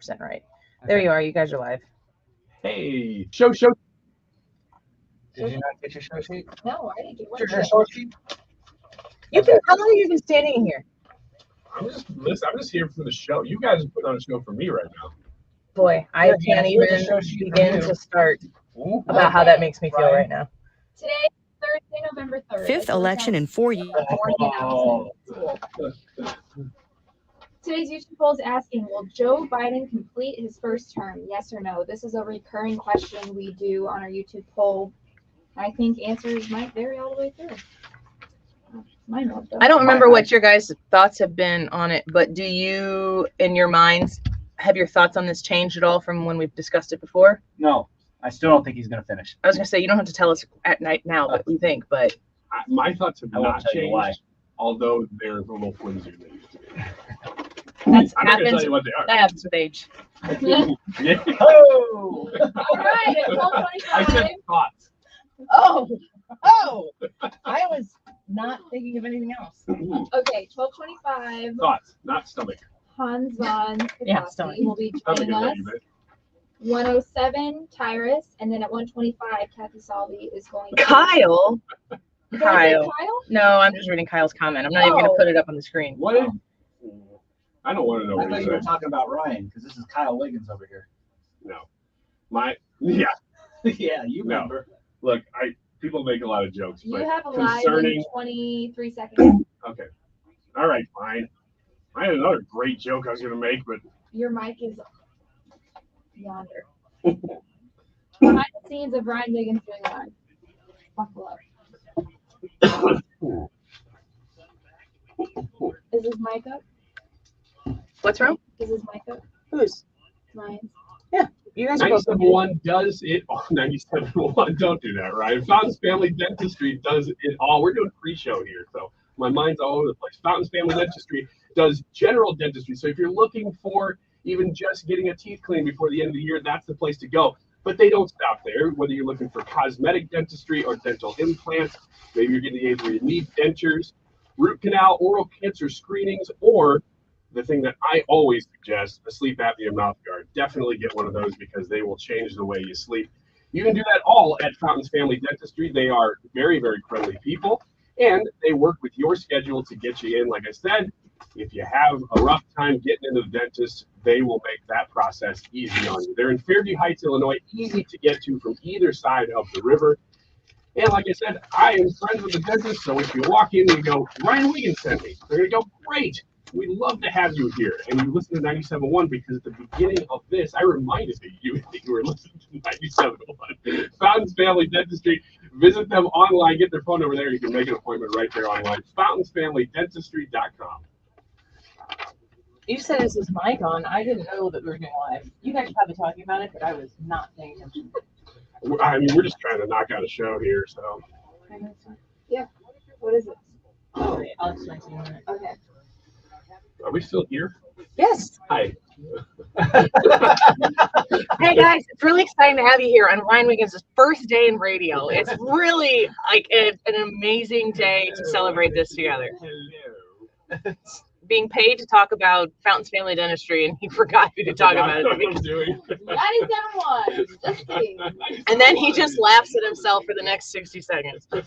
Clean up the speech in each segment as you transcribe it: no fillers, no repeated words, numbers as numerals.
100% right. There you are. You guys are live. Hey, show. Did you not get your show sheet? No, I didn't get one. Your show sheet? You can. How long have you been standing in here? I'm just here for the show. You guys are putting on a show for me right now. Boy, I can't even begin to start about how that makes me feel right now. Today, Thursday, November 3rd. Fifth election in 4 years. Today's YouTube poll is asking, will Joe Biden complete his first term? Yes or no? This is a recurring question we do on our YouTube poll. I think answers might vary all the way through. Mine won't, though. I don't remember what your guys' thoughts have been on it, but do you, in your minds, have your thoughts on this changed at all from when we've discussed it before? No, I still don't think he's going to finish. I was going to say, you don't have to tell us at night now what you think, but... My thoughts have not changed, why. although they're a little flimsier than they used to be. That's I'm not going to happens, tell you what they are. that happens with age. Yeah. Oh! All right, at I 12:25. said thoughts. Oh, I was not thinking of anything else. Okay, 12:25. Thoughts, not stomach. Hans von Yeah, Spakovsky stomach. will be Stomach joining is us. what you meant. 107, Tyrus, and then at 125, Kathy Salvi is going to... Kyle? Did I say Kyle. No, I'm just reading Kyle's comment. I'm not even going to put it up on the screen. What if? I don't want to know I what thought he you were said. talking about Ryan, because this is Kyle Wiggins over here. No. Yeah, Yeah, you No. remember. look, people make a lot of jokes, You but have a live in concerning. 23 seconds. Okay. All right, fine. I had another great joke I was going to make, but Your mic is yonder. Behind the scenes of Ryan Wiggins doing live. Buckle up. Is his mic up? What's wrong? Is his mic up? Who's? Ryan's. You guys are both 97.1 does it all. 97.1, don't do that, right? Fountains Family Dentistry does it all. We're doing a Frey Show here, so my mind's all over the place. Fountains Family Dentistry does general dentistry. So if you're looking for even just getting a teeth clean before the end of the year, that's the place to go. But they don't stop there. Whether you're looking for cosmetic dentistry or dental implants, maybe you're getting to the age where you need dentures, root canal, oral kits or screenings, or the thing that I always suggest, a sleep apnea mouth guard. Definitely get one of those because they will change the way you sleep. You can do that all at Fountains Family Dentistry. They are very, very friendly people, and they work with your schedule to get you in. Like I said, if you have a rough time getting into the dentist, they will make that process easy on you. They're in Fairview Heights, Illinois, easy to get to from either side of the river. And like I said, I am friends with the dentist, so if you walk in and you go, Ryan Wiggins sent me, they're going to go, great. We'd love to have you here. And you listen to 97.1 because at the beginning of this, I reminded you that you were listening to 97.1. Fountains Family Dentistry. Visit them online. Get their phone number there. You can make an appointment right there online. FountainsFamilyDentistry.com. You said is his mic on. I didn't know that we were doing live. You guys are probably talking about it, but I was not paying attention. I mean, we're just trying to knock out a show here, so. Yeah. What is it? Oh, wait, I'll explain to you in a minute. Okay. Are we still here? Yes. Hi. Hey guys, it's really exciting to have you here on Ryan Wiggins' first day in radio. It's really like an amazing day to celebrate this together. Hello. Being paid to talk about Fountains Family Dentistry, and he forgot who to talk about What it. I'm doing. 97.1. Just kidding. And then he just laughs at himself for the next 60 seconds. La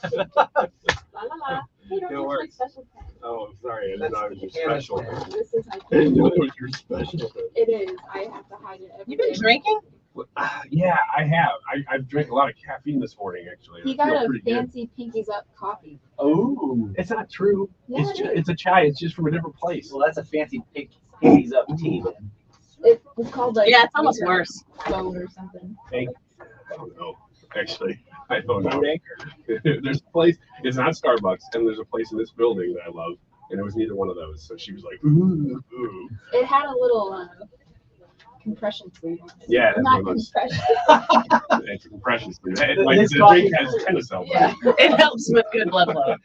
la la. Hey, don't It use my works. special pen. Oh, I'm sorry. I didn't know it was your special. This is my I didn't know it was your special. It is. I have to hide it every You been day. drinking? Yeah, I have. I've drank a lot of caffeine this morning, actually. He I got feel a pretty good. fancy Pinkies Up coffee. Oh. It's not true. Yeah, It's it just, is. it's a chai. It's just from a different place. Well, that's a fancy piggies up tea then. It's called like Yeah, it's almost Midterm worse. Gold or something. I don't know. Actually, I don't know. Boat Anchor. There's a place. It's not Starbucks, and there's a place in this building that I love, and it was neither one of those. So she was like, ooh, ooh. It had a little compression sleeve on it. Yeah, that's Not one of those. compression. It's a compression sleeve. Like This the coffee- drink has tennis Yeah. It helps with good blood flow.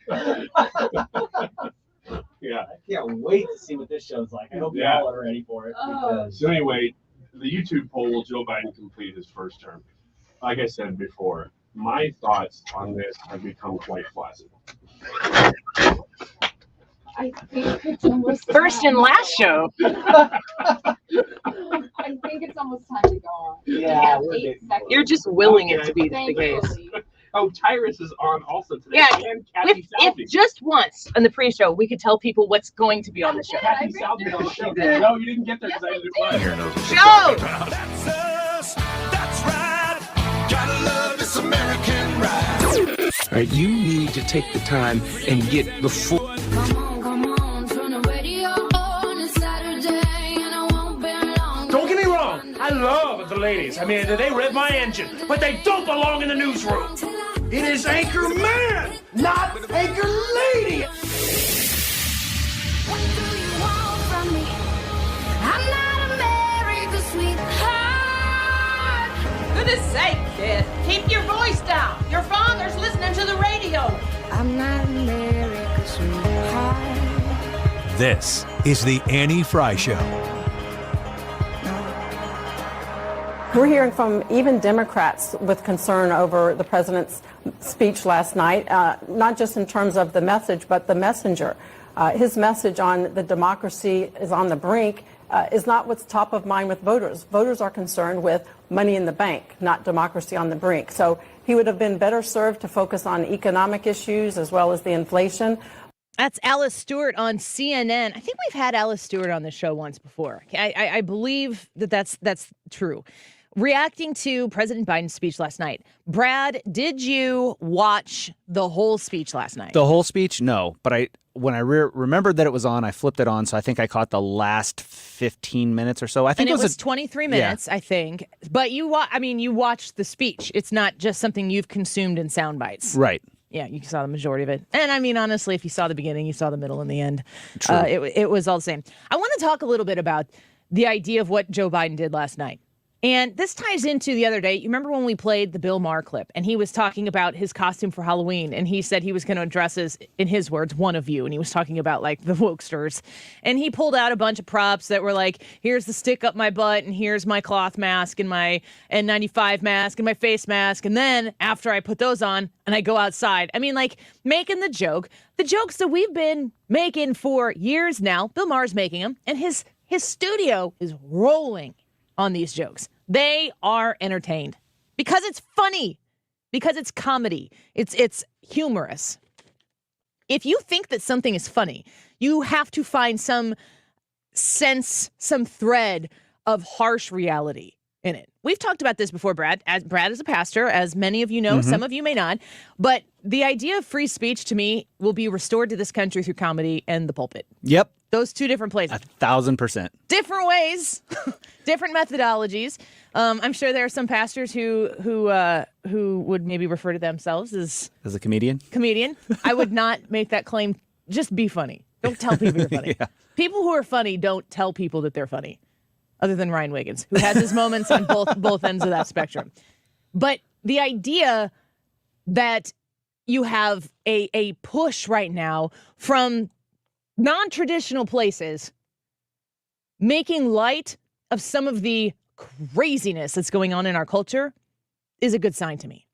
Yeah. I can't wait to see what this show's like. I hope Yeah. y'all are ready for it. Oh. Because So anyway, the YouTube poll, will Joe Biden complete his first term? Like I said before, my thoughts on this have become quite flaccid. I think it's almost First and last show. I think it's almost time to go on. Yeah, We we're have 8 getting seconds. You're just willing it to be the case. Thankfully. Oh, Tyrus is on also today. Yeah, And Kathy Salvi. If just once on the pre-show we could tell people what's going to be on the show. Kathy Salvi on the show. No, you didn't get there because I didn't play. Here knows what Show! you're talking about. That's us. That's right. Gotta love this American ride. All right, you need to take the time and get the full. Come on, turn the radio on. It's Saturday and I won't be long. Don't get me wrong, I love the ladies. I mean, they rev my engine, but they don't belong in the newsroom. It is Anchor Man, not Anchor Lady. What do you want from me? I'm not America's sweetheart. Goodness sake, kid. Keep your voice down. Your father's listening to the radio. I'm not America's sweetheart. This is the Annie Frey Show. We're hearing from even Democrats with concern over the president's speech last night, not just in terms of the message, but the messenger. His message on the democracy is on the brink is not what's top of mind with voters. Voters are concerned with money in the bank, not democracy on the brink. So he would have been better served to focus on economic issues as well as the inflation. That's Alice Stewart on CNN. I think we've had Alice Stewart on the show once before. I believe that's true. Reacting to President Biden's speech last night. Brad, did you watch the whole speech last night? The whole speech? No. But when I remembered that it was on, I flipped it on. So I think I caught the last 15 minutes or so. I think it was 23 minutes, I think. But you watched the speech. It's not just something you've consumed in sound bites. Right. Yeah, you saw the majority of it. And I mean, honestly, if you saw the beginning, you saw the middle and the end. True. It was all the same. I want to talk a little bit about the idea of what Joe Biden did last night. And this ties into the other day. You remember when we played the Bill Maher clip and he was talking about his costume for Halloween and he said he was going to address as, in his words, one of you. And he was talking about like the wokesters. And he pulled out a bunch of props that were like, here's the stick up my butt and here's my cloth mask and my N95 mask and my face mask. And then after I put those on and I go outside, I mean, like making the jokes that we've been making for years now. Bill Maher's making them and his studio is rolling on these jokes. They are entertained because it's funny, because it's comedy. It's humorous. If you think that something is funny, you have to find some sense, some thread of harsh reality in it. We've talked about this before, Brad. Brad is a pastor, as many of you know, some of you may not. But the idea of free speech to me will be restored to this country through comedy and the pulpit. Yep. Those two different places. 1,000%. Different ways, different methodologies. I'm sure there are some pastors who would maybe refer to themselves as a comedian. I would not make that claim. Just be funny. Don't tell people you're funny. Yeah. People who are funny don't tell people that they're funny, other than Ryan Wiggins, who has his moments on both ends of that spectrum. But the idea that you have a push right now from non-traditional places making light of some of the craziness that's going on in our culture is a good sign to me.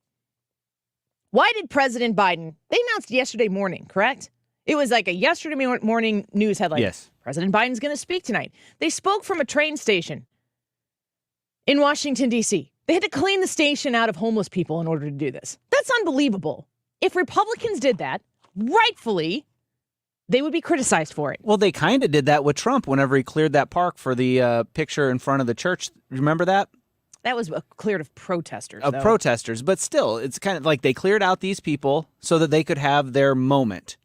Why did President Biden, they announced yesterday morning, correct? It was like a yesterday morning news headline. Yes. President Biden's going to speak tonight. They spoke from a train station in Washington, D.C. They had to clean the station out of homeless people in order to do this. That's unbelievable. If Republicans did that, rightfully, they would be criticized for it. Well, they kind of did that with Trump whenever he cleared that park for the picture in front of the church. Remember that? That was cleared of protesters. Of protesters. But still, it's kind of like they cleared out these people so that they could have their moment.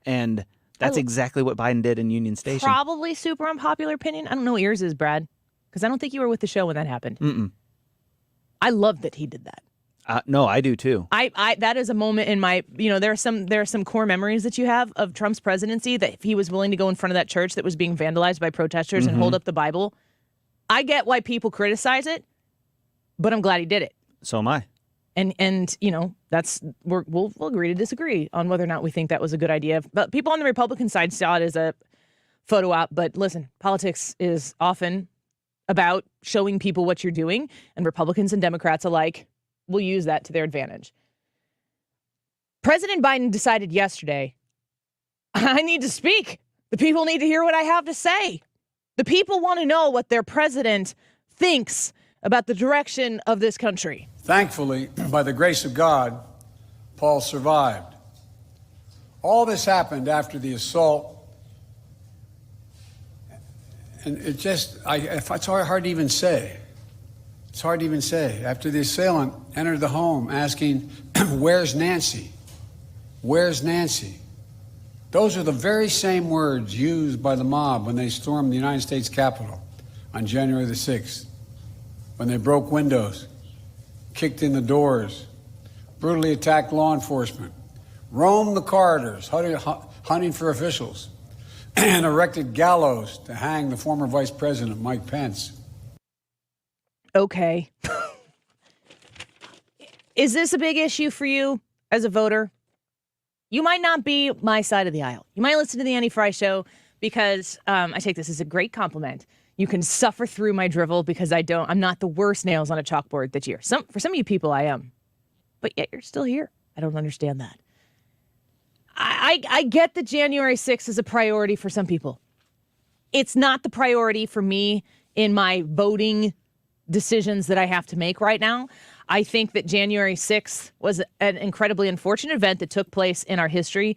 And that's exactly what Biden did in Union Station. Probably super unpopular opinion. I don't know what yours is, Brad, because I don't think you were with the show when that happened. Mm-mm. I love that he did that. No, I do too. I that is a moment in my, there are some core memories that you have of Trump's presidency that if he was willing to go in front of that church that was being vandalized by protesters and hold up the Bible. I get why people criticize it, but I'm glad he did it. So am I. And we'll agree to disagree on whether or not we think that was a good idea. But people on the Republican side saw it as a photo op. But listen, politics is often about showing people what you're doing, and Republicans and Democrats alike will use that to their advantage. President Biden decided yesterday, I need to speak. The people need to hear what I have to say. The people want to know what their president thinks about the direction of this country. Thankfully, by the grace of God, Paul survived. All this happened after the assault. And it's hard to even say. It's hard to even say. After the assailant entered the home asking, "Where's Nancy? Where's Nancy?" Those are the very same words used by the mob when they stormed the United States Capitol on January the 6th, when they broke windows, kicked in the doors, brutally attacked law enforcement, roamed the corridors, hunting for officials, and erected gallows to hang the former Vice President, Mike Pence. Okay. Is this a big issue for you as a voter? You might not be my side of the aisle. You might listen to the Annie Frey Show because I take this as a great compliment. You can suffer through my drivel because I'm not the worst nails on a chalkboard that year. For some of you people, I am. But yet you're still here. I don't understand that. I get that January 6th is a priority for some people. It's not the priority for me in my voting decisions that I have to make right now. I think that January 6th was an incredibly unfortunate event that took place in our history.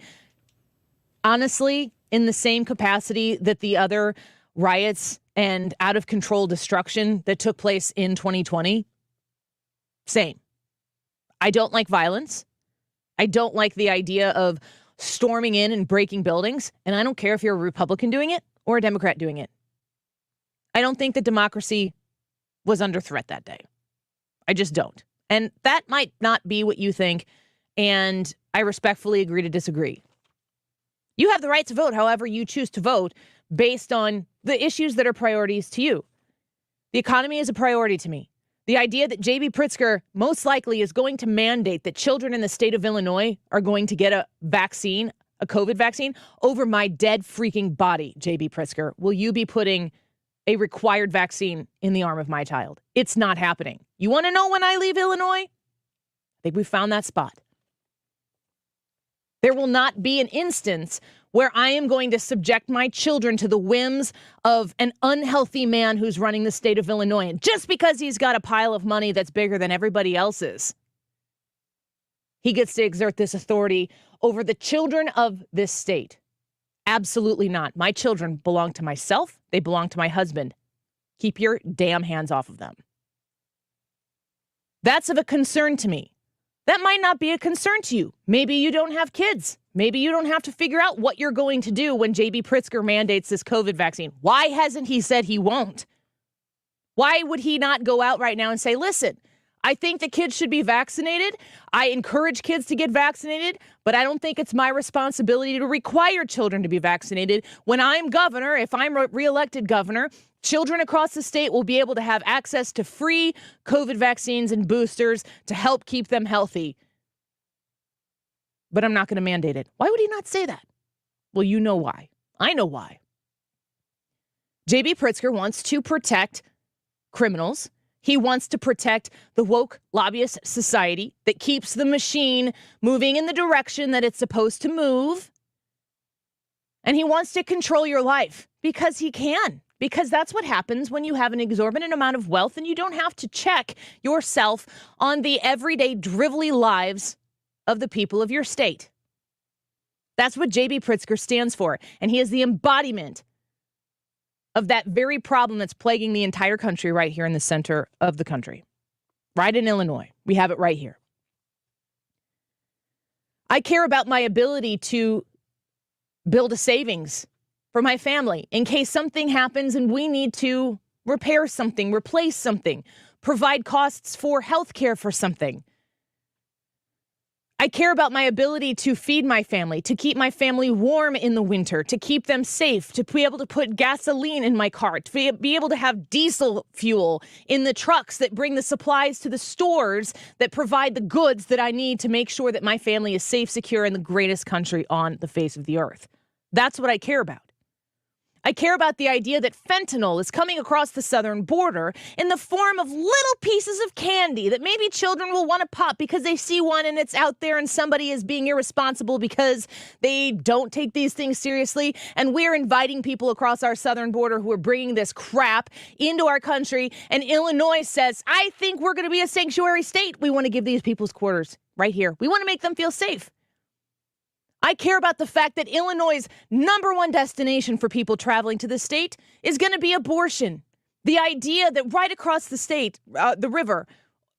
Honestly, in the same capacity that the other riots and out of control destruction that took place in 2020. Same. I don't like violence. I don't like the idea of storming in and breaking buildings. And I don't care if you're a Republican doing it or a Democrat doing it. I don't think that democracy was under threat that day. I just don't. And that might not be what you think. And I respectfully agree to disagree. You have the right to vote however you choose to vote based on the issues that are priorities to you. The economy is a priority to me. The idea that J.B. Pritzker most likely is going to mandate that children in the state of Illinois are going to get a vaccine, a COVID vaccine, over my dead freaking body, J.B. Pritzker. Will you be putting a required vaccine in the arm of my child? It's not happening. You want to know when I leave Illinois? I think we found that spot. There will not be an instance where I am going to subject my children to the whims of an unhealthy man who's running the state of Illinois. And just because he's got a pile of money that's bigger than everybody else's, he gets to exert this authority over the children of this state. Absolutely not. My children belong to myself. They belong to my husband. Keep your damn hands off of them. That's of a concern to me. That might not be a concern to you. Maybe you don't have kids. Maybe you don't have to figure out what you're going to do when J.B. Pritzker mandates this COVID vaccine. Why hasn't he said he won't? Why would he not go out right now and say, listen, I think the kids should be vaccinated. I encourage kids to get vaccinated, but I don't think it's my responsibility to require children to be vaccinated. When I'm governor, if I'm reelected governor, children across the state will be able to have access to free COVID vaccines and boosters to help keep them healthy. But I'm not going to mandate it. Why would he not say that? Well, you know why. I know why. J.B. Pritzker wants to protect criminals. He wants to protect the woke lobbyist society that keeps the machine moving in the direction that it's supposed to move. And he wants to control your life because he can. Because that's what happens when you have an exorbitant amount of wealth and you don't have to check yourself on the everyday drivelly lives of the people of your state. That's what J.B. Pritzker stands for. And he is the embodiment of that very problem that's plaguing the entire country right here in the center of the country. Right in Illinois. We have it right here. I care about my ability to build a savings for my family in case something happens and we need to repair something, replace something, provide costs for health care for something. I care about my ability to feed my family, to keep my family warm in the winter, to keep them safe, to be able to put gasoline in my car, to be able to have diesel fuel in the trucks that bring the supplies to the stores that provide the goods that I need to make sure that my family is safe, secure, in the greatest country on the face of the earth. That's what I care about. I care about the idea that fentanyl is coming across the southern border in the form of little pieces of candy that maybe children will want to pop because they see one and it's out there and somebody is being irresponsible because they don't take these things seriously. And we're inviting people across our southern border who are bringing this crap into our country. And Illinois says, I think we're going to be a sanctuary state. We want to give these people's quarters right here. We want to make them feel safe. I care about the fact that Illinois' #1 destination for people traveling to the state is going to be abortion. The idea that right across the state, the river,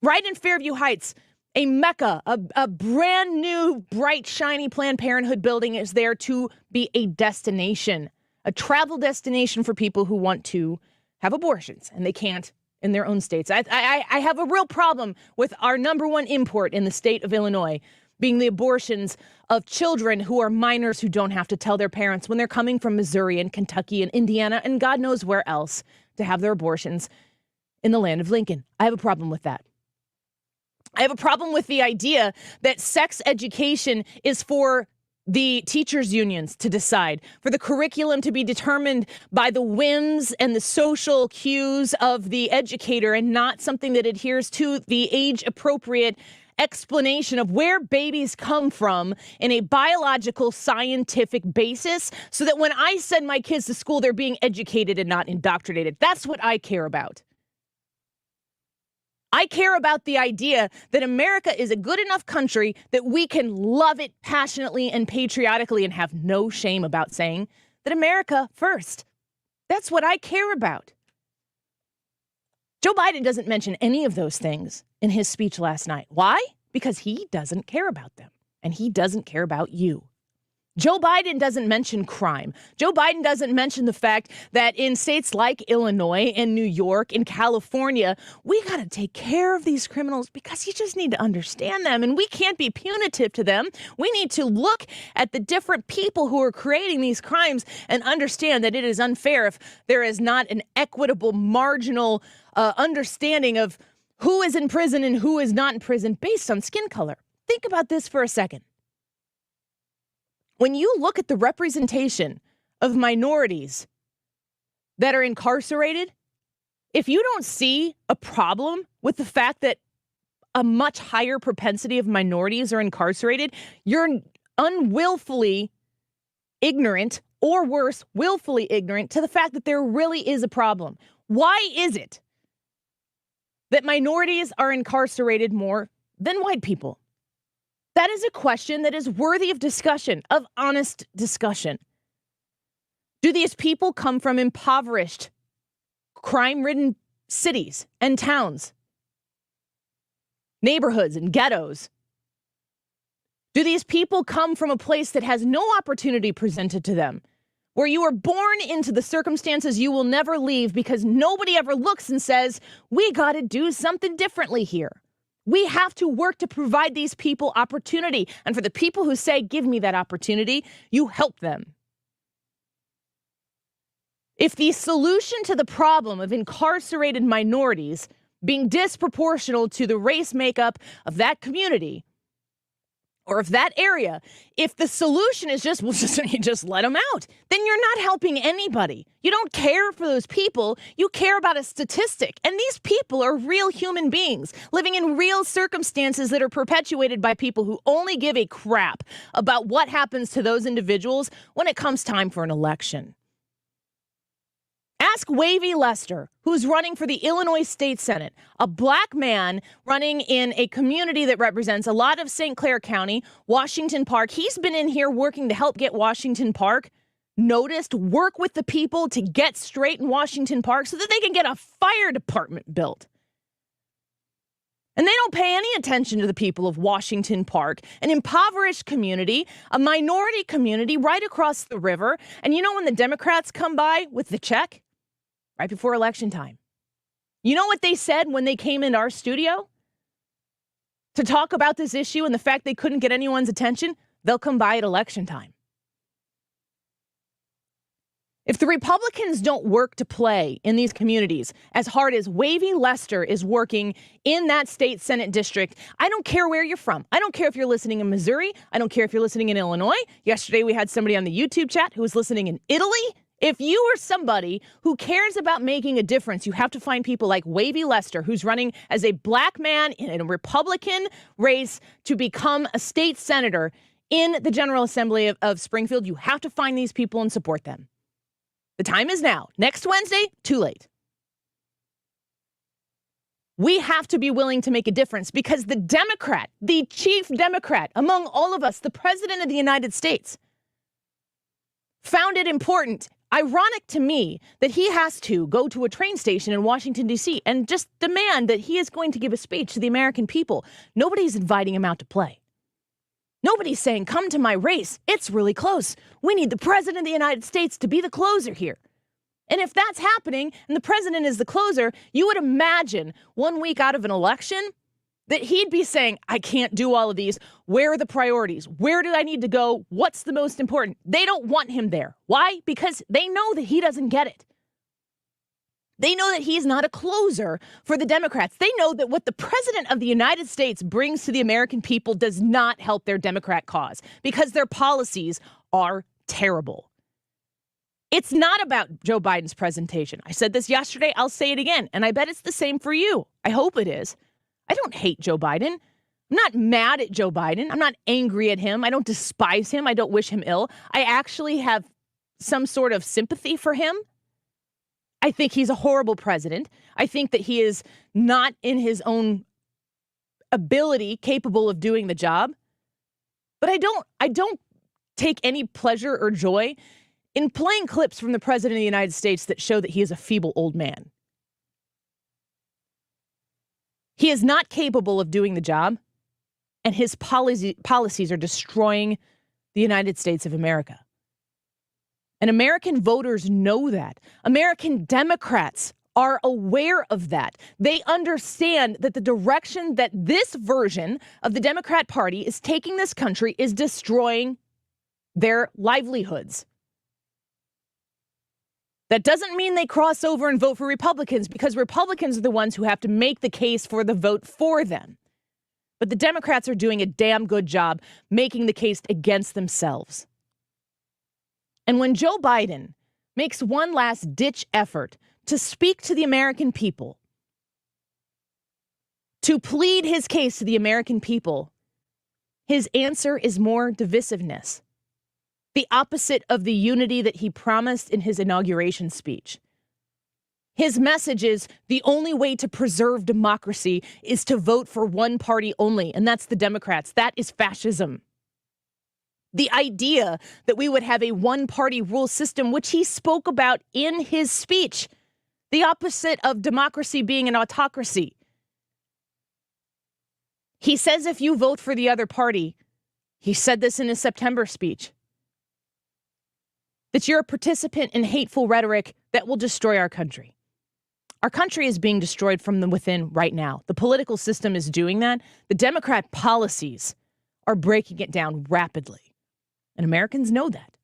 right in Fairview Heights, a mecca, a brand new, bright, shiny Planned Parenthood building is there to be a destination, a travel destination for people who want to have abortions, and they can't in their own states. I have a real problem with our #1 import in the state of Illinois being the abortions of children who are minors who don't have to tell their parents when they're coming from Missouri and Kentucky and Indiana and God knows where else to have their abortions in the land of Lincoln. I have a problem with that. I have a problem with the idea that sex education is for the teachers' unions to decide, for the curriculum to be determined by the whims and the social cues of the educator and not something that adheres to the age-appropriate explanation of where babies come from in a biological scientific basis so that when I send my kids to school, they're being educated and not indoctrinated. That's what I care about. I care about the idea that America is a good enough country that we can love it passionately and patriotically and have no shame about saying that America first. That's what I care about. Joe Biden doesn't mention any of those things in his speech last night. Why? Because he doesn't care about them, and he doesn't care about you. Joe Biden doesn't mention crime. Joe Biden doesn't mention the fact that in states like Illinois and New York and California, we got to take care of these criminals because you just need to understand them, and we can't be punitive to them. We need to look at the different people who are creating these crimes and understand that it is unfair if there is not an equitable, marginal understanding of who is in prison and who is not in prison based on skin color. Think about this for a second. When you look at the representation of minorities that are incarcerated, if you don't see a problem with the fact that a much higher propensity of minorities are incarcerated, you're unwillfully ignorant, or worse, willfully ignorant to the fact that there really is a problem. Why is it that minorities are incarcerated more than white people? That is a question that is worthy of discussion, of honest discussion. Do these people come from impoverished, crime-ridden cities and towns, neighborhoods and ghettos? Do these people come from a place that has no opportunity presented to them, where you are born into the circumstances you will never leave because nobody ever looks and says, we got to do something differently here? We have to work to provide these people opportunity. And for the people who say, give me that opportunity, you help them. If the solution to the problem of incarcerated minorities being disproportional to the race makeup of that community or of that area, if the solution is just, well, just let them out, then you're not helping anybody. You don't care for those people. You care about a statistic. And these people are real human beings living in real circumstances that are perpetuated by people who only give a crap about what happens to those individuals when it comes time for an election. Ask Wavy Lester, who's running for the Illinois State Senate, a black man running in a community that represents a lot of St. Clair County, Washington Park. He's been in here working to help get Washington Park noticed, work with the people to get straight in Washington Park so that they can get a fire department built. And they don't pay any attention to the people of Washington Park, an impoverished community, a minority community right across the river. And you know when the Democrats come by with the check? Right before election time. You know what they said when they came into our studio to talk about this issue and the fact they couldn't get anyone's attention? They'll come by at election time. If the Republicans don't work to play in these communities as hard as Wavy Lester is working in that state Senate district, I don't care where you're from. I don't care if you're listening in Missouri. I don't care if you're listening in Illinois. Yesterday we had somebody on the YouTube chat who was listening in Italy. If you are somebody who cares about making a difference, you have to find people like Wavy Lester, who's running as a black man in a Republican race to become a state senator in the General Assembly of Springfield. You have to find these people and support them. The time is now. Next Wednesday, too late. We have to be willing to make a difference because the Democrat, the chief Democrat among all of us, the President of the United States, found it important, ironic to me, that he has to go to a train station in Washington, D.C. and just demand that he is going to give a speech to the American people. Nobody's inviting him out to play. Nobody's saying, come to my race. It's really close. We need the President of the United States to be the closer here. And if that's happening and the president is the closer, you would imagine 1 week out of an election that he'd be saying, I can't do all of these. Where are the priorities? Where do I need to go? What's the most important? They don't want him there. Why? Because they know that he doesn't get it. They know that he's not a closer for the Democrats. They know that what the President of the United States brings to the American people does not help their Democrat cause because their policies are terrible. It's not about Joe Biden's presentation. I said this yesterday. I'll say it again. And I bet it's the same for you. I hope it is. I don't hate Joe Biden. I'm not mad at Joe Biden. I'm not angry at him. I don't despise him. I don't wish him ill. I actually have some sort of sympathy for him. I think he's a horrible president. I think that he is not in his own ability capable of doing the job. But I don't take any pleasure or joy in playing clips from the President of the United States that show that he is a feeble old man. He is not capable of doing the job, and his policies are destroying the United States of America. And American voters know that. American Democrats are aware of that. They understand that the direction that this version of the Democrat Party is taking this country is destroying their livelihoods. That doesn't mean they cross over and vote for Republicans because Republicans are the ones who have to make the case for the vote for them. But the Democrats are doing a damn good job making the case against themselves. And when Joe Biden makes one last ditch effort to speak to the American people, to plead his case to the American people, his answer is more divisiveness. The opposite of the unity that he promised in his inauguration speech. His message is the only way to preserve democracy is to vote for one party only, and that's the Democrats. That is fascism. The idea that we would have a one-party rule system, which he spoke about in his speech, the opposite of democracy being an autocracy. He says if you vote for the other party, he said this in his September speech, that you're a participant in hateful rhetoric that will destroy our country. Our country is being destroyed from the within right now. The political system is doing that. The Democrat policies are breaking it down rapidly. And Americans know that.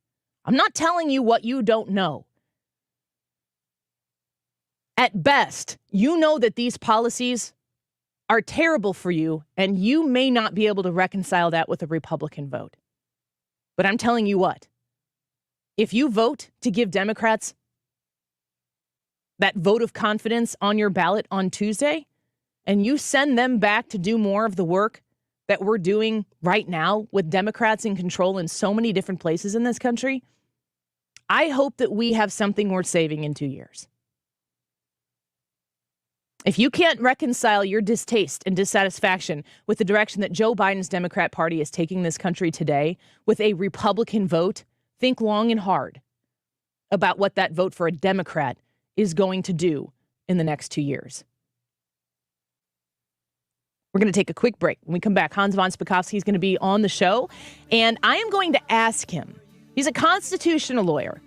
I'm not telling you what you don't know. At best, you know that these policies are terrible for you, and you may not be able to reconcile that with a Republican vote. But I'm telling you what. If you vote to give Democrats that vote of confidence on your ballot on Tuesday, and you send them back to do more of the work that we're doing right now with Democrats in control in so many different places in this country, I hope that we have something worth saving in 2 years. If you can't reconcile your distaste and dissatisfaction with the direction that Joe Biden's Democrat Party is taking this country today with a Republican vote, think long and hard about what that vote for a Democrat is going to do in the next 2 years. We're going to take a quick break. When we come back, Hans von Spakovsky is going to be on the show, and I am going to ask him. He's a constitutional lawyer.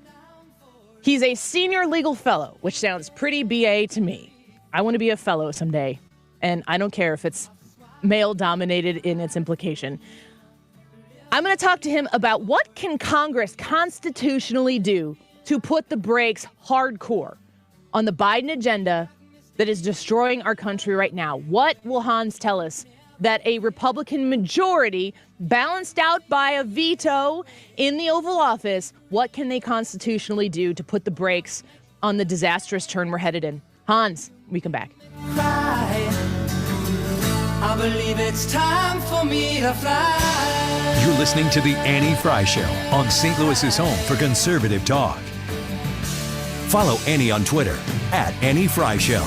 He's a senior legal fellow, which sounds pretty BA to me. I want to be a fellow someday, and I don't care if it's male-dominated in its implication. I'm going to talk to him about what can Congress constitutionally do to put the brakes hardcore on the Biden agenda that is destroying our country right now. What will Hans tell us that a Republican majority, balanced out by a veto in the Oval Office, what can they constitutionally do to put the brakes on the disastrous turn we're headed in? Hans, we come back. I believe it's time for me to fly. You're listening to The Annie Frey Show on St. Louis's home for conservative talk. Follow Annie on Twitter @Annie Frey Show.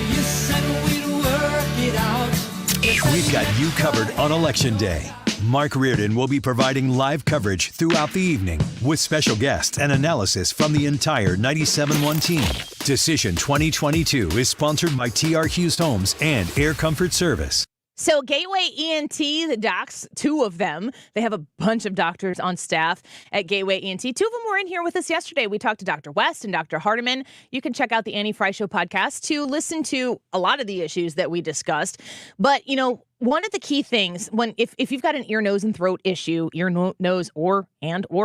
You said we'd work it out. We've got you covered on Election Day. Mark Reardon will be providing live coverage throughout the evening with special guests and analysis from the entire 97.1 team. Decision 2022 is sponsored by TR Hughes Homes and Air Comfort Service. So Gateway ENT, the docs, two of them, they have a bunch of doctors on staff at Gateway ENT. Two of them were in here with us yesterday. We talked to Dr. West and Dr. Hardiman. You can check out the Annie Frey Show podcast to listen to a lot of the issues that we discussed. But, one of the key things if you've got an ear, nose, and throat issue, nose or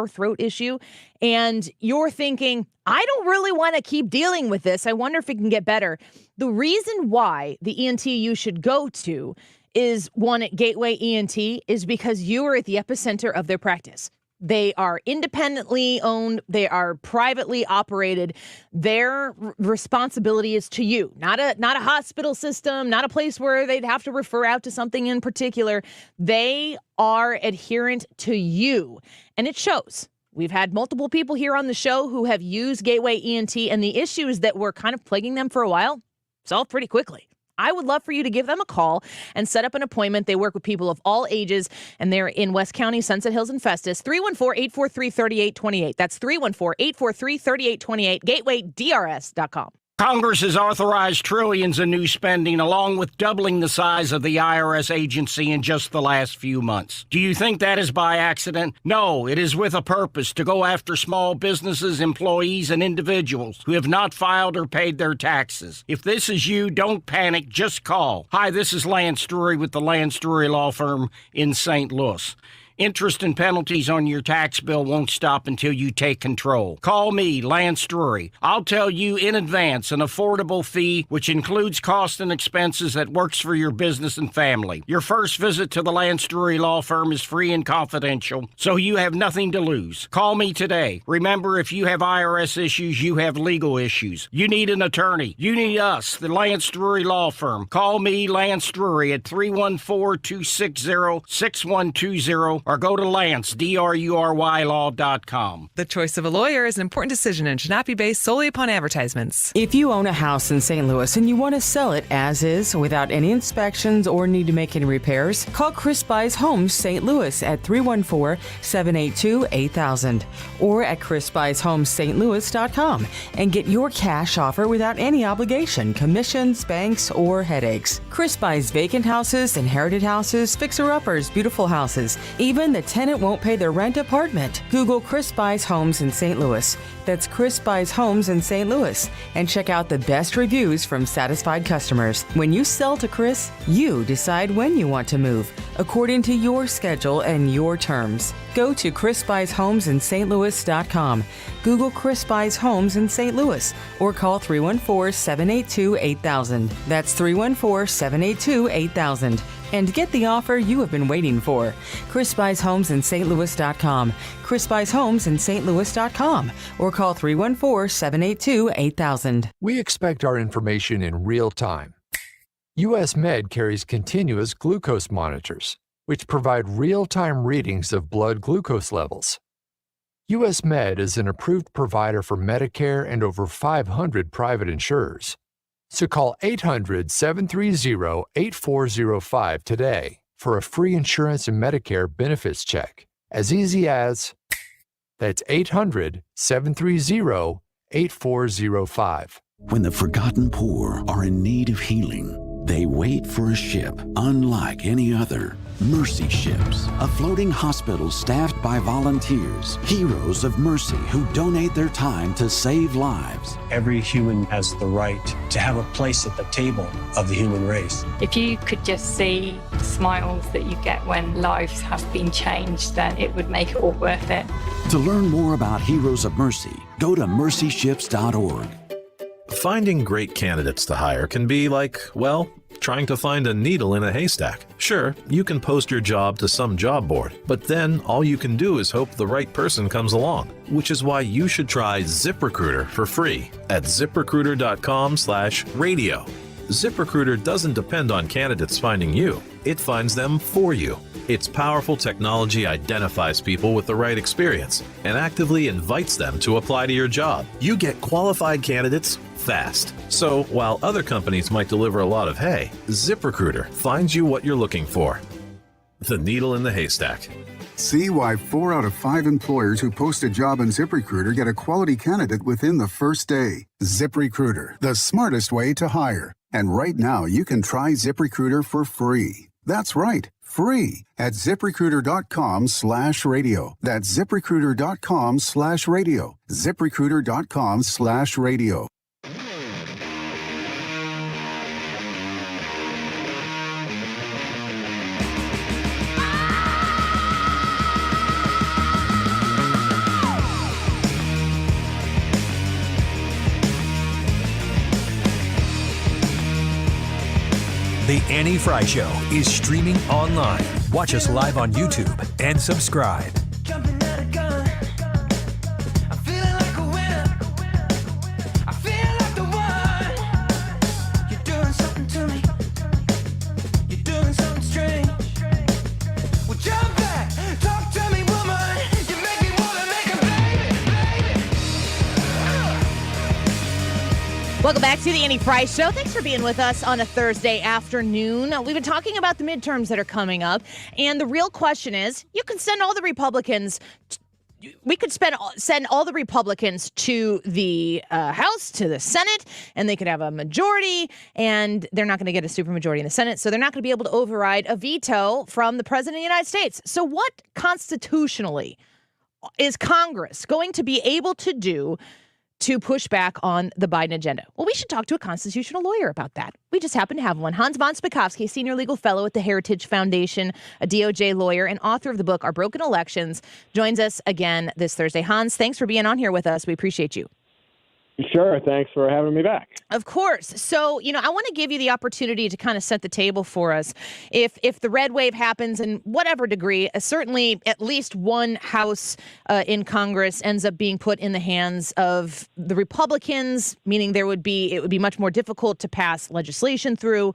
throat issue, and you're thinking, I don't really want to keep dealing with this. I wonder if it can get better. The reason why the ENT you should go to is one at Gateway ENT is because you are at the epicenter of their practice. They are independently owned. They are privately operated. Their responsibility is to you, not a hospital system, not a place where they'd have to refer out to something in particular. They are adherent to you, and it shows. We've had multiple people here on the show who have used Gateway ENT, and the issues that were kind of plaguing them for a while solved pretty quickly. I would love for you to give them a call and set up an appointment. They work with people of all ages, and they're in West County, Sunset Hills, and Festus. 314-843-3828. That's 314-843-3828. GatewayDRS.com. Congress has authorized trillions in new spending, along with doubling the size of the IRS agency in just the last few months. Do you think that is by accident? No, it is with a purpose, to go after small businesses, employees, and individuals who have not filed or paid their taxes. If this is you, don't panic, just call. Hi, this is Lance Drury with the Lance Drury Law Firm in St. Louis. Interest and penalties on your tax bill won't stop until you take control. Call me, Lance Drury. I'll tell you in advance an affordable fee, which includes costs and expenses that works for your business and family. Your first visit to the Lance Drury Law Firm is free and confidential, so you have nothing to lose. Call me today. Remember, if you have IRS issues, you have legal issues. You need an attorney. You need us, the Lance Drury Law Firm. Call me, Lance Drury, at 314-260-6120. Or go to Lance, DRURYlaw.com. The choice of a lawyer is an important decision and should not be based solely upon advertisements. If you own a house in St. Louis and you want to sell it as is without any inspections or need to make any repairs, call Chris Buys Homes St. Louis at 314-782-8000 or at chrisbuyshomeStLouis.com and get your cash offer without any obligation, commissions, banks, or headaches. Chris buys vacant houses, inherited houses, fixer-uppers, beautiful houses, even the tenant won't pay their rent apartment. Google Chris Buys Homes in St. Louis. That's Chris Buys Homes in St. Louis. And check out the best reviews from satisfied customers. When you sell to Chris, you decide when you want to move, according to your schedule and your terms. Go to chrisbuyshomesinstlouis.com. Google Chris Buys Homes in St. Louis or call 314-782-8000. That's 314-782-8000. And get the offer you have been waiting for. Chris Buys Homes in StLouis.com. Chris Buys Homes in StLouis.com. Or call 314-782-8000. We expect our information in real time. U.S. Med carries continuous glucose monitors, which provide real-time readings of blood glucose levels. U.S. Med is an approved provider for Medicare and over 500 private insurers. So call 800-730-8405 today for a free insurance and Medicare benefits check. As easy as, that's 800-730-8405. When the forgotten poor are in need of healing, they wait for a ship unlike any other. Mercy Ships, a floating hospital staffed by volunteers, heroes of mercy who donate their time to save lives. Every human has the right to have a place at the table of the human race. If you could just see the smiles that you get when lives have been changed, then it would make it all worth it. To learn more about Heroes of Mercy, go to mercyships.org. Finding great candidates to hire can be like, well, trying to find a needle in a haystack. Sure, you can post your job to some job board, but then all you can do is hope the right person comes along, which is why you should try ZipRecruiter for free at ziprecruiter.com/radio. ZipRecruiter doesn't depend on candidates finding you. It finds them for you. Its powerful technology identifies people with the right experience and actively invites them to apply to your job. You get qualified candidates fast. So while other companies might deliver a lot of hay, ZipRecruiter finds you what you're looking for. The needle in the haystack. See why 4 out of 5 employers who post a job on ZipRecruiter get a quality candidate within the first day. ZipRecruiter, the smartest way to hire. And right now, you can try ZipRecruiter for free. That's right, free at ZipRecruiter.com/radio. That's ZipRecruiter.com/radio. ZipRecruiter.com/radio. The Annie Frey Show is streaming online. Watch us live on YouTube and subscribe. Welcome back to the Annie Frey Show. Thanks for being with us on a Thursday afternoon. We've been talking about the midterms that are coming up, and the real question is, you can send all the Republicans. We could send all the Republicans to the House, to the Senate, and they could have a majority, and they're not going to get a supermajority in the Senate, so they're not going to be able to override a veto from the President of the United States. So what constitutionally is Congress going to be able to do to push back on the Biden agenda? Well, we should talk to a constitutional lawyer about that. We just happen to have one. Hans von Spakovsky, senior legal fellow at the Heritage Foundation, a DOJ lawyer, and author of the book Our Broken Elections, joins us again this Thursday. Hans, thanks for being on here with us. We appreciate you. Sure. Thanks for having me back. Of course. So, I want to give you the opportunity to kind of set the table for us. If the red wave happens in whatever degree, certainly at least one House in Congress ends up being put in the hands of the Republicans, meaning it would be much more difficult to pass legislation through.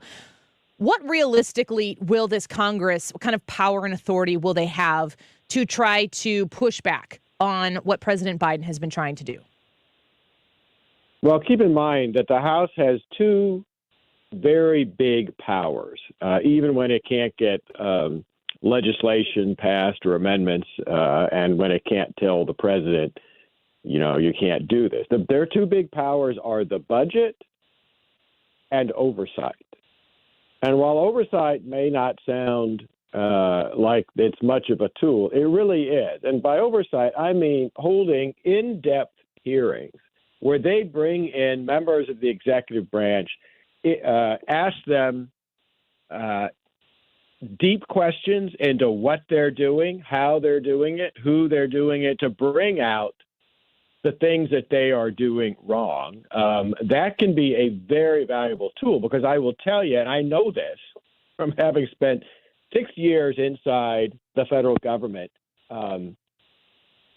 What realistically will this Congress, what kind of power and authority will they have to try to push back on what President Biden has been trying to do? Well, keep in mind that the House has two very big powers, even when it can't get legislation passed or amendments, and when it can't tell the president, you can't do this. Their two big powers are the budget and oversight. And while oversight may not sound like it's much of a tool, it really is. And by oversight, I mean holding in-depth hearings where they bring in members of the executive branch, ask them deep questions into what they're doing, how they're doing it, who they're doing it, to bring out the things that they are doing wrong. That can be a very valuable tool, because I will tell you, and I know this from having spent 6 years inside the federal government,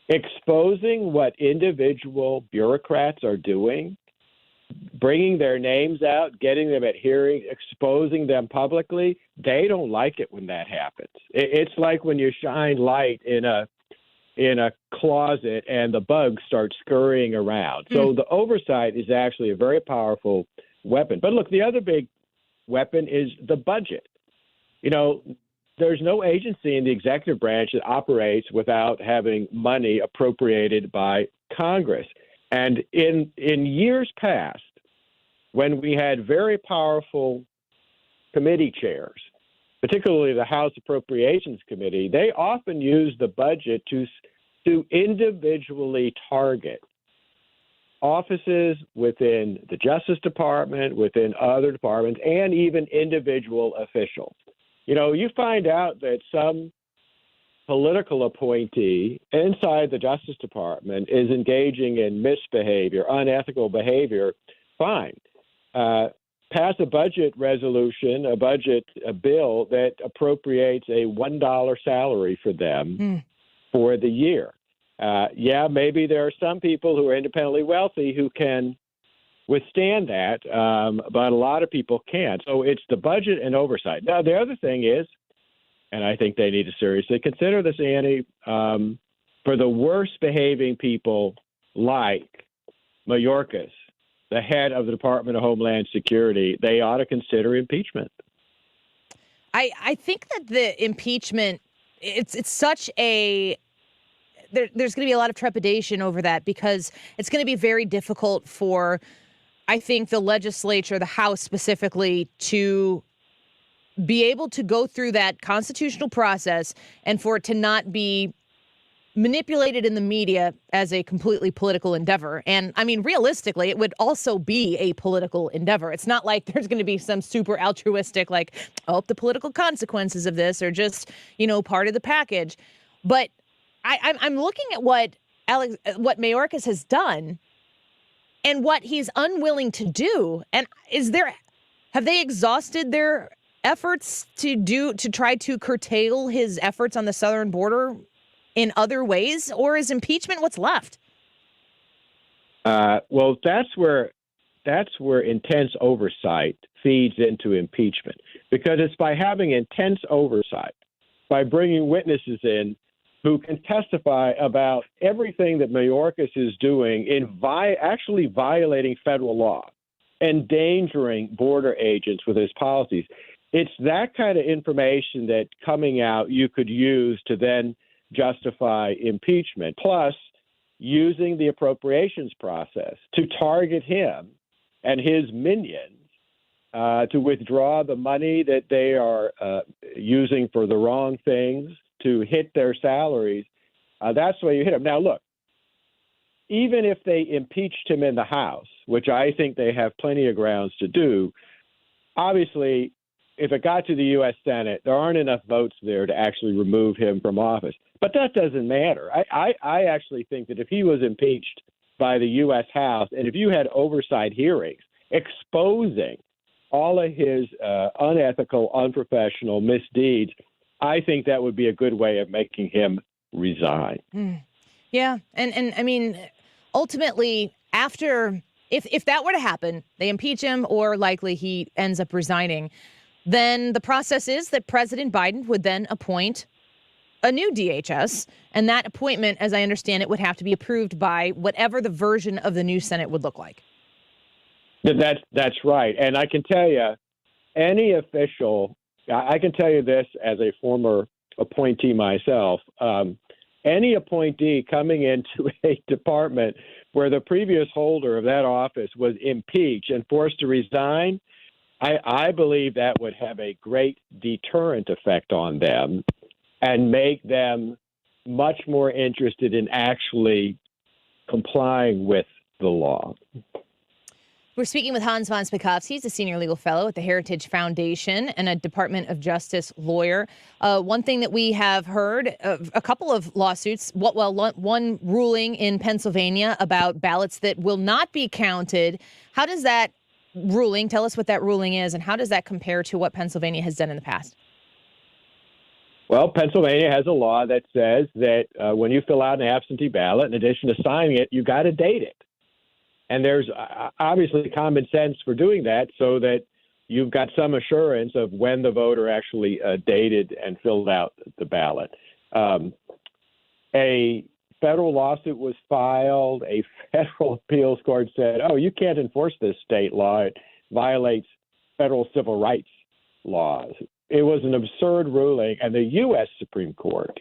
exposing what individual bureaucrats are doing, bringing their names out, getting them at hearings, exposing them publicly, they don't like it when that happens. It's like when you shine light in a closet and the bugs start scurrying around. So the oversight is actually a very powerful weapon. But look, the other big weapon is the budget. There's no agency in the executive branch that operates without having money appropriated by Congress. And in years past, when we had very powerful committee chairs, particularly the House Appropriations Committee, they often used the budget to individually target offices within the Justice Department, within other departments, and even individual officials. You find out that some political appointee inside the Justice Department is engaging in misbehavior, unethical behavior, fine. pass a budget resolution, a bill that appropriates a $1 salary for them for the year. Yeah, maybe there are some people who are independently wealthy who can withstand that, but a lot of people can't. So it's the budget and oversight. Now, the other thing is, and I think they need to seriously consider this, Annie, for the worst behaving people like Mayorkas, the head of the Department of Homeland Security, they ought to consider impeachment. I think that the impeachment, it's such a, there's going to be a lot of trepidation over that because it's going to be very difficult for, I think, the legislature, the House specifically, to be able to go through that constitutional process and for it to not be manipulated in the media as a completely political endeavor. And I mean, realistically, it would also be a political endeavor. It's not like there's going to be some super altruistic, like, oh, the political consequences of this are just, part of the package. But I'm looking at what Mayorkas has done and what he's unwilling to do. And have they exhausted their efforts to try to curtail his efforts on the southern border in other ways, or is impeachment what's left? Well, that's where intense oversight feeds into impeachment, because it's by having intense oversight, by bringing witnesses in who can testify about everything that Mayorkas is doing in actually violating federal law, endangering border agents with his policies. It's that kind of information that coming out you could use to then justify impeachment, plus using the appropriations process to target him and his minions to withdraw the money that they are using for the wrong things, to hit their salaries. That's the way you hit him. Now, look, even if they impeached him in the House, which I think they have plenty of grounds to do, obviously, if it got to the U.S. Senate, there aren't enough votes there to actually remove him from office. But that doesn't matter. I actually think that if he was impeached by the U.S. House, and if you had oversight hearings exposing all of his unethical, unprofessional misdeeds, I think that would be a good way of making him resign. Yeah. And I mean, ultimately, if that were to happen, they impeach him or likely he ends up resigning, then the process is that President Biden would then appoint a new DHS, and that appointment, as I understand it, would have to be approved by whatever the version of the new Senate would look like. That's right. And I can tell you, any official, I can tell you this as a former appointee myself, any appointee coming into a department where the previous holder of that office was impeached and forced to resign, I believe that would have a great deterrent effect on them and make them much more interested in actually complying with the law. We're speaking with Hans von Spakovsky. He's a senior legal fellow at the Heritage Foundation and a Department of Justice lawyer. One thing that we have heard, a couple of lawsuits, one ruling in Pennsylvania about ballots that will not be counted. How does that ruling, tell us what that ruling is, and how does that compare to what Pennsylvania has done in the past? Well, Pennsylvania has a law that says that when you fill out an absentee ballot, in addition to signing it, you got to date it. And there's obviously common sense for doing that so that you've got some assurance of when the voter actually dated and filled out the ballot. A federal lawsuit was filed. A federal appeals court said, oh, you can't enforce this state law. It violates federal civil rights laws. It was an absurd ruling, and the U.S. Supreme Court,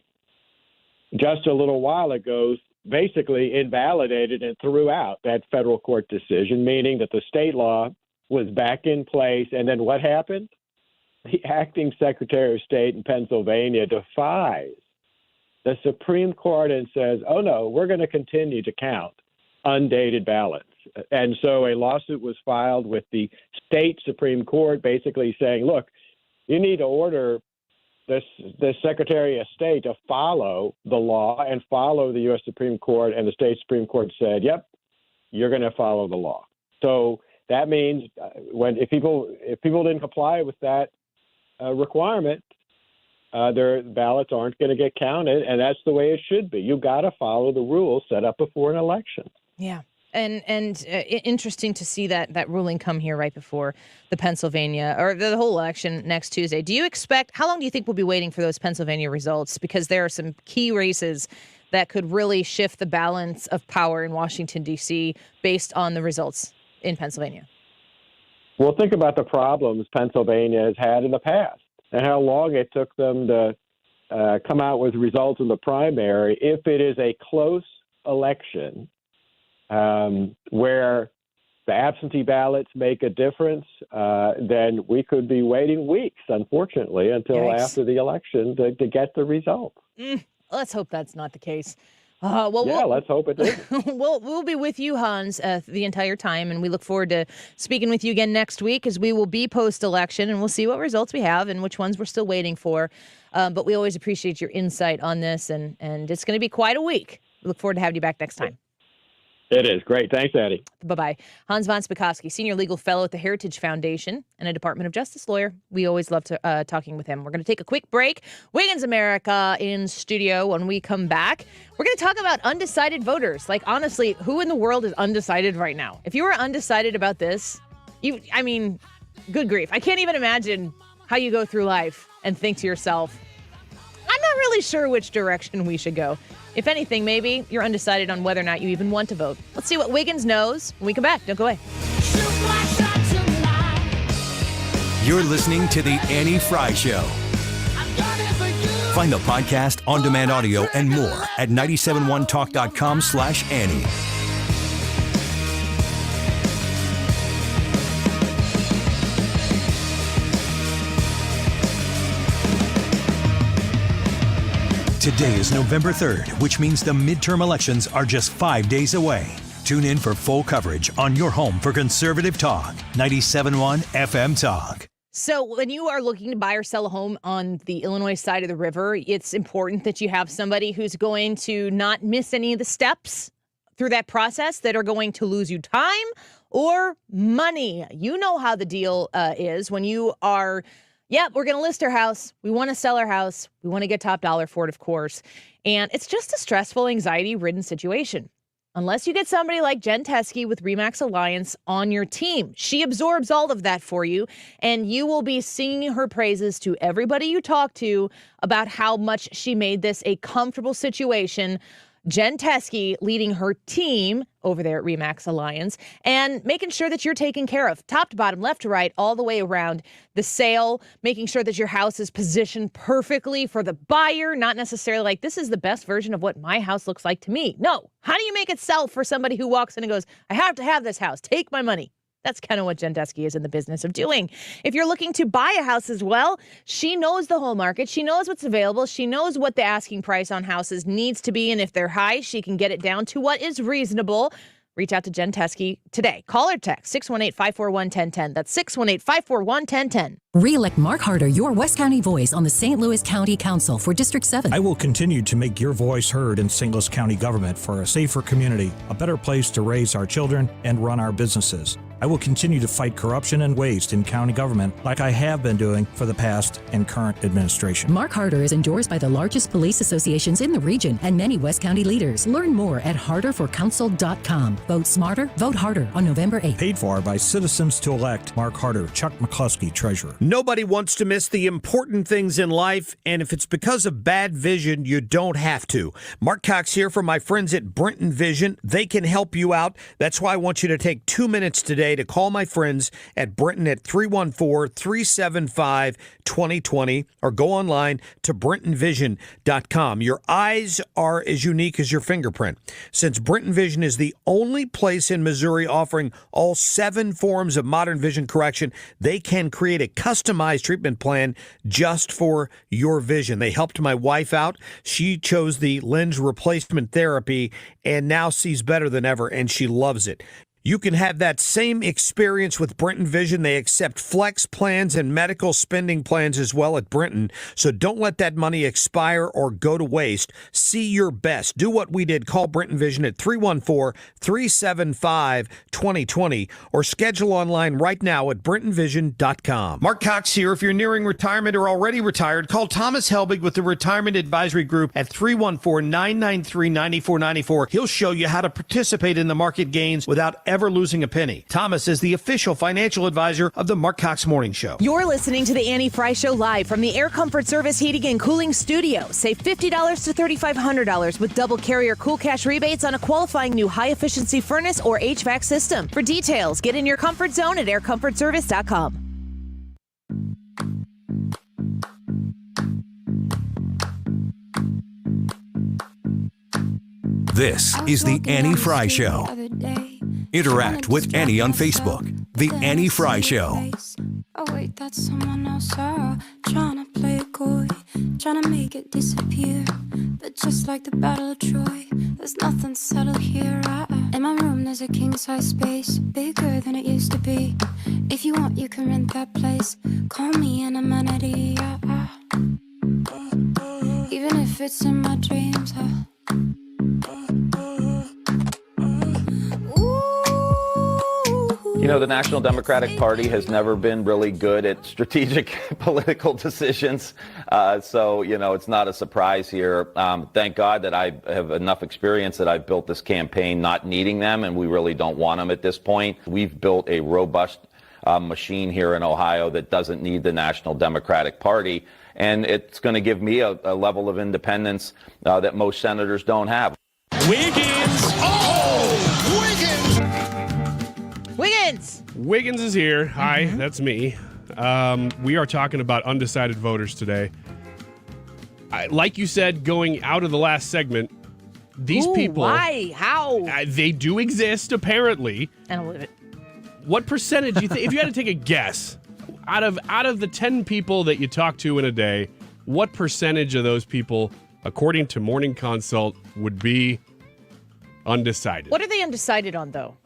just a little while ago, basically invalidated and threw out that federal court decision, meaning that the state law was back in place. And then what happened? The acting Secretary of State in Pennsylvania defies the Supreme Court and says, oh, no, we're going to continue to count undated ballots. And so a lawsuit was filed with the state Supreme Court basically saying, look, you need to order the Secretary of State to follow the law and follow the U.S. Supreme Court. And the state Supreme Court said, yep, you're going to follow the law. So that means if people didn't comply with that requirement, their ballots aren't going to get counted, and that's the way it should be. You got to follow the rules set up before an election. Yeah. And interesting to see that ruling come here right before the Pennsylvania or the whole election next Tuesday. Do you expect, how long do you think we'll be waiting for those Pennsylvania results? Because there are some key races that could really shift the balance of power in Washington, D.C. based on the results in Pennsylvania. Well, think about the problems Pennsylvania has had in the past and how long it took them to come out with results in the primary. If it is a close election, where the absentee ballots make a difference, then we could be waiting weeks, unfortunately, until after the election to get the results. Let's hope that's not the case. Let's hope it is. We'll be with you, Hans, the entire time, and we look forward to speaking with you again next week as we will be post-election, and we'll see what results we have and which ones we're still waiting for. But we always appreciate your insight on this, and it's going to be quite a week. We look forward to having you back next time. It is. Great. Thanks, Eddie. Bye-bye. Hans von Spakovsky, Senior Legal Fellow at the Heritage Foundation and a Department of Justice lawyer. We always love talking with him. We're going to take a quick break. Wiggins America in studio. When we come back, we're going to talk about undecided voters. Like, honestly, who in the world is undecided right now? If you were undecided about this, good grief. I can't even imagine how you go through life and think to yourself, I'm not really sure which direction we should go. If anything, maybe you're undecided on whether or not you even want to vote. Let's see what Wiggins knows when we come back. Don't go away. You're listening to The Annie Frey Show. Find the podcast, on-demand audio, and more at 971talk.com/Annie. Today is November 3rd, which means the midterm elections are just 5 days away. Tune in for full coverage on your home for conservative talk, 97.1 FM Talk. So when you are looking to buy or sell a home on the Illinois side of the river, it's important that you have somebody who's going to not miss any of the steps through that process that are going to lose you time or money. You know how the deal is when you are... we're going to list our house. We want to sell our house. We want to get top dollar for it, of course. And it's just a stressful, anxiety-ridden situation. Unless you get somebody like Jen Teskey with RE/MAX Alliance on your team. She absorbs all of that for you, and you will be singing her praises to everybody you talk to about how much she made this a comfortable situation. Jen Teskey leading her team over there at RE/MAX Alliance and making sure that you're taken care of, top to bottom, left to right, all the way around the sale, making sure that your house is positioned perfectly for the buyer, not necessarily like this is the best version of what my house looks like to me. No. How do you make it sell for somebody who walks in and goes, I have to have this house. Take my money. That's kind of what Jen Teskey is in the business of doing. If you're looking to buy a house as well, she knows the whole market. She knows what's available. She knows what the asking price on houses needs to be. And if they're high, she can get it down to what is reasonable. Reach out to Jen Teskey today. Call or text 618-541-1010. That's 618-541-1010. Re-elect Mark Harder, your West County voice on the St. Louis County Council for District 7. I will continue to make your voice heard in St. Louis County government for a safer community, a better place to raise our children and run our businesses. I will continue to fight corruption and waste in county government like I have been doing for the past and current administration. Mark Harder is endorsed by the largest police associations in the region and many West County leaders. Learn more at harderforcouncil.com. Vote smarter, vote harder on November 8th. Paid for by citizens to elect Mark Harder, Chuck McCluskey, Treasurer. Nobody wants to miss the important things in life, and if it's because of bad vision, you don't have to. Mark Cox here from my friends at Brenton Vision. They can help you out. That's why I want you to take 2 minutes today to call my friends at Brenton at 314-375-2020 or go online to BrentonVision.com. Your eyes are as unique as your fingerprint. Since Brenton Vision is the only place in Missouri offering all 7 forms of modern vision correction, they can create a customized treatment plan just for your vision. They helped my wife out. She chose the lens replacement therapy and now sees better than ever, and she loves it. You can have that same experience with Brenton Vision. They accept flex plans and medical spending plans as well at Brenton. So don't let that money expire or go to waste. See your best. Do what we did. Call Brenton Vision at 314-375-2020 or schedule online right now at BrentonVision.com. Mark Cox here. If you're nearing retirement or already retired, call Thomas Helbig with the Retirement Advisory Group at 314-993-9494. He'll show you how to participate in the market gains without ever losing a penny. Thomas is the official financial advisor of the Mark Cox Morning Show. You're listening to the Annie Frey Show live from the Air Comfort Service Heating and Cooling Studio. Save $50 to $3,500 with double carrier cool cash rebates on a qualifying new high-efficiency furnace or HVAC system. For details, get in your comfort zone at aircomfortservice.com. This is the Annie Frey Show. Interact with Annie on Facebook. The Annie Frey Show. Oh wait, that's someone else. Trying to play it coy, trying to make it disappear. But just like the Battle of Troy, there's nothing settled here. In my room there's a king-size space, bigger than it used to be. If you want, you can rent that place. Call me an amenity. Even if it's in my dreams. You know, the National Democratic Party has never been really good at strategic political decisions. So, you know, it's not a surprise here. Thank God that I have enough experience that I've built this campaign not needing them, and we really don't want them at this point. We've built a robust machine here in Ohio that doesn't need the National Democratic Party. And it's going to give me a level of independence that most senators don't have. Wiggins! Oh! Wiggins! Wiggins is here. Hi, that's me. We are talking about undecided voters today. Like you said, going out of the last segment, these people... Why? How? They do exist, apparently. I don't believe it. What percentage, you think, if you had to take a guess, out of the 10 people that you talk to in a day, what percentage of those people, according to Morning Consult, would be undecided? What are they undecided on, though?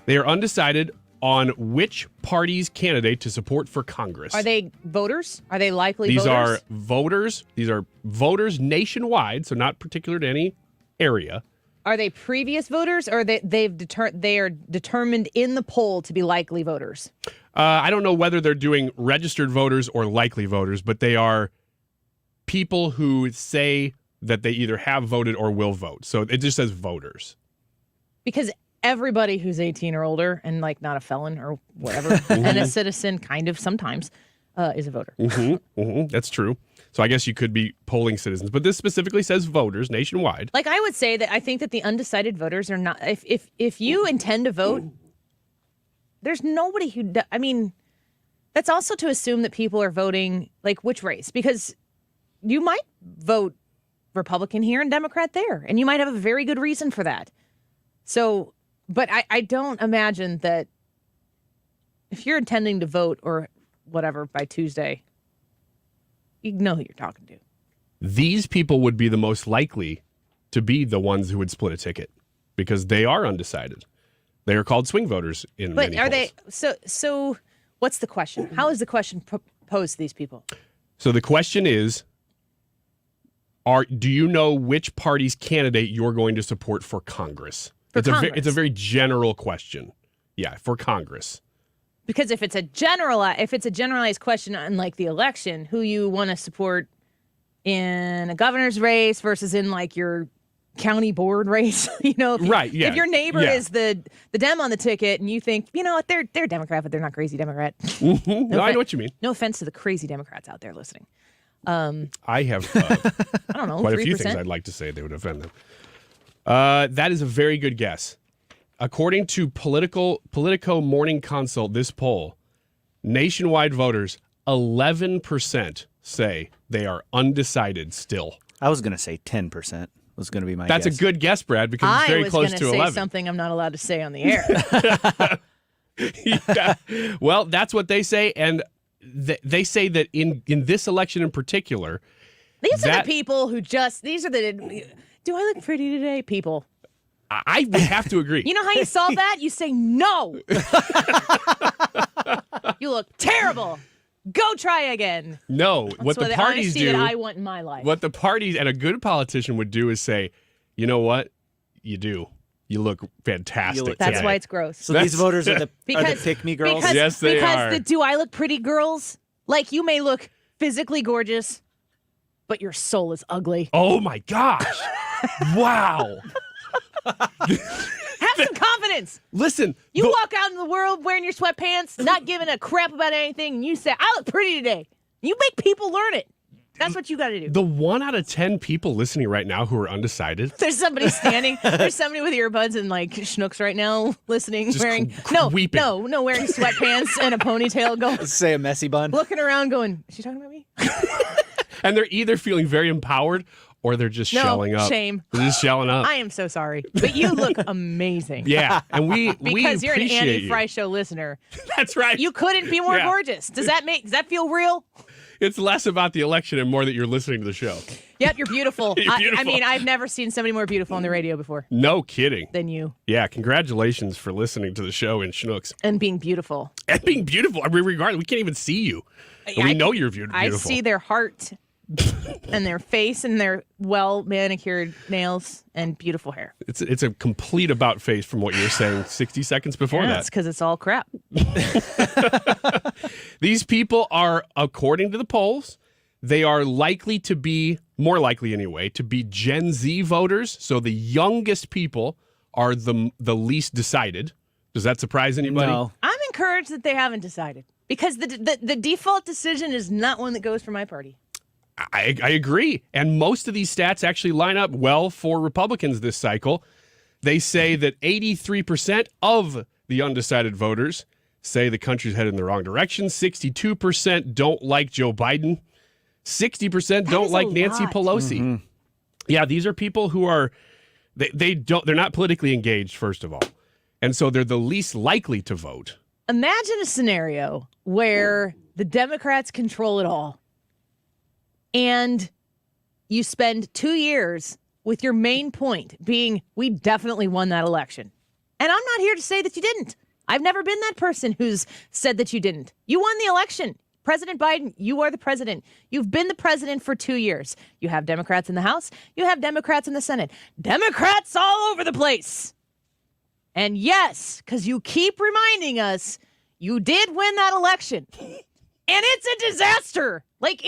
They are undecided on which party's candidate to support for Congress. Are they voters? Are they likely These voters? are voters. These are voters nationwide, so not particular to any area. Are they previous voters, or they are determined in the poll to be likely voters? I don't know whether they're doing registered voters or likely voters, but they are people who say that they either have voted or will vote. So it just says voters. Because everybody who's 18 or older and like not a felon or whatever, and a citizen kind of sometimes is a voter. That's true. So I guess you could be polling citizens, but this specifically says voters nationwide. Like I would say that I think that the undecided voters are not. If you intend to vote, there's nobody who. I mean, that's also to assume that people are voting like which race, because you might vote Republican here and Democrat there, and you might have a very good reason for that. So, but I don't imagine that if you're intending to vote or whatever by Tuesday, you know who you're talking to. These people would be the most likely to be the ones who would split a ticket because they are undecided. They are called swing voters in many polls. But are they so what's the question? How is the question posed to these people? So the question is, do you know which party's candidate you're going to support for Congress? It's a very general question. Yeah, for Congress. Because if it's a generalized question unlike the election, who you want to support in a governor's race versus in like your county board race, you know, if your neighbor is the Dem on the ticket and you think, you know what, they're Democrat, but they're not crazy Democrat. No, I know what you mean. No offense to the crazy Democrats out there listening. I have I don't know, quite 3%? a few things I'd like to say they would offend them. That is a very good guess. According to Politico Morning Consult, this poll, nationwide voters, 11% say they are undecided still. I was going to say 10% was going to be my guess. That's a good guess, Brad, because it's very close to 11. I was going to say something I'm not allowed to say on the air. Yeah. Well, that's what they say, and they say that in this election in particular... These are the people who do I look pretty today? People. I would have to agree. You know how you solve that? You say no. You look terrible. Go try again. No, That's what the parties honesty do. that I want in my life. What the parties and a good politician would do is say, you know what? You do. You look fantastic. That's today." why it's gross. So these voters are the pick-me girls? Yes, they because are. the do I look pretty girls, like you may look physically gorgeous, but your soul is ugly. Oh my gosh. Wow. Have some confidence. Listen. You walk out in the world wearing your sweatpants, not giving a crap about anything, and you say, I look pretty today. You make people learn it. That's what you got to do. The 1 out of 10 people listening right now who are undecided. There's somebody standing. There's somebody with earbuds and like schnooks right now listening, Just wearing weeping. no, wearing sweatpants and a ponytail, going Say a messy bun. looking around, going, is she talking about me? And they're either feeling very empowered or they're just No, shelling up. shame. They're just shelling up. I am so sorry, but you look amazing. Yeah, and we because you're an appreciate Andy you. Frey Show listener. That's right. You couldn't be more Yeah. gorgeous. Does that feel real? It's less about the election and more that you're listening to the show. Yep, you're beautiful. You're beautiful. I mean, I've never seen somebody more beautiful on the radio before No kidding. than you, Yeah, congratulations for listening to the show in Schnooks. and being beautiful. And being beautiful. I mean, regardless, we can't even see you. And we know you're beautiful. I see their heart and their face and their well manicured nails and beautiful hair. It's a complete about face from what you were saying 60 seconds before Yeah, that. that's because it's all crap. These people are, according to the polls, they are likely to be, more likely anyway, to be Gen Z voters. So the youngest people are the least decided. Does that surprise anybody? No. I'm encouraged that they haven't decided because the default decision is not one that goes for my party. I agree. And most of these stats actually line up well for Republicans this cycle. They say that 83% of the undecided voters say the country's headed in the wrong direction. 62% don't like Joe Biden. 60% don't like Nancy Pelosi. Mm-hmm. Yeah, these are people who are they're not politically engaged, first of all. And so they're the least likely to vote. Imagine a scenario where the Democrats control it all and you spend 2 years with your main point being, we definitely won that election. And I'm not here to say that you didn't. I've never been that person who's said that you didn't. You won the election. President Biden, you are the president. You've been the president for 2 years. You have Democrats in the House. You have Democrats in the Senate. Democrats all over the place. And yes, because you keep reminding us, you did win that election. And it's a disaster. Like,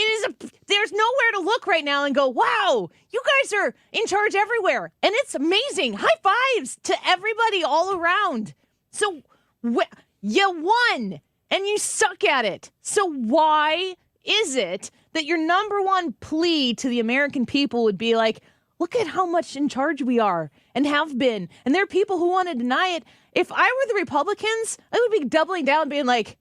there's nowhere to look right now and go, wow, you guys are in charge everywhere. And it's amazing. High fives to everybody all around. So you won and you suck at it. So why is it that your number one plea to the American people would be like, look at how much in charge we are and have been. And there are people who want to deny it. If I were the Republicans, I would be doubling down being like,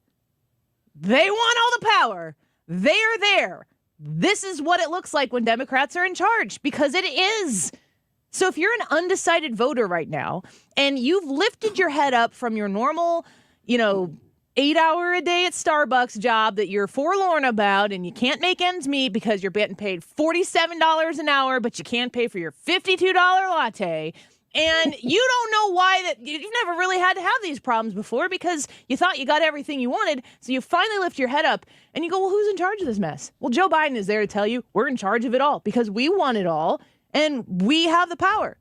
they want all the power. They are there. This is what it looks like when Democrats are in charge, because it is. So if you're an undecided voter right now and you've lifted your head up from your normal, 8-hour a day at Starbucks job that you're forlorn about and you can't make ends meet because you're getting paid $47 an hour, but you can't pay for your $52 latte. And you don't know why that you've never really had to have these problems before because you thought you got everything you wanted. So you finally lift your head up and you go, well, who's in charge of this mess? Well, Joe Biden is there to tell you we're in charge of it all because we want it all and we have the power.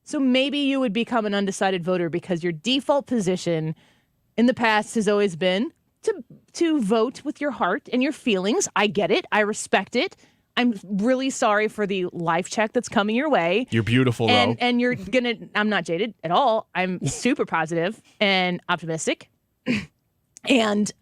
So maybe you would become an undecided voter because your default position in the past has always been to vote with your heart and your feelings. I get it. I respect it. I'm really sorry for the life check that's coming your way. You're beautiful, though. And you're I'm not jaded at all. I'm super positive and optimistic. And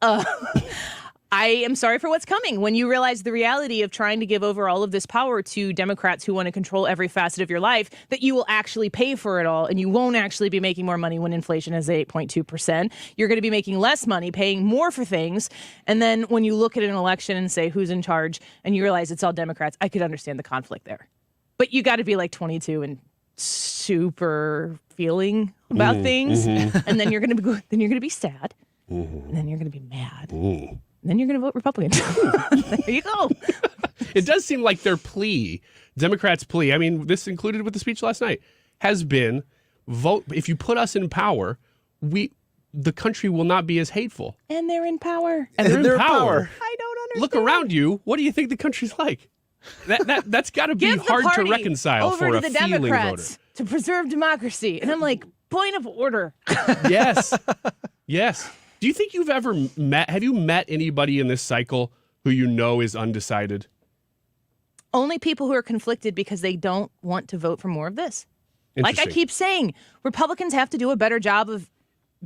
I am sorry for what's coming when you realize the reality of trying to give over all of this power to Democrats who want to control every facet of your life, that you will actually pay for it all and you won't actually be making more money when inflation is 8.2%. You're going to be making less money, paying more for things. And then when you look at an election and say who's in charge and you realize it's all Democrats, I could understand the conflict there. But you got to be like 22 and super feeling about things. And then you're going to be sad. And then you're going to be mad. Then you're going to vote Republican. There you go. It does seem like their plea, Democrats' plea, I mean, this included with the speech last night, has been, vote. If you put us in power, the country will not be as hateful. And they're in power. And they're in power. I don't understand. Look around you. What do you think the country's like? That's got to be Give the hard to party reconcile over for to a the feeling Democrats voter. to preserve democracy. And I'm like, point of order. Yes. Yes. Do you think have you met anybody in this cycle who you know is undecided? Only people who are conflicted because they don't want to vote for more of this. Like I keep saying, Republicans have to do a better job of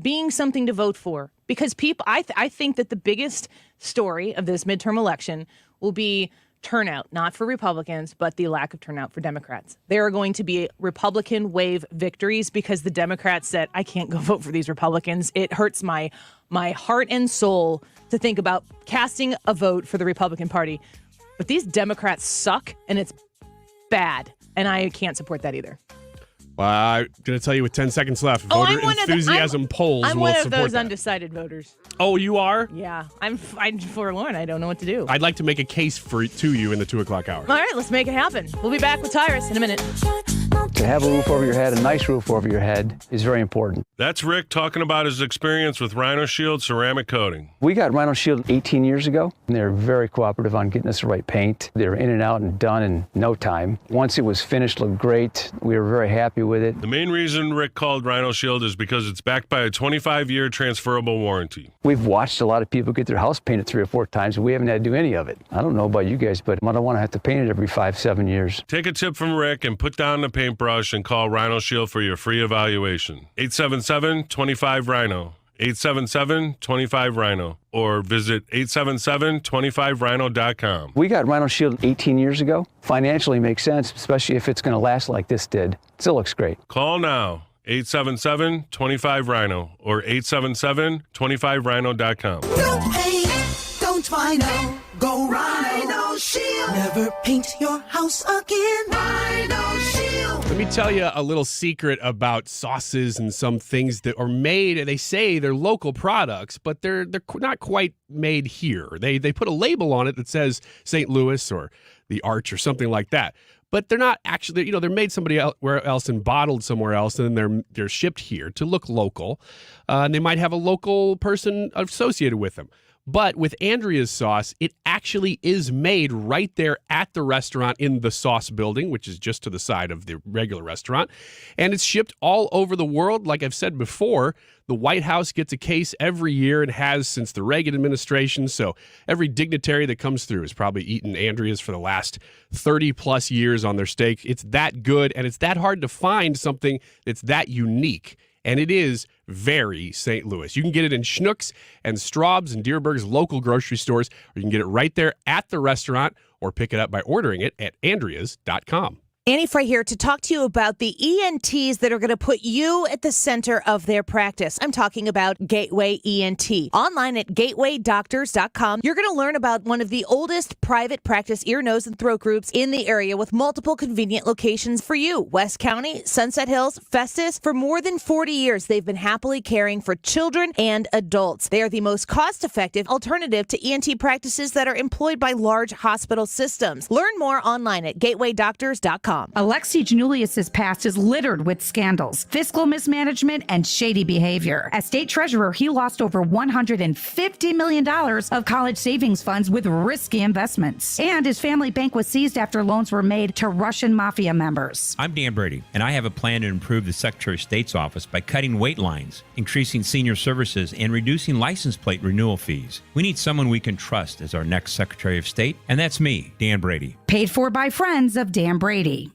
being something to vote for, because people, I think that the biggest story of this midterm election will be turnout, not for Republicans, but the lack of turnout for Democrats. There are going to be Republican wave victories because the Democrats said, I can't go vote for these Republicans. It hurts my heart and soul to think about casting a vote for the Republican Party. But these Democrats suck, and it's bad, and I can't support that either. Well, I'm going to tell you with 10 seconds left, voter enthusiasm polls will support that. I'm one of those undecided voters. Oh, you are? Yeah, I'm forlorn. I don't know what to do. I'd like to make a case to you in the 2 o'clock hour. All right, let's make it happen. We'll be back with Tyrus in a minute. To have a roof over your head, a nice roof over your head, is very important. That's Rick talking about his experience with Rhino Shield ceramic coating. We got Rhino Shield 18 years ago, and they were very cooperative on getting us the right paint. They were in and out and done in no time. Once it was finished, looked great. We were very happy with it. The main reason Rick called Rhino Shield is because it's backed by a 25-year transferable warranty. We've watched a lot of people get their house painted 3 or 4 times, and we haven't had to do any of it. I don't know about you guys, but I don't want to have to paint it every 5-7 years. Take a tip from Rick and put down the paintbrush and call Rhino Shield for your free evaluation. 877-25-RHINO. 877-25-RHINO. Or visit 877-25rhino.com. We got Rhino Shield 18 years ago. Financially makes sense, especially if it's going to last like this did. Still looks great. Call now. 877-25-RHINO or 877-25rhino.com. No paint, don't Rhino. Go Rhino Shield. Never paint your house again. Rhino Shield. Let me tell you a little secret about sauces and some things that are made. They say they're local products, but they're not quite made here. They put a label on it that says St. Louis or the Arch or something like that. But they're not actually, they're made somewhere else and bottled somewhere else, and then they're shipped here to look local. And they might have a local person associated with them. But with Andrea's sauce, it actually is made right there at the restaurant in the sauce building, which is just to the side of the regular restaurant. And it's shipped all over the world. Like I've said before, the White House gets a case every year and has since the Reagan administration. So every dignitary that comes through has probably eaten Andrea's for the last 30 plus years on their steak. It's that good, and it's that hard to find something that's that unique. And it is very St. Louis. You can get it in Schnucks and Straub's and Deerberg's local grocery stores, or you can get it right there at the restaurant or pick it up by ordering it at Andreas.com. Annie Frey here to talk to you about the ENTs that are going to put you at the center of their practice. I'm talking about Gateway ENT. Online at gatewaydoctors.com, you're going to learn about one of the oldest private practice ear, nose, and throat groups in the area with multiple convenient locations for you. West County, Sunset Hills, Festus. For more than 40 years, they've been happily caring for children and adults. They are the most cost-effective alternative to ENT practices that are employed by large hospital systems. Learn more online at gatewaydoctors.com. Alexei Janulius' past is littered with scandals, fiscal mismanagement, and shady behavior. As state treasurer, he lost over $150 million of college savings funds with risky investments. And his family bank was seized after loans were made to Russian mafia members. I'm Dan Brady, and I have a plan to improve the Secretary of State's office by cutting wait lines, increasing senior services, and reducing license plate renewal fees. We need someone we can trust as our next Secretary of State, and that's me, Dan Brady. Paid for by friends of Dan Brady.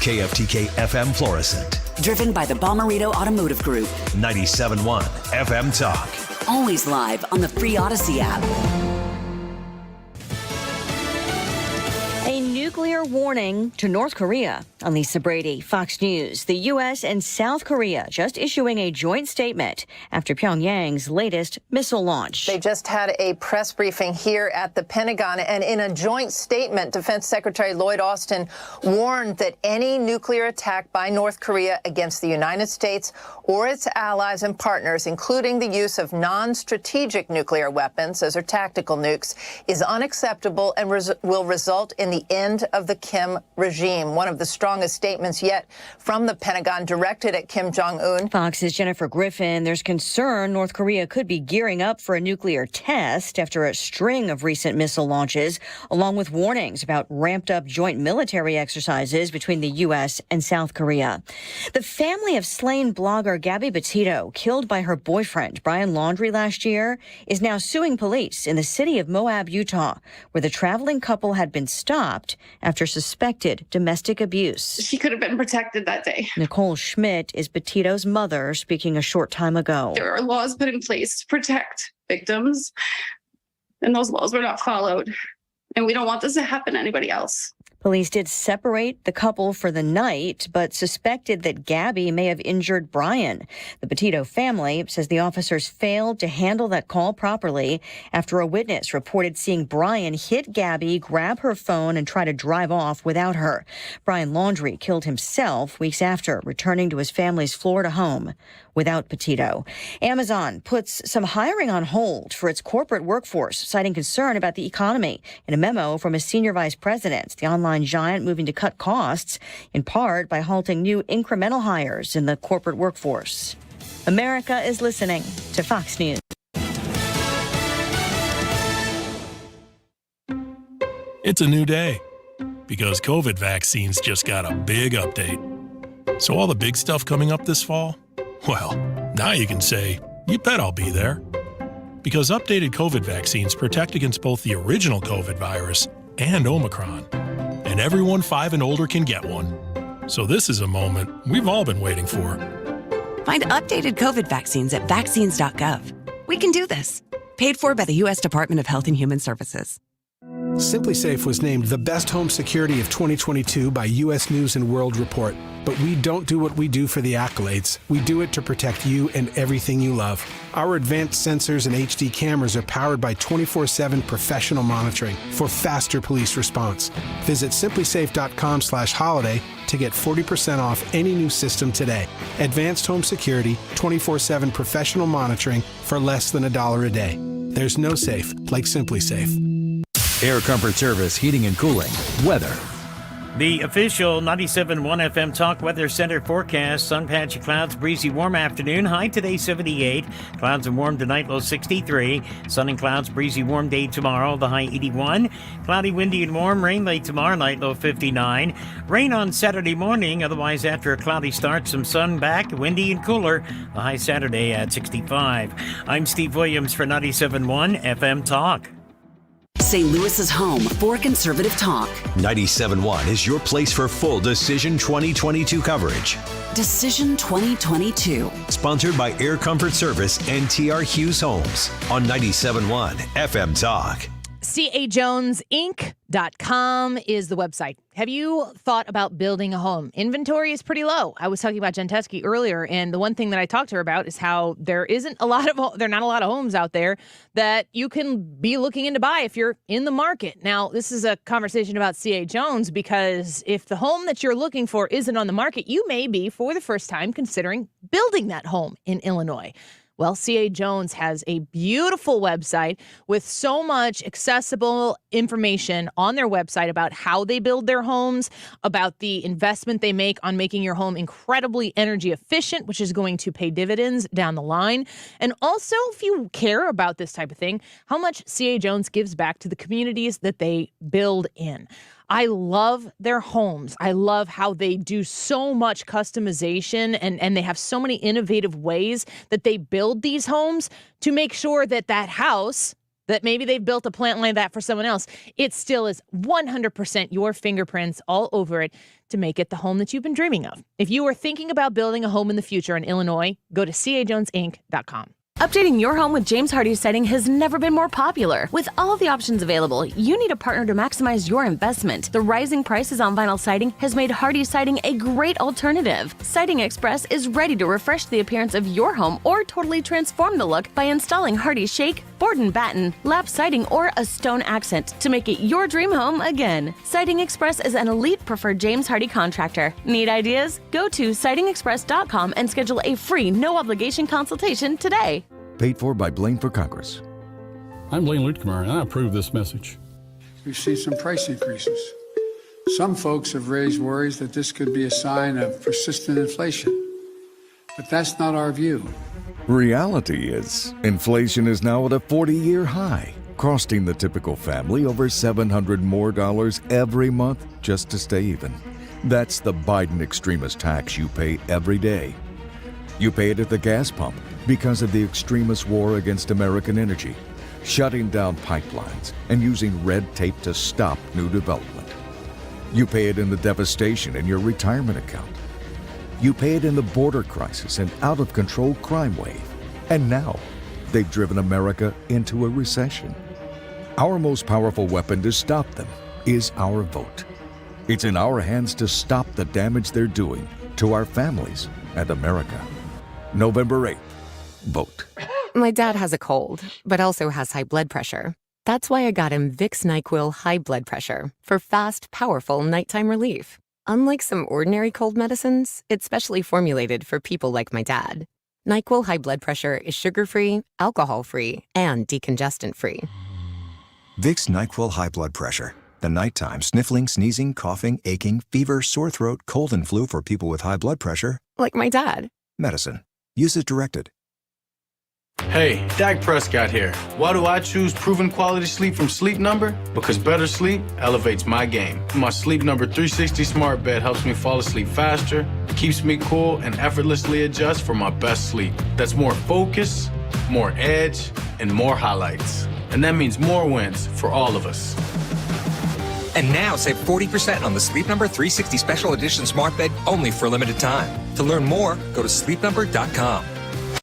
KFTK FM Florissant. Driven by the Bomarito Automotive Group. 97.1 FM Talk. Always live on the free Odyssey app. A nuclear warning to North Korea. I'm Lisa Brady, Fox News. The U.S. and South Korea just issuing a joint statement after Pyongyang's latest missile launch. They just had a press briefing here at the Pentagon, and in a joint statement, Defense Secretary Lloyd Austin warned that any nuclear attack by North Korea against the United States or its allies and partners, including the use of non-strategic nuclear weapons, those are tactical nukes, is unacceptable and will result in the end end of the Kim regime. One of the strongest statements yet from the Pentagon directed at Kim Jong-un. Fox's Jennifer Griffin, there's concern North Korea could be gearing up for a nuclear test after a string of recent missile launches, along with warnings about ramped-up joint military exercises between the U.S. and South Korea. The family of slain blogger Gabby Petito, killed by her boyfriend Brian Laundrie last year, is now suing police in the city of Moab, Utah, where the traveling couple had been stopped after suspected domestic abuse. She could have been protected that day. Nicole Schmidt is Petito's mother, speaking a short time ago. There are laws put in place to protect victims, and those laws were not followed. And we don't want this to happen to anybody else. Police did separate the couple for the night, but suspected that Gabby may have injured Brian. The Petito family says the officers failed to handle that call properly after a witness reported seeing Brian hit Gabby, grab her phone, and try to drive off without her. Brian Laundrie killed himself weeks after returning to his family's Florida home without Petito. Amazon puts some hiring on hold for its corporate workforce, citing concern about the economy. In a memo from a senior vice president, the online giant moving to cut costs, in part by halting new incremental hires in the corporate workforce. America is listening to Fox News. It's a new day because COVID vaccines just got a big update. So all the big stuff coming up this fall? Well, now you can say, you bet I'll be there. Because updated COVID vaccines protect against both the original COVID virus and Omicron. And everyone 5 and older can get one. So this is a moment we've all been waiting for. Find updated COVID vaccines at vaccines.gov. We can do this. Paid for by the U.S. Department of Health and Human Services. SimpliSafe was named the best home security of 2022 by U.S. News & World Report. But we don't do what we do for the accolades. We do it to protect you and everything you love. Our advanced sensors and HD cameras are powered by 24/7 professional monitoring for faster police response. Visit simplysafe.com/holiday to get 40% off any new system today. Advanced home security, 24/7 professional monitoring for less than $1 a day. There's no safe like SimpliSafe. Air Comfort Service, heating and cooling, weather. The official 97.1 FM Talk Weather Center forecast: sun patchy clouds, breezy warm afternoon, high today 78, clouds and warm tonight, low 63, sun and clouds, breezy warm day tomorrow, the high 81, cloudy, windy and warm, rain late tomorrow night, low 59, rain on Saturday morning, otherwise after a cloudy start, some sun back, windy and cooler, the high Saturday at 65. I'm Steve Williams for 97.1 FM Talk. St. Louis's home for conservative talk. 97.1 is your place for full Decision 2022 coverage. Decision 2022. Sponsored by Air Comfort Service and TR Hughes Homes on 97.1 FM Talk. cajonesinc.com is the website. Have you thought about building a home? Inventory is pretty low. I was talking about Jen Teskey earlier, and the one thing that I talked to her about is how there not a lot of homes out there that you can be looking in to buy if you're in the market. Now, this is a conversation about C.A. Jones, because if the home that you're looking for isn't on the market, you may be, for the first time, considering building that home in Illinois. Well, C.A. Jones has a beautiful website with so much accessible information on their website about how they build their homes, about the investment they make on making your home incredibly energy efficient, which is going to pay dividends down the line. And also, if you care about this type of thing, how much C.A. Jones gives back to the communities that they build in. I love their homes. I love how they do so much customization and they have so many innovative ways that they build these homes to make sure that that house, that maybe they've built a plant like that for someone else, it still is 100% your fingerprints all over it to make it the home that you've been dreaming of. If you are thinking about building a home in the future in Illinois, go to cajonesinc.com. Updating your home with James Hardie's siding has never been more popular. With all of the options available, you need a partner to maximize your investment. The rising prices on vinyl siding has made Hardie's siding a great alternative. Siding Express is ready to refresh the appearance of your home or totally transform the look by installing Hardie's shake, board and batten, lap siding, or a stone accent to make it your dream home again. Siding Express is an elite preferred James Hardie contractor. Need ideas? Go to sidingexpress.com and schedule a free no-obligation consultation today. Paid for by Blaine for Congress. I'm Blaine Luetkemeyer, and I approve this message. We've seen some price increases. Some folks have raised worries that this could be a sign of persistent inflation, but that's not our view. Reality is, inflation is now at a 40-year high, costing the typical family over $700 more every month just to stay even. That's the Biden extremist tax you pay every day. You pay it at the gas pump because of the extremist war against American energy, shutting down pipelines and using red tape to stop new development. You pay it in the devastation in your retirement account. You pay it in the border crisis and out-of-control crime wave. And now, they've driven America into a recession. Our most powerful weapon to stop them is our vote. It's in our hands to stop the damage they're doing to our families and America. November 8th, vote. My dad has a cold, but also has high blood pressure. That's why I got him Vicks NyQuil High Blood Pressure for fast, powerful nighttime relief. Unlike some ordinary cold medicines, it's specially formulated for people like my dad. NyQuil High Blood Pressure is sugar-free, alcohol-free, and decongestant-free. Vicks NyQuil High Blood Pressure. The nighttime sniffling, sneezing, coughing, aching, fever, sore throat, cold, and flu for people with high blood pressure. Like my dad. Medicine. Use as directed. Hey, Dak Prescott here. Why do I choose proven quality sleep from Sleep Number? Because better sleep elevates my game. My Sleep Number 360 smart bed helps me fall asleep faster, keeps me cool, and effortlessly adjusts for my best sleep. That's more focus, more edge, and more highlights. And that means more wins for all of us. And now save 40% on the Sleep Number 360 Special Edition smart bed only for a limited time. To learn more, go to sleepnumber.com.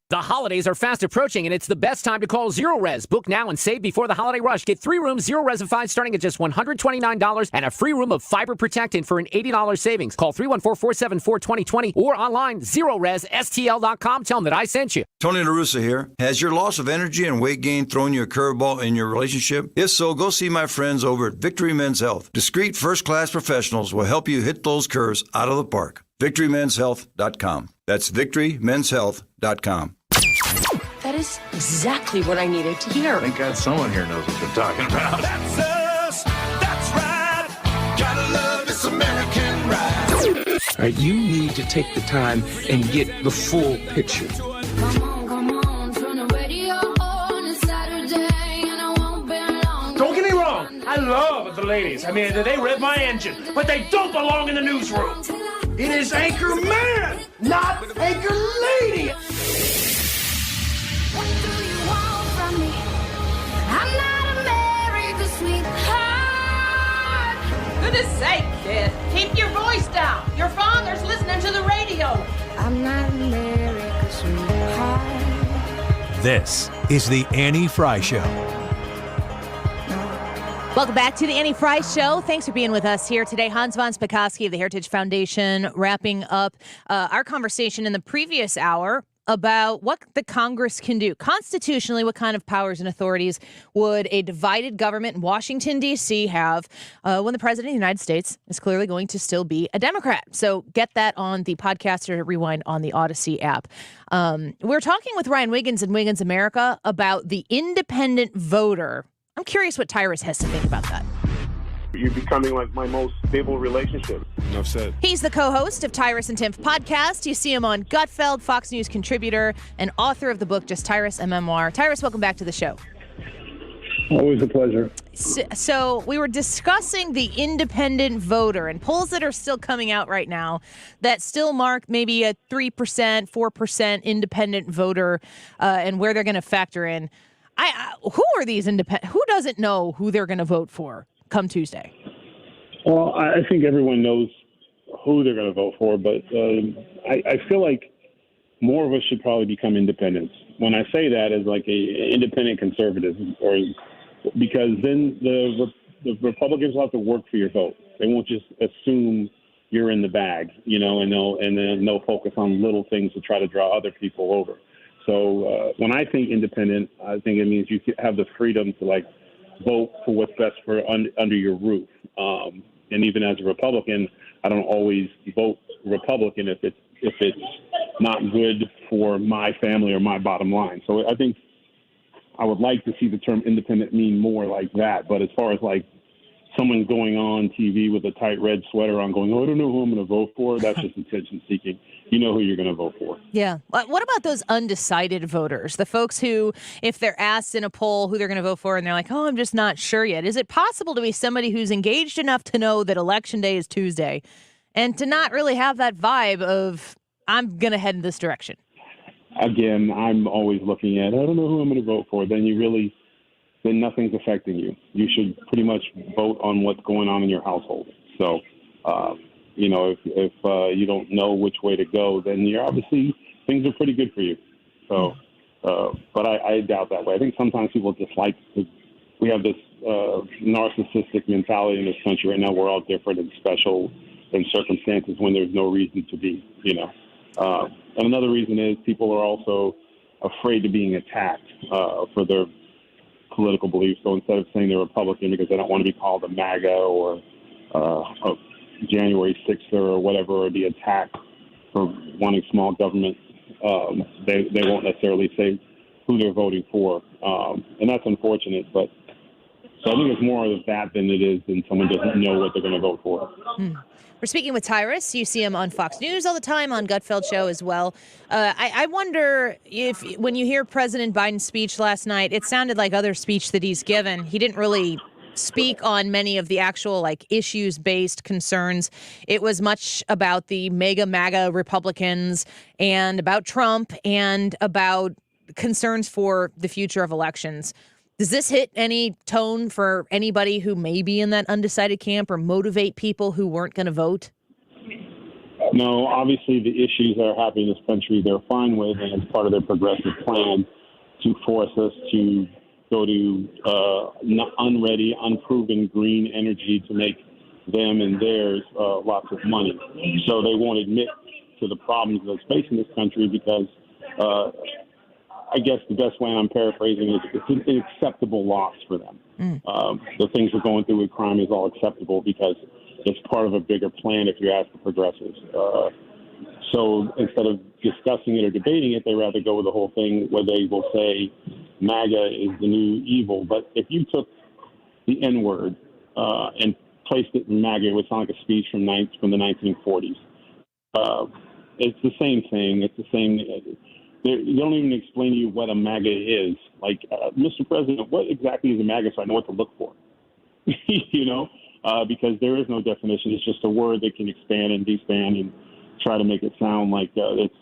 The holidays are fast approaching, and it's the best time to call Zero Res. Book now and save before the holiday rush. Get 3 rooms, Zero Resified, starting at just $129, and a free room of fiber protectant for an $80 savings. Call 314-474-2020 or online, ZeroResSTL.com. Tell them that I sent you. Tony La Russa here. Has your loss of energy and weight gain thrown you a curveball in your relationship? If so, go see my friends over at Victory Men's Health. Discreet, first-class professionals will help you hit those curves out of the park. VictoryMen'sHealth.com. That's VictoryMen'sHealth.com. That is exactly what I needed to hear. Thank God someone here knows what they're talking about. That's us. That's right. Gotta love this American ride. All right, you need to take the time and get the full picture. Don't get me wrong. I love the ladies. I mean, they rev my engine, but they don't belong in the newsroom. It is Anchor Man, not Anchor Lady. What do you want from me? I'm not America's sweetheart. Goodness sake, kid. Keep your voice down. Your father's listening to the radio. I'm not America's sweetheart. This is the Annie Frey Show. Welcome back to the Annie Frey Show. Thanks for being with us here today. Hans von Spakovsky of the Heritage Foundation wrapping up our conversation in the previous hour about what the Congress can do. Constitutionally, what kind of powers and authorities would a divided government in Washington, D.C. have when the President of the United States is clearly going to still be a Democrat? So get that on the podcast or rewind on the Odyssey app. We're talking with Ryan Wiggins and Wiggins America about the independent voter. I'm curious what Tyrus has to think about that. You're becoming like my most stable relationship. Enough said. He's the co-host of Tyrus and Timpf podcast. You see him on Gutfeld, Fox News contributor, and author of the book Just Tyrus, a Memoir. Tyrus, welcome back to the show. Always a pleasure. So we were discussing the independent voter and polls that are still coming out right now that still mark maybe a 3%, 4% independent voter and where they're going to factor in. Who are these independent? Who doesn't know who they're going to vote for come Tuesday? Well, I think everyone knows who they're going to vote for, but I feel like more of us should probably become independents. When I say that as like a independent conservative, or because then the Republicans will have to work for your vote. They won't just assume you're in the bag, you know, and then they'll focus on little things to try to draw other people over. So when I think independent, I think it means you have the freedom to like vote for what's best for under your roof. And even as a Republican, I don't always vote Republican if it's not good for my family or my bottom line. So I think I would like to see the term independent mean more like that. But as far as like someone going on TV with a tight red sweater on going, oh, I don't know who I'm going to vote for. That's just attention seeking. You know who you're going to vote for. Yeah. What about those undecided voters? The folks who, if they're asked in a poll who they're going to vote for and they're like, oh, I'm just not sure yet. Is it possible to be somebody who's engaged enough to know that Election Day is Tuesday and to not really have that vibe of, I'm going to head in this direction? Again, I'm always looking at, I don't know who I'm going to vote for. Then nothing's affecting you. You should pretty much vote on what's going on in your household. So, if you don't know which way to go, then you're obviously things are pretty good for you. So, but I doubt that way. I think sometimes people dislike because we have this narcissistic mentality in this country right now. We're all different and special in circumstances when there's no reason to be, And another reason is people are also afraid of being attacked for their political beliefs. So instead of saying they're Republican because they don't want to be called a MAGA or a January 6th or whatever, or be attacked for wanting small government, they won't necessarily say who they're voting for. And that's unfortunate. But so I think it's more of that than it is than someone doesn't know what they're going to vote for. We're speaking with Tyrus. You see him on Fox News all the time, on Gutfeld Show as well. I wonder if when you hear President Biden's speech last night, it sounded like other speech that he's given. He didn't really speak on many of the actual issues-based concerns. It was much about the MAGA Republicans and about Trump and about concerns for the future of elections. Does this hit any tone for anybody who may be in that undecided camp or motivate people who weren't going to vote? No, obviously the issues that are happening in this country, they're fine with, and it's part of their progressive plan to force us to go to unready, unproven green energy to make them and theirs lots of money. So they won't admit to the problems that's facing this country because I guess the best way I'm paraphrasing is it's an acceptable loss for them. The things we're going through with crime is all acceptable because it's part of a bigger plan if you ask the progressives. So instead of discussing it or debating it, they rather go with the whole thing where they will say MAGA is the new evil. But if you took the N-word and placed it in MAGA, it would sound like a speech from the 1940s. It's the same thing. It's the same. They don't even explain to you what a MAGA is. Like, Mr. President, what exactly is a MAGA so I know what to look for? Because there is no definition. It's just a word that can expand and despan and try to make it sound like it's,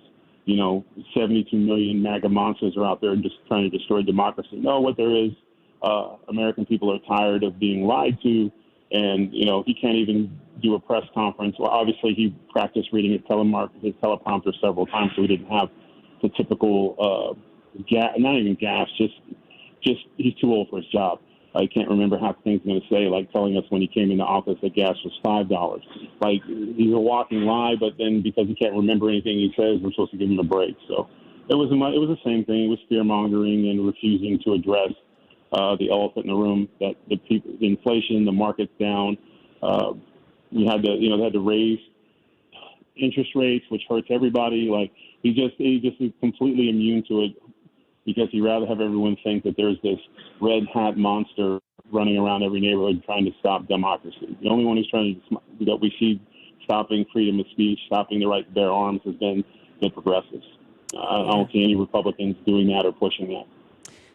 72 million MAGA monsters are out there just trying to destroy democracy. No, what there is, American people are tired of being lied to, and, he can't even do a press conference. Well, obviously, he practiced reading his teleprompter several times, so he didn't have the typical, not even gaffes, just he's too old for his job. I can't remember half the things he's going to say, like telling us when he came into office that gas was $5. Like, he's a walking lie, but then because he can't remember anything he says, we're supposed to give him a break. So it was the same thing. It was fear-mongering and refusing to address the elephant in the room, that the inflation, the market's down. They had to raise interest rates, which hurts everybody. Like, he just is completely immune to it because he'd rather have everyone think that there's this red hat monster running around every neighborhood trying to stop democracy. The only one who's that we see stopping freedom of speech, stopping the right to bear arms has been the progressives. I don't see any Republicans doing that or pushing that.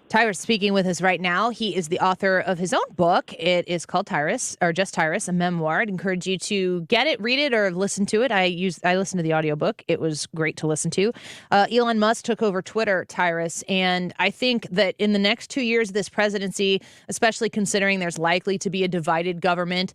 Tyrus speaking with us right now. He is the author of his own book. It is called Tyrus, or just Tyrus, a memoir. I'd encourage you to get it, read it, or listen to it. I listened to the audiobook. It was great to listen to. Elon Musk took over Twitter, Tyrus, and I think that in the next 2 years of this presidency, especially considering there's likely to be a divided government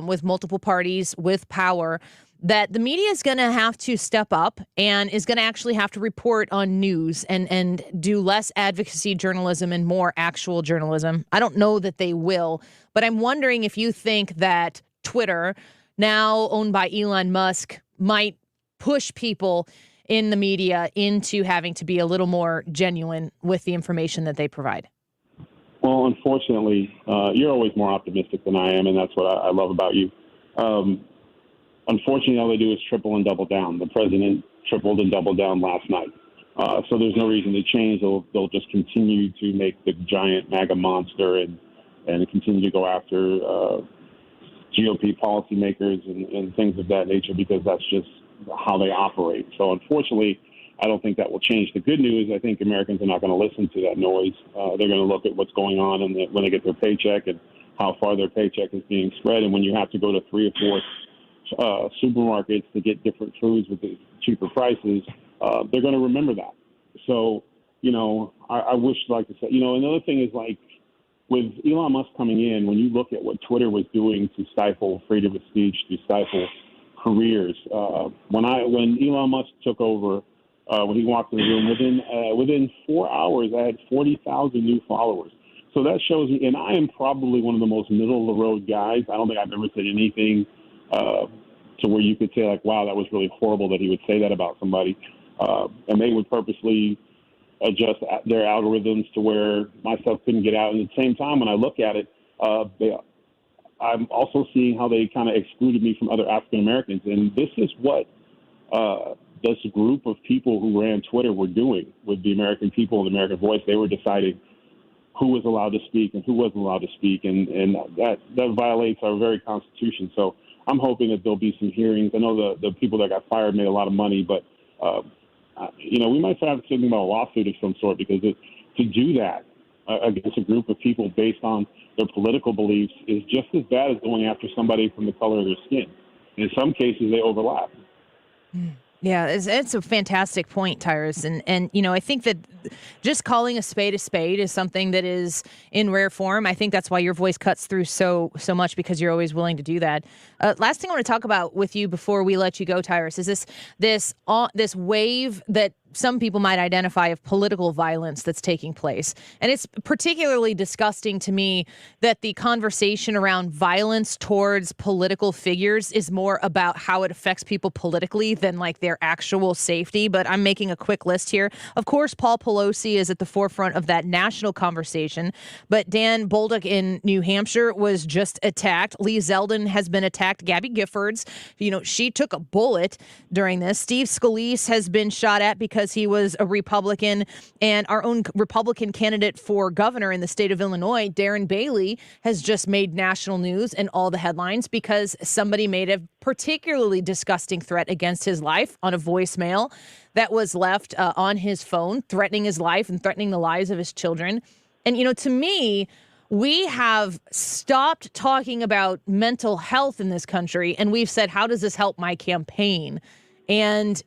with multiple parties with power, that the media is going to have to step up and is going to actually have to report on news and do less advocacy journalism and more actual journalism. I don't know that they will, but I'm wondering if you think that Twitter, now owned by Elon Musk, might push people in the media into having to be a little more genuine with the information that they provide. Well, unfortunately, you're always more optimistic than I am, and that's what I love about you. Unfortunately, all they do is triple and double down. The president tripled and doubled down last night. So there's no reason to change. They'll just continue to make the giant MAGA monster and continue to go after GOP policymakers and things of that nature, because that's just how they operate. So unfortunately, I don't think that will change. The good news, I think Americans are not going to listen to that noise. They're going to look at what's going on when they get their paycheck and how far their paycheck is being spread. And when you have to go to 3 or 4 supermarkets to get different foods with the cheaper prices, they're going to remember that. So, I wish, like I said, another thing is, like, with Elon Musk coming in, when you look at what Twitter was doing to stifle freedom of speech, to stifle careers, when Elon Musk took over, when he walked in the room, within 4 hours, I had 40,000 new followers. So that shows me, and I am probably one of the most middle-of-the-road guys. I don't think I've ever said anything to where you could say, like, wow, that was really horrible that he would say that about somebody. And they would purposely adjust their algorithms to where my stuff couldn't get out. And at the same time, when I look at it, I'm also seeing how they kind of excluded me from other African Americans. And this is what this group of people who ran Twitter were doing with the American people and the American voice. They were deciding who was allowed to speak and who wasn't allowed to speak. And that violates our very Constitution. So I'm hoping that there'll be some hearings. I know the people that got fired made a lot of money, but we might have to think about a lawsuit of some sort, because to do that against a group of people based on their political beliefs is just as bad as going after somebody from the color of their skin. In some cases, they overlap. Yeah, it's a fantastic point, Tyrus. And I think that just calling a spade is something that is in rare form. I think that's why your voice cuts through so much, because you're always willing to do that. Last thing I want to talk about with you before we let you go, Tyrus, is this wave that some people might identify of political violence that's taking place. And it's particularly disgusting to me that the conversation around violence towards political figures is more about how it affects people politically than like their actual safety. But I'm making a quick list here. Of course, Paul Pelosi is at the forefront of that national conversation. But Dan Bolduc in New Hampshire was just attacked. Lee Zeldin has been attacked. Gabby Giffords, she took a bullet during this. Steve Scalise has been shot at because he was a Republican, and our own Republican candidate for governor in the state of Illinois, Darren Bailey, has just made national news and all the headlines because somebody made a particularly disgusting threat against his life on a voicemail that was left on his phone, threatening his life and threatening the lives of his children. And, to me, we have stopped talking about mental health in this country, and we've said, how does this help my campaign? And,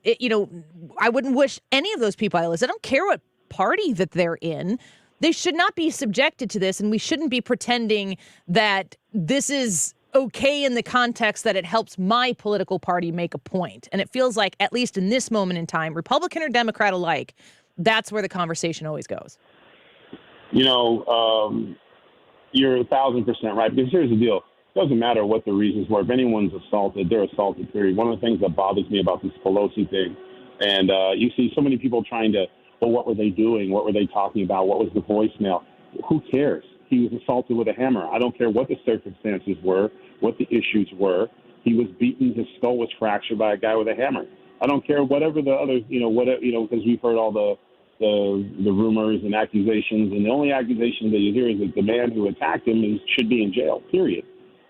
I wouldn't wish any of those people I don't care what party that they're in. They should not be subjected to this, and we shouldn't be pretending that this is okay in the context that it helps my political party make a point. And it feels like, at least in this moment in time, Republican or Democrat alike, that's where the conversation always goes. You're 1,000% right, because here's the deal. It doesn't matter what the reasons were. If anyone's assaulted, they're assaulted, period. One of the things that bothers me about this Pelosi thing, and you see so many people trying to, well, what were they doing? What were they talking about? What was the voicemail? Who cares? He was assaulted with a hammer. I don't care what the circumstances were, what the issues were. He was beaten. His skull was fractured by a guy with a hammer. I don't care whatever the other, because we've heard all the rumors and accusations, and the only accusation that you hear is that the man who attacked him should be in jail, period.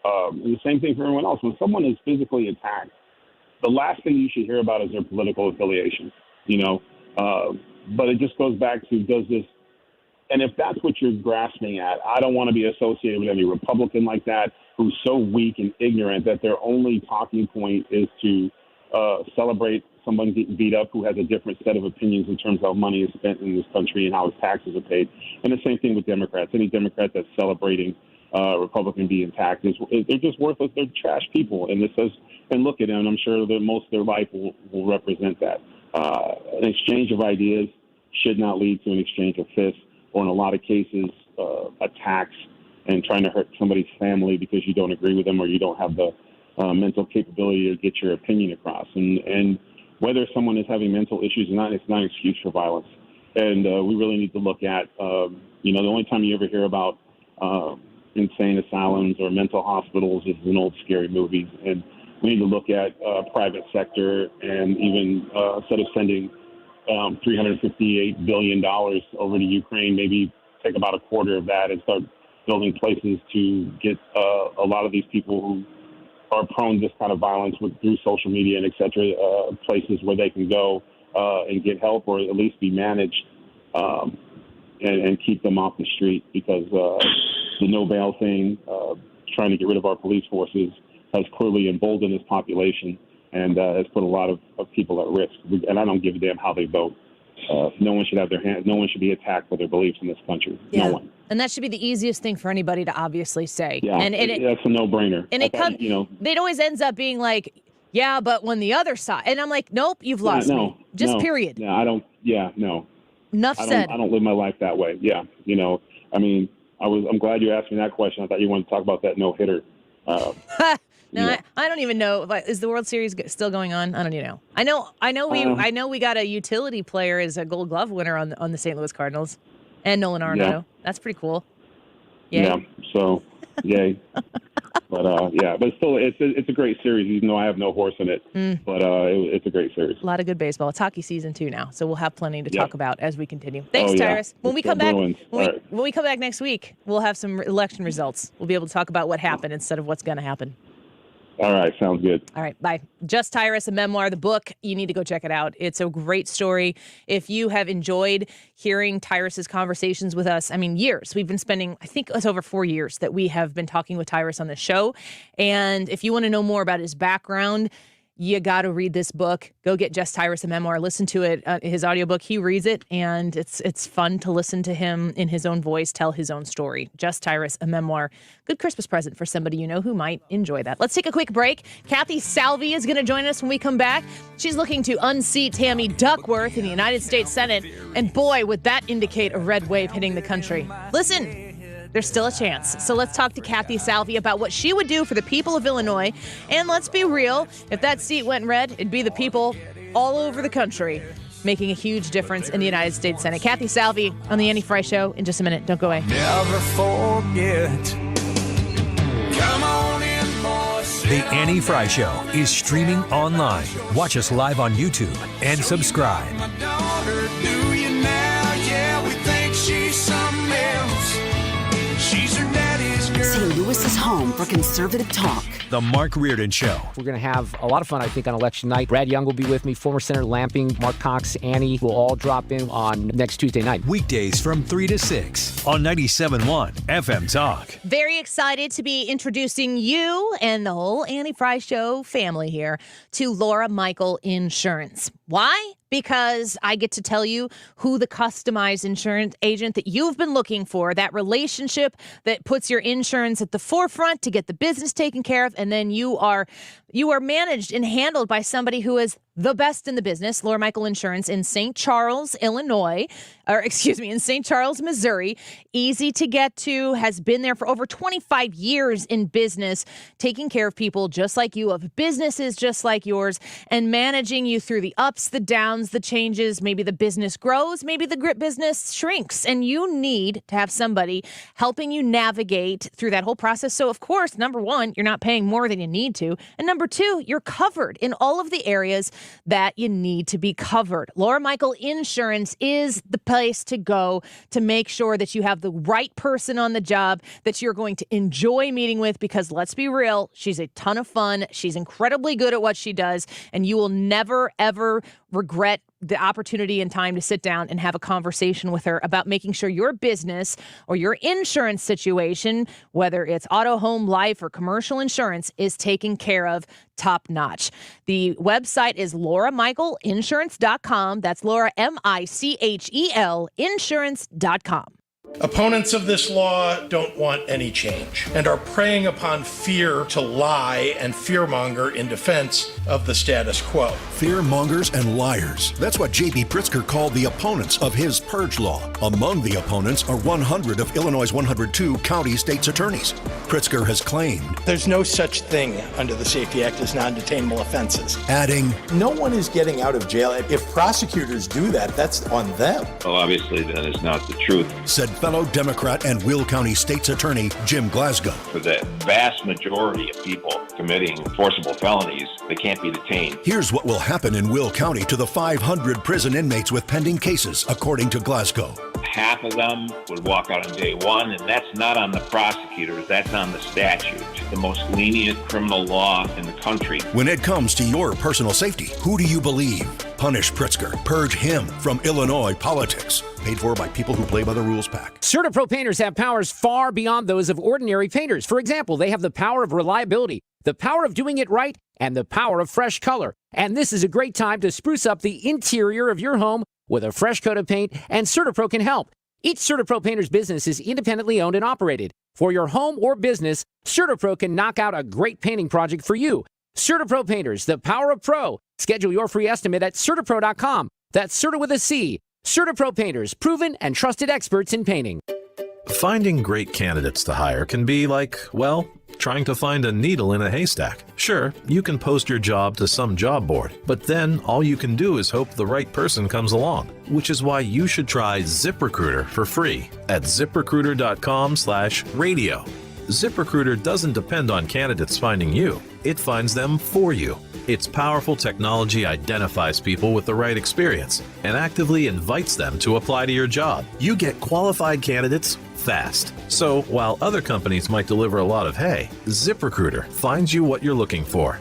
And the same thing for everyone else. When someone is physically attacked, the last thing you should hear about is their political affiliation, but it just goes back to, does this, and if that's what you're grasping at, I don't want to be associated with any Republican like that who's so weak and ignorant that their only talking point is to celebrate someone getting beat up who has a different set of opinions in terms of how money is spent in this country and how his taxes are paid. And the same thing with Democrats. Any Democrat that's celebrating Republican being attacked, they're just worthless. They're trash people. And and look at them. I'm sure that most of their life will represent that. An exchange of ideas should not lead to an exchange of fists, or in a lot of cases, attacks and trying to hurt somebody's family because you don't agree with them or you don't have the mental capability to get your opinion across. And whether someone is having mental issues or not, it's not an excuse for violence. And we really need to look at, the only time you ever hear about insane asylums or mental hospitals is in old scary movies. And we need to look at private sector, and even instead of sending $358 billion over to Ukraine, maybe take about a quarter of that and start building places to get a lot of these people who are prone to this kind of violence through social media and et cetera, places where they can go and get help or at least be managed and keep them off the street, because the no bail thing, trying to get rid of our police forces, has clearly emboldened this population and has put a lot of people at risk. And I don't give a damn how they vote. No one should have their hands. No one should be attacked for their beliefs in this country. Yeah. No one. And that should be the easiest thing for anybody to obviously say. Yeah, and that's a no-brainer. And it always ends up being like, yeah, but when the other side, and I'm like, nope, you've lost me. Just period. No, I don't. Yeah, no. Enough said. I don't live my life that way. Yeah, I mean, I'm glad you asked me that question. I thought you wanted to talk about that no-hitter. No, I don't even know. Is the World Series still going on? I don't even know. I know we got a utility player as a Gold Glove winner on the St. Louis Cardinals, and Nolan Arenado. Yeah. That's pretty cool. Yay. Yeah. So, yay. But still, it's a great series, even though I have no horse in it. But it's a great series. A lot of good baseball. It's hockey season too now, so we'll have plenty to talk about as we continue. Thanks, yeah. Tyrus. When we come back, Bruins. when we come back next week, we'll have some election results. We'll be able to talk about what happened instead of what's going to happen. All right, sounds good. All right, bye. Just Tyrus, a memoir, the book. You need to go check it out. It's a great story. If you have enjoyed hearing Tyrus's conversations with us, I mean, years. We've been spending, I think it's over 4 years that we have been talking with Tyrus on the show. And if you want to know more about his background, you got to read this book. Go get Just Tyrus, a memoir. Listen to it, his audiobook. He reads it, and it's fun to listen to him in his own voice tell his own story. Just Tyrus, a memoir. Good Christmas present for somebody you know who might enjoy that. Let's take a quick break. Kathy Salvi is going to join us when we come back. She's looking to unseat Tammy Duckworth in the United States Senate, and boy, would that indicate a red wave hitting the country. Listen. There's still a chance. So let's talk to Kathy Salvi about what she would do for the people of Illinois. And let's be real, if that seat went red, it'd be the people all over the country making a huge difference in the United States Senate. Kathy Salvi on the Annie Frey Show in just a minute. Don't go away. Never forget. Come on in, boys. The Annie Frey Show is streaming online. Watch us live on YouTube and subscribe. My daughter, do you now? Yeah, we think she's something else. She's her daddy's girl. St. Louis's home for conservative talk. The Mark Reardon Show. We're going to have a lot of fun, I think, on election night. Brad Young will be with me, former Senator Lamping, Mark Cox, Annie will all drop in on next Tuesday night. Weekdays from 3 to 6 on 97.1 FM Talk. Very excited to be introducing you and the whole Annie Frey Show family here to Laura Michael Insurance. Why? Because I get to tell you who the customized insurance agent that you've been looking for, that relationship that puts your insurance at the forefront to get the business taken care of, and then you are managed and handled by somebody who is the best in the business. Laura Michael Insurance in St. Charles, in St. Charles, Missouri. Easy to get to, has been there for over 25 years in business, taking care of people just like you, of businesses just like yours, and managing you through the ups, the downs, the changes. Maybe the business grows, maybe the business shrinks, and you need to have somebody helping you navigate through that whole process. So, of course, number one, you're not paying more than you need to, and number two, you're covered in all of the areas that you need to be covered. Laura Michael Insurance is the place to go to make sure that you have the right person on the job that you're going to enjoy meeting with, because let's be real, she's a ton of fun. She's incredibly good at what she does, and you will never, ever regret the opportunity and time to sit down and have a conversation with her about making sure your business or your insurance situation, whether it's auto, home, life, or commercial insurance, is taken care of top notch. The website is LauraMichaelInsurance.com. That's Laura, Michel, insurance.com. Opponents of this law don't want any change and are preying upon fear to lie and fearmonger in defense of the status quo. Fearmongers and liars. That's what J.B. Pritzker called the opponents of his purge law. Among the opponents are 100 of Illinois' 102 county state's attorneys. Pritzker has claimed There's no such thing under the Safety Act as non-detainable offenses. Adding, no one is getting out of jail. If prosecutors do that, that's on them. Well, obviously, that is not the truth. Said fellow Democrat and Will County State's Attorney Jim Glasgow. For the vast majority of people committing forcible felonies, they can't be detained. Here's what will happen in Will County to the 500 prison inmates with pending cases, according to Glasgow. half of them would walk out on day one, and that's not on the prosecutors, that's on the statute, the most lenient criminal law in the country. When it comes to your personal safety, who do you believe? Punish Pritzker. Purge him from Illinois politics. Paid for by people who play by the rules pack. CertaPro painters have powers far beyond those of ordinary painters. For example, they have the power of reliability, the power of doing it right, and the power of fresh color. And this is a great time to spruce up the interior of your home with a fresh coat of paint, and CertaPro can help. Each CertaPro painter's business is independently owned and operated. For your home or business, CertaPro can knock out a great painting project for you. CertaPro painters, the power of pro. Schedule your free estimate at CertaPro.com. That's Certa with a C. CertaPro painters, proven and trusted experts in painting. Finding great candidates to hire can be like, well, trying to find a needle in a haystack. Sure, you can post your job to some job board, but then all you can do is hope the right person comes along, which is why you should try ZipRecruiter for free at ZipRecruiter.com/radio. ZipRecruiter doesn't depend on candidates finding you. It finds them for you. Its powerful technology identifies people with the right experience and actively invites them to apply to your job. You get qualified candidates fast. So while other companies might deliver a lot of hay, ZipRecruiter finds you what you're looking for.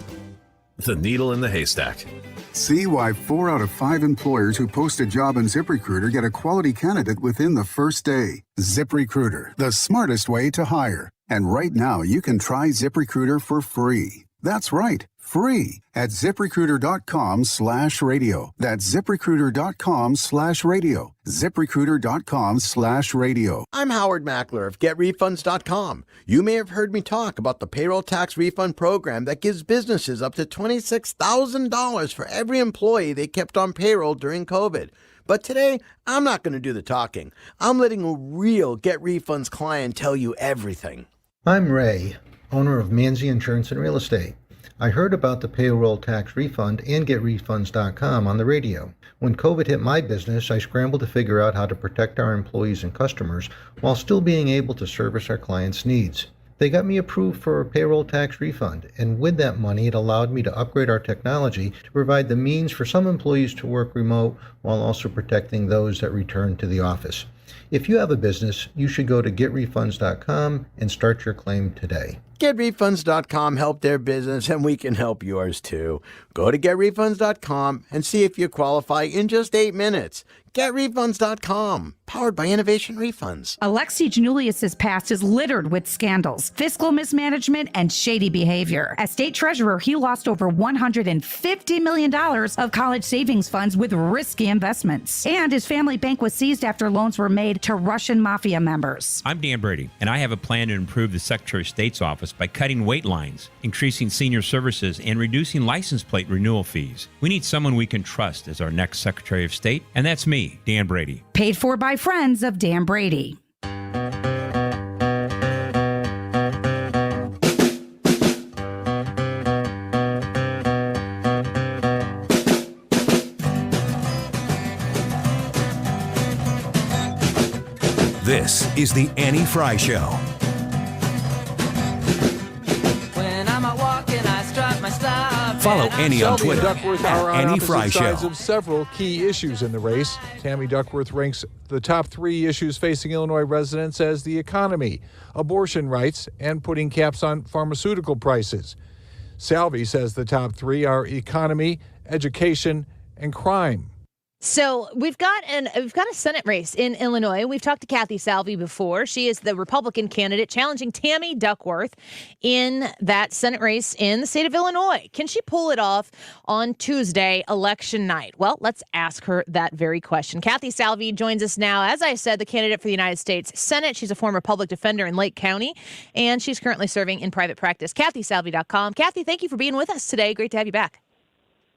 The needle in the haystack. See why 4 out of 5 employers who post a job on ZipRecruiter get a quality candidate within the first day. ZipRecruiter, the smartest way to hire. And right now, you can try ZipRecruiter for free. That's right, free at ZipRecruiter.com/radio. That's ZipRecruiter.com/radio. ZipRecruiter.com/radio. I'm Howard Mackler of GetRefunds.com. You may have heard me talk about the payroll tax refund program that gives businesses up to $26,000 for every employee they kept on payroll during COVID. But today, I'm not going to do the talking. I'm letting a real Get Refunds client tell you everything. I'm Ray, owner of Manzi Insurance and Real Estate. I heard about the payroll tax refund and GetRefunds.com on the radio. When COVID hit my business, I scrambled to figure out how to protect our employees and customers while still being able to service our clients' needs. They got me approved for a payroll tax refund, and with that money, it allowed me to upgrade our technology to provide the means for some employees to work remote while also protecting those that return to the office. If you have a business, you should go to GetRefunds.com and start your claim today. GetRefunds.com helped their business, and we can help yours too. Go to GetRefunds.com and see if you qualify in just 8 minutes. GetRefunds.com, powered by Innovation Refunds. Alexei Janulius' past is littered with scandals, fiscal mismanagement, and shady behavior. As state treasurer, he lost over $150 million of college savings funds with risky investments. And his family bank was seized after loans were made to Russian mafia members. I'm Dan Brady, and I have a plan to improve the Secretary of State's office by cutting wait lines, increasing senior services, and reducing license plate renewal fees. We need someone we can trust as our next Secretary of State, and that's me, Dan Brady. Paid for by friends of Dan Brady. This is the Annie Frey Show. When I'm out walking, I strut my stuff. Follow Annie on Salvi and Twitter Duckworth at are on Annie opposite Frey sides Show. of several key issues in the race. Tammy Duckworth ranks the top 3 issues facing Illinois residents as the economy, abortion rights, and putting caps on pharmaceutical prices. Salvi says the top 3 are economy, education, and crime. So we've got a Senate race in Illinois. We've talked to Kathy Salvi before. She is the Republican candidate challenging Tammy Duckworth in that Senate race in the state of Illinois. Can she pull it off on Tuesday, election night? Well, let's ask her that very question. Kathy Salvi joins us now. As I said, the candidate for the United States Senate. She's a former public defender in Lake County, and she's currently serving in private practice. KathySalvi.com. Kathy, thank you for being with us today. Great to have you back.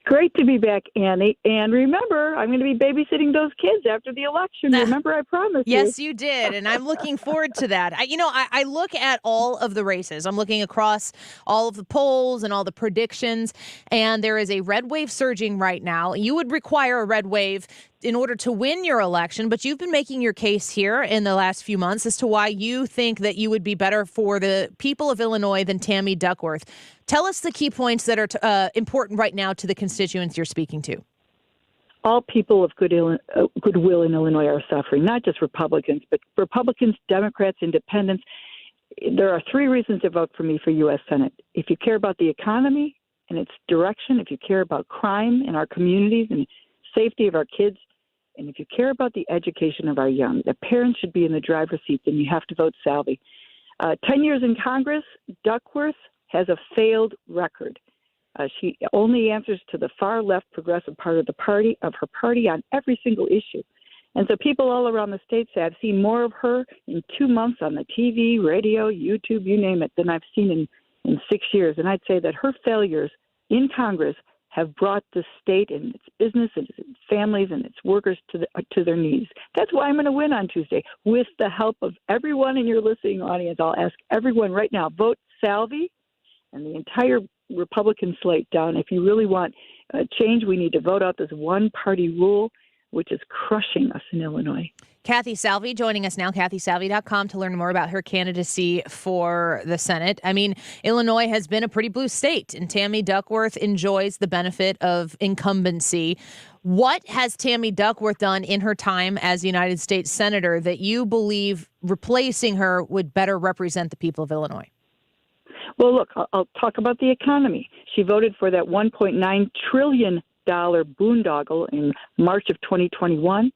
Great to be back, Annie. And remember, I'm going to be babysitting those kids after the election. Remember, I promised you. Yes, you did. And I'm looking forward to that. I look at all of the races. I'm looking across all of the polls and all the predictions. And there is a red wave surging right now. You would require a red wave in order to win your election, but you've been making your case here in the last few months as to why you think that you would be better for the people of Illinois than Tammy Duckworth. Tell us the key points that are important right now to the constituents you're speaking to. all people of goodwill in Illinois are suffering, not just Republicans, but Republicans, Democrats, Independents. There are 3 reasons to vote for me for U.S. Senate. If you care about the economy and its direction, if you care about crime in our communities and safety of our kids, and if you care about the education of our young, the parents should be in the driver's seat, then you have to vote Salvi. 10 years in Congress, Duckworth has a failed record. She only answers to the far left progressive part of her party on every single issue. And so people all around the state say, I've seen more of her in 2 months on the TV, radio, YouTube, you name it, than I've seen in 6 years. And I'd say that her failures in Congress have brought the state and its business and its families and its workers to their knees. That's why I'm going to win on Tuesday. With the help of everyone in your listening audience, I'll ask everyone right now, vote Salvi and the entire Republican slate down. If you really want change, we need to vote out this one-party rule, which is crushing us in Illinois. Kathy Salvi joining us now, kathysalvi.com, to learn more about her candidacy for the Senate. I mean, Illinois has been a pretty blue state, and Tammy Duckworth enjoys the benefit of incumbency. What has Tammy Duckworth done in her time as United States Senator that you believe replacing her would better represent the people of Illinois? Well, look, I'll talk about the economy. She voted for that $1.9 trillion boondoggle in March of 2021,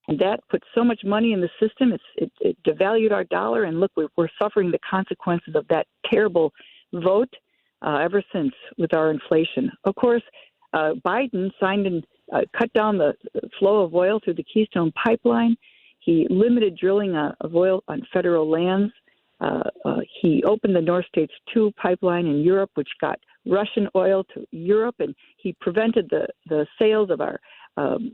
and that put so much money in the system. It devalued our dollar, and look, we're suffering the consequences of that terrible vote ever since with our inflation. Of course, Biden signed and cut down the flow of oil through the Keystone Pipeline. He limited drilling of oil on federal lands. He opened the North States 2 pipeline in Europe, which got Russian oil to Europe, and he prevented the sales of our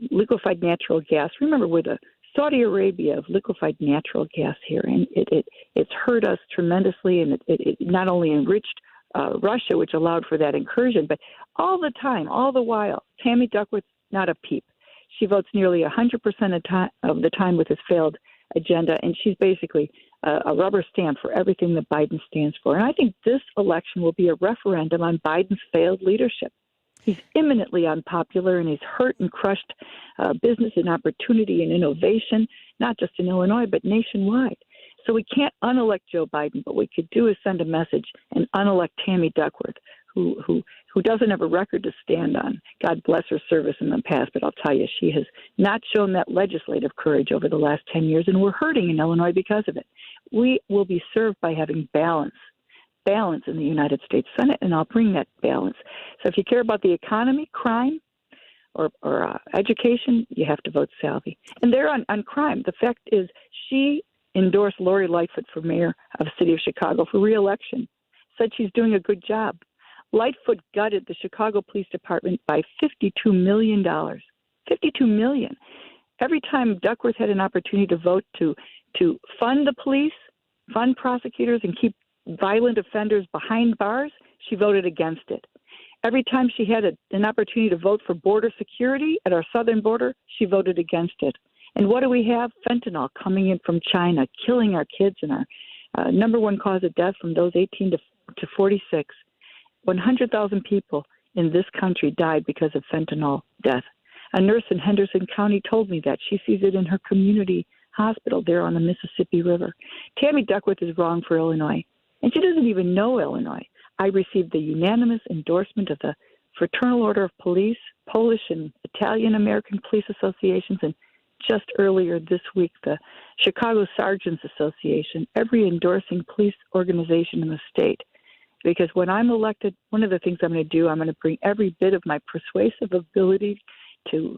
liquefied natural gas. Remember, we're the Saudi Arabia of liquefied natural gas here, and it's hurt us tremendously, and it not only enriched Russia, which allowed for that incursion, but all the time, all the while, Tammy Duckworth's not a peep. She votes nearly 100% of the time with his failed agenda, and she's basically a rubber stamp for everything that Biden stands for. And I think this election will be a referendum on Biden's failed leadership. He's imminently unpopular, and he's hurt and crushed business and opportunity and innovation, not just in Illinois, but nationwide. So we can't unelect Joe Biden, but what we could do is send a message and unelect Tammy Duckworth, who doesn't have a record to stand on. God bless her service in the past, but I'll tell you, she has not shown that legislative courage over the last 10 years, and we're hurting in Illinois because of it. We will be served by having balance in the United States Senate, and I'll bring that balance. So if you care about the economy, crime, or education, you have to vote Salvi. And there on crime, the fact is she endorsed Lori Lightfoot for mayor of the city of Chicago for re-election, said she's doing a good job. Lightfoot gutted the Chicago Police Department by $52 million. $52 million. Every time Duckworth had an opportunity to vote to fund the police, fund prosecutors, and keep violent offenders behind bars, she voted against it. Every time she had an opportunity to vote for border security at our southern border, she voted against it. And what do we have? Fentanyl coming in from China, killing our kids, and our number one cause of death from those 18 to 46. 100,000 people in this country died because of fentanyl death. A nurse in Henderson County told me that. She sees it in her community hospital there on the Mississippi River. Tammy Duckworth is wrong for Illinois, and she doesn't even know Illinois. I received the unanimous endorsement of the Fraternal Order of Police, Polish and Italian American Police Associations, and just earlier this week, the Chicago Sergeants Association, every endorsing police organization in the state. Because when I'm elected, one of the things I'm going to do, I'm going to bring every bit of my persuasive ability to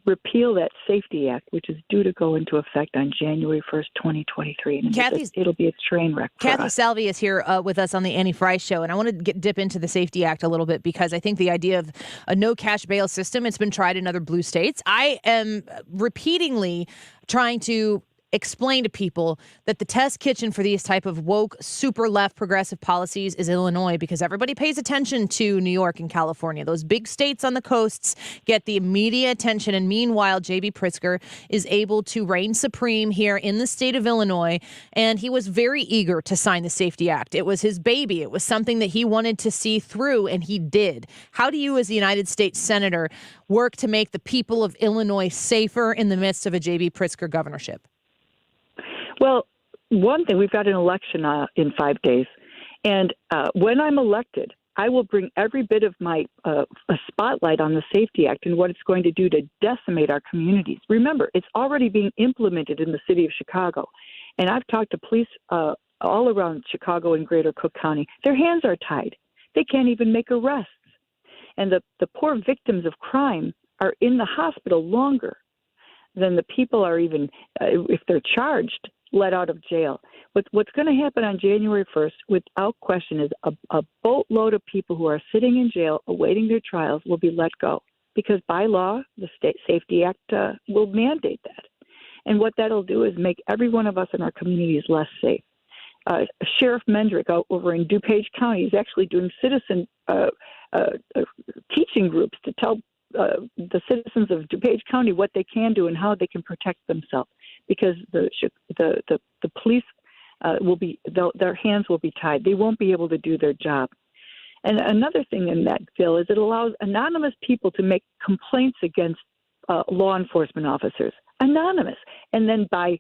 repeal that Safety Act, which is due to go into effect on January 1st, 2023. And it'll be a train wreck for Kathy us. Salvi is here with us on the Annie Frey Show, and I want to dip into the Safety Act a little bit because I think the idea of a no cash bail system, it's been tried in other blue states. I am repeatedly trying to explain to people that the test kitchen for these type of woke, super left progressive policies is Illinois, because everybody pays attention to New York and California. Those big states on the coasts get the immediate attention. And meanwhile, J.B. Pritzker is able to reign supreme here in the state of Illinois. And he was very eager to sign the Safety Act. It was his baby. It was something that he wanted to see through, and he did. How do you, as the United States Senator, work to make the people of Illinois safer in the midst of a J.B. Pritzker governorship? Well, one thing, we've got an election in 5 days. And when I'm elected, I will bring every bit of my a spotlight on the Safety Act and what it's going to do to decimate our communities. Remember, it's already being implemented in the city of Chicago. And I've talked to police all around Chicago and greater Cook County. Their hands are tied. They can't even make arrests. And the poor victims of crime are in the hospital longer than the people are even, if they're charged, let out of jail. What's going to happen on January 1st, without question, is a boatload of people who are sitting in jail awaiting their trials will be let go, because by law, the State Safety Act will mandate that. And what that'll do is make every one of us in our communities less safe. Sheriff Mendrick over in DuPage County is actually doing citizen teaching groups to tell the citizens of DuPage County what they can do and how they can protect themselves, because the police their hands will be tied. They won't be able to do their job. And another thing in that bill is it allows anonymous people to make complaints against law enforcement officers, anonymous, and then by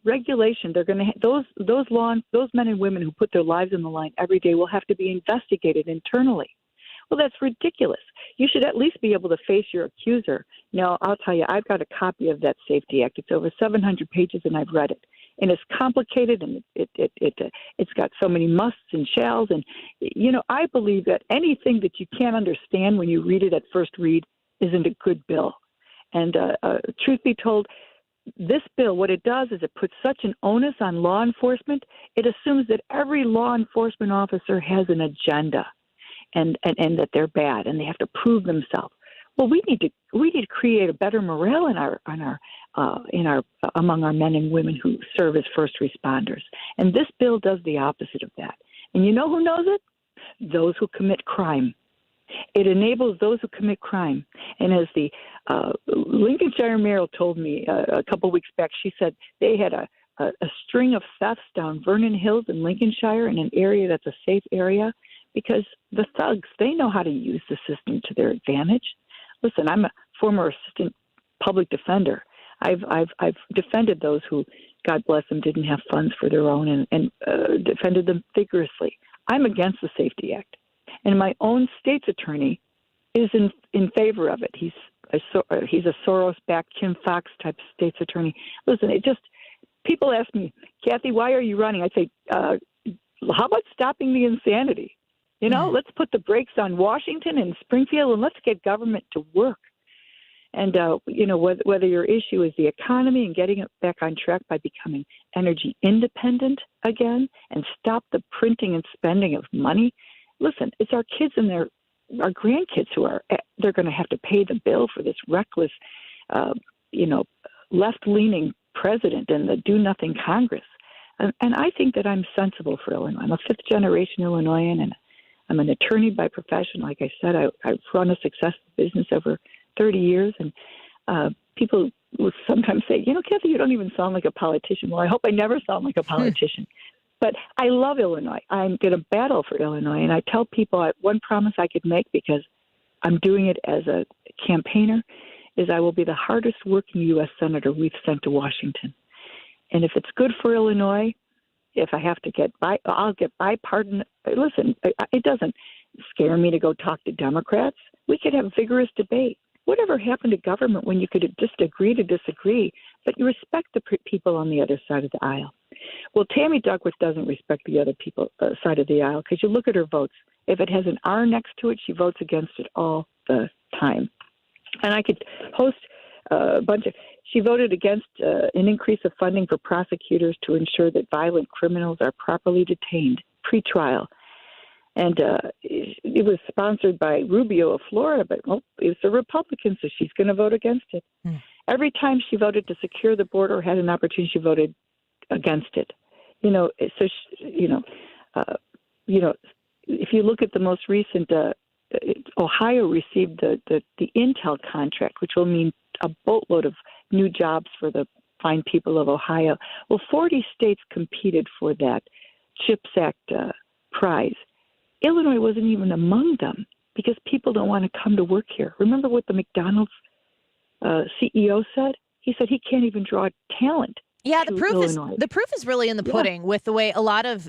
regulation, they're going to those men and women who put their lives on the line every day will have to be investigated internally. Well, that's ridiculous. You should at least be able to face your accuser. Now, I'll tell you, I've got a copy of that Safety Act. It's over 700 pages, and I've read it. And it's complicated, and it's got so many musts and shalls. And, I believe that anything that you can't understand when you read it at first read isn't a good bill. And truth be told, this bill, what it does is it puts such an onus on law enforcement. It assumes that every law enforcement officer has an agenda. And that they're bad and they have to prove themselves. Well, we need to create a better morale among our men and women who serve as first responders. And this bill does the opposite of that. And you know who knows it? Those who commit crime. It enables those who commit crime. And as the Lincolnshire Mayor told me a couple weeks back, she said they had a string of thefts down Vernon Hills in Lincolnshire, in an area that's a safe area, because the thugs, they know how to use the system to their advantage. Listen, I'm a former assistant public defender. I've defended those who, God bless them, didn't have funds for their own and defended them vigorously. I'm against the Safety Act. And my own state's attorney is in favor of it. He's a Soros-backed Kim Fox type state's attorney. Listen, people ask me, Kathy, why are you running? I say, how about stopping the insanity? Let's put the brakes on Washington and Springfield, and let's get government to work. And, whether your issue is the economy and getting it back on track by becoming energy independent again and stop the printing and spending of money. Listen, it's our kids and our grandkids they're going to have to pay the bill for this reckless, left-leaning president and the do-nothing Congress. And I think that I'm sensible for Illinois. I'm a fifth-generation Illinoisan, and I'm an attorney by profession. Like I said, I've run a successful business over 30 years, and people will sometimes say, Kathy, you don't even sound like a politician. Well, I hope I never sound like a politician. But I love Illinois. I'm going to battle for Illinois, and I tell people one promise I could make, because I'm doing it as a campaigner, is I will be the hardest working U.S. Senator we've sent to Washington. And if it's good for Illinois, if I have to I'll get bipartisan. Listen, it doesn't scare me to go talk to Democrats. We could have vigorous debate. Whatever happened to government when you could just agree to disagree, but you respect the people on the other side of the aisle? Well, Tammy Duckworth doesn't respect the other side of the aisle, because you look at her votes. If it has an R next to it, she votes against it all the time. And I could host a bunch of. She voted against an increase of funding for prosecutors to ensure that violent criminals are properly detained pre-trial. And it was sponsored by Rubio of Florida, but it's a Republican, so she's going to vote against it. Every time she voted to secure the border or had an opportunity, she voted against it. So if you look at the most recent, Ohio received the Intel contract, which will mean a boatload of new jobs for the fine people of Ohio. Well, 40 states competed for that CHIPS Act prize. Illinois wasn't even among them because people don't want to come to work here. Remember what the McDonald's CEO said? He said he can't even draw talent. Yeah, the proof is really in the pudding with the way a lot of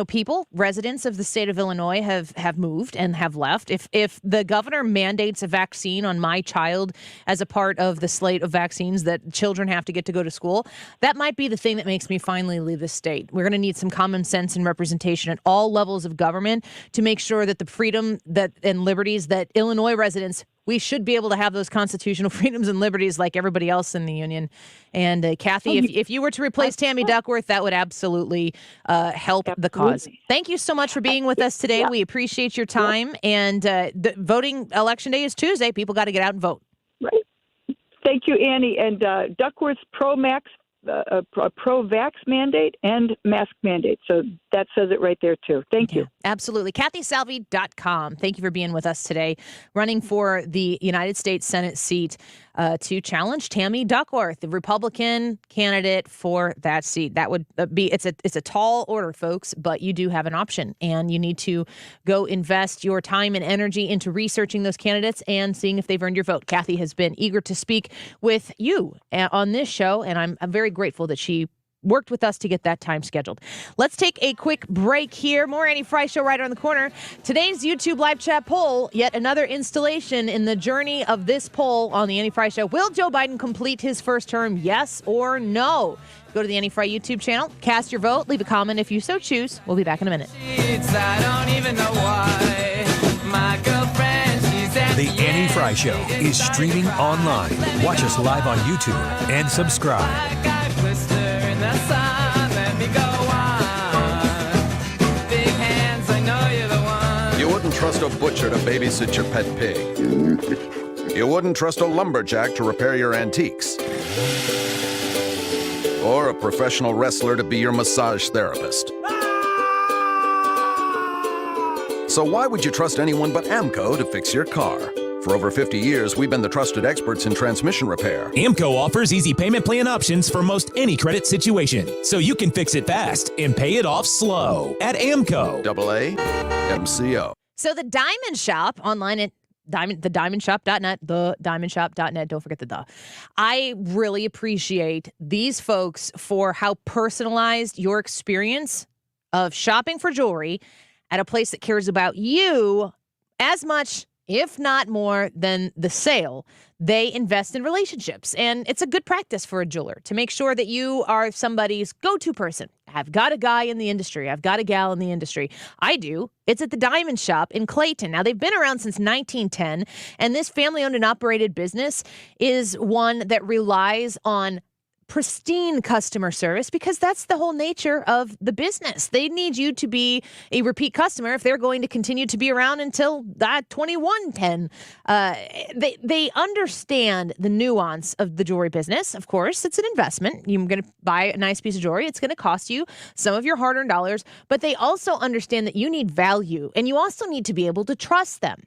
people, residents of the state of Illinois have moved and have left. If the governor mandates a vaccine on my child as a part of the slate of vaccines that children have to get to go to school, that might be the thing that makes me finally leave the state. We're going to need some common sense and representation at all levels of government to make sure that the freedom and liberties that Illinois residents, we should be able to have those constitutional freedoms and liberties like everybody else in the union. And Kathy, if you were to replace Tammy Duckworth, that would absolutely help the cause. Thank you so much for being with us today. We appreciate your time. And the voting election day is Tuesday. People got to get out and vote. Right. Thank you, Annie. And Duckworth's pro-vax mandate and mask mandate. So that says it right there, too. Thank you. Absolutely. KathySalvi.com. Thank you for being with us today, running for the United States Senate seat to challenge Tammy Duckworth, the Republican candidate for that seat. That would be, it's a tall order, folks, but you do have an option, and you need to go invest your time and energy into researching those candidates and seeing if they've earned your vote. Kathy has been eager to speak with you on this show, and I'm very grateful that she worked with us to get that time scheduled. Let's take a quick break here. More Annie Frey Show right around the corner. Today's YouTube live chat poll, yet another installation in the journey of this poll on the Annie Frey Show. Will Joe Biden complete his first term, yes or no? Go to the Annie Frey YouTube channel, cast your vote, leave a comment if you so choose. We'll be back in a minute. I don't even know why. My girlfriend, she's at The Annie Frey Show is streaming online. Watch us live on YouTube and subscribe. the sun, let me go on. Big hands, I know you're the one. You wouldn't trust a butcher to babysit your pet pig. You wouldn't trust a lumberjack to repair your antiques. Or a professional wrestler to be your massage therapist. So why would you trust anyone but AMCO to fix your car? For over 50 years, we've been the trusted experts in transmission repair. AMCO offers easy payment plan options for most any credit situation, so you can fix it fast and pay it off slow at AMCO. AAMCO. So the Diamond Shop online at thediamondshop.net, thediamondshop.net. Don't forget the the. I really appreciate these folks for how personalized your experience of shopping for jewelry at a place that cares about you as much, if not more, than the sale. They invest in relationships, and it's a good practice for a jeweler to make sure that you are somebody's go-to person. I've got a guy in the industry. I've got a gal in the industry. I do. It's at the Diamond Shop in Clayton. Now, they've been around since 1910, and this family-owned and operated business is one that relies on pristine customer service because that's the whole nature of the business. They need you to be a repeat customer if they're going to continue to be around until 2110. They understand the nuance of the jewelry business. Of course, it's an investment. You're going to buy a nice piece of jewelry. It's going to cost you some of your hard-earned dollars, but they also understand that you need value, and you also need to be able to trust them.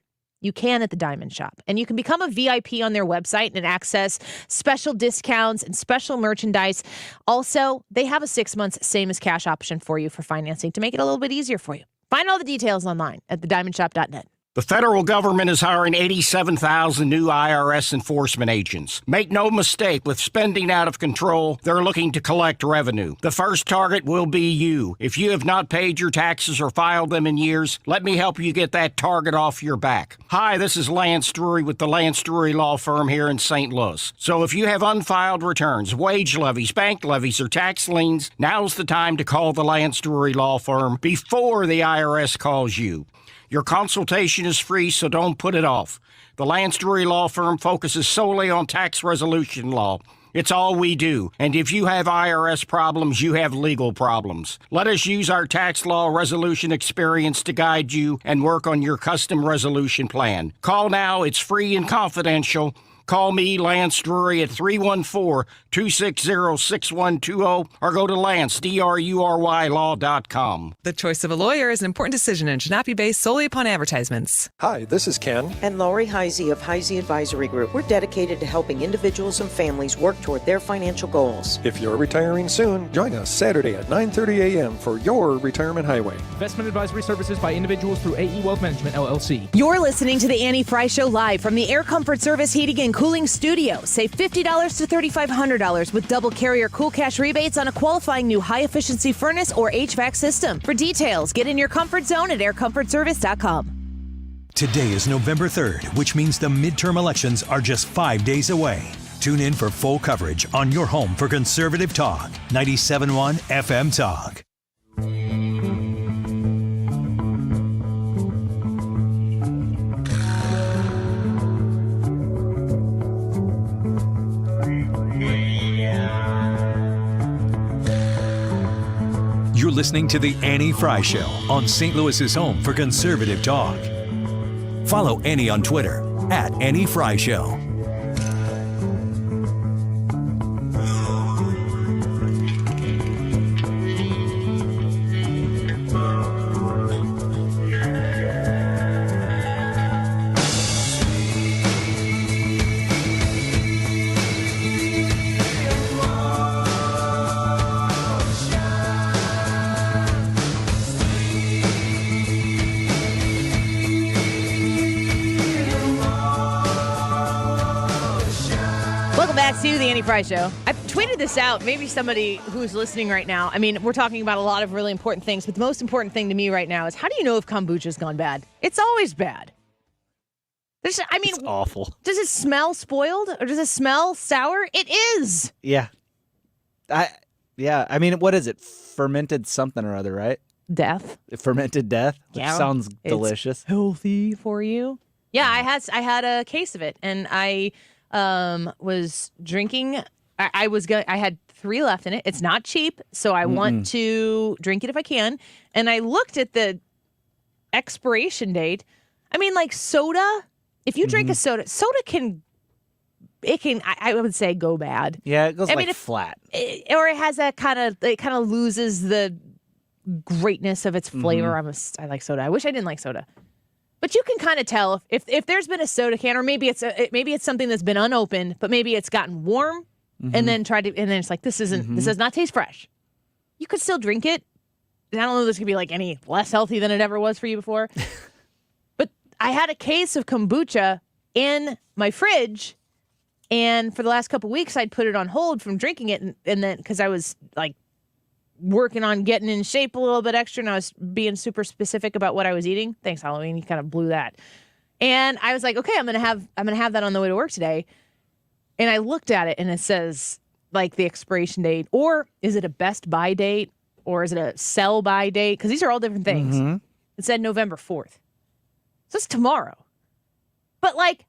You can at the Diamond Shop, and you can become a VIP on their website and access special discounts and special merchandise. Also, they have a 6 months same as cash option for you for financing to make it a little bit easier for you. Find all the details online at thediamondshop.net. The federal government is hiring 87,000 new IRS enforcement agents. Make no mistake, with spending out of control, they're looking to collect revenue. The first target will be you. If you have not paid your taxes or filed them in years, let me help you get that target off your back. Hi, this is Lance Drury with the Lance Drury Law Firm here in St. Louis. So if you have unfiled returns, wage levies, bank levies, or tax liens, now's the time to call the Lance Drury Law Firm before the IRS calls you. Your consultation is free, so don't put it off. The Lance Drury Law Firm focuses solely on tax resolution law. It's all we do. And if you have IRS problems, you have legal problems. Let us use our tax law resolution experience to guide you and work on your custom resolution plan. Call now. It's free and confidential. Call me, Lance Drury, at 314-260-6120 or go to Lance, D-R-U-R-Y, law.com. The choice of a lawyer is an important decision and should not be based solely upon advertisements. Hi, this is Ken. And Lori Heisey of Heisey Advisory Group. We're dedicated to helping individuals and families work toward their financial goals. If you're retiring soon, join us Saturday at 9:30 a.m. for your Retirement Highway. Investment advisory services by individuals through AE Wealth Management, LLC. You're listening to the Annie Frey Show live from the Air Comfort Service Heating and Cooling Studio. Save $50 to $3,500 with double carrier cool cash rebates on a qualifying new high-efficiency furnace or HVAC system. For details, get in your comfort zone at aircomfortservice.com. Today is November 3rd, which means the midterm elections are just 5 days away. Tune in for full coverage on your home for conservative talk, 97.1 FM Talk. You're listening to The Annie Frey Show on St. Louis's home for conservative talk. Follow Annie on Twitter at Annie Frey Show. To the Annie Frey Show. I've tweeted this out. Maybe somebody who's listening right now. I mean, we're talking about a lot of really important things, but the most important thing to me right now is how do you know if kombucha's gone bad? It's always bad. It's awful. Does it smell spoiled or does it smell sour? It is. Yeah. I mean, what is it? Fermented something or other, right? Death. Fermented death. Which sounds delicious. Healthy for you. Yeah, I had a case of it, and I was drinking. I had 3 left in it. It's not cheap, so I want to drink it if I can. And I looked at the expiration date. I mean, like soda. If you drink a soda can I would say go bad. Yeah, it goes flat. Or it has that kind of loses the greatness of its flavor. I like soda. I wish I didn't like soda. But you can kind of tell if there's been a soda can, or maybe it's something that's been unopened, but maybe it's gotten warm and then it's like this does not taste fresh. You could still drink it. I don't know if this could be like any less healthy than it ever was for you before. But I had a case of kombucha in my fridge, and for the last couple of weeks I'd put it on hold from drinking it, and then because I was like working on getting in shape a little bit extra, and I was being super specific about what I was eating. Thanks, Halloween. You kind of blew that. And I was like, okay, I'm gonna have that on the way to work today. And I looked at it, and it says like the expiration date, or is it a best by date, or is it a sell by date? Because these are all different things. It said November 4th, so it's tomorrow. But like,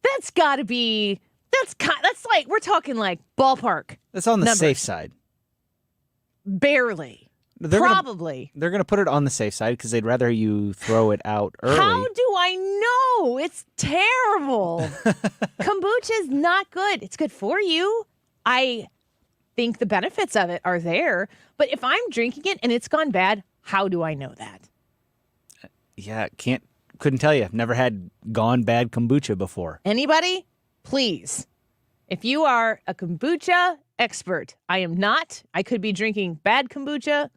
that's got to be that's like we're talking like ballpark. That's on the numbers. safe side. Barely. Probably. They're going to put it on the safe side because they'd rather you throw it out early. How do I know? It's terrible. Kombucha is not good. It's good for you. I think the benefits of it are there. But if I'm drinking it and it's gone bad, how do I know that? Yeah, couldn't tell you. I've never had gone bad kombucha before. Anybody? Please. If you are a kombucha expert, I am not. I could be drinking bad kombucha.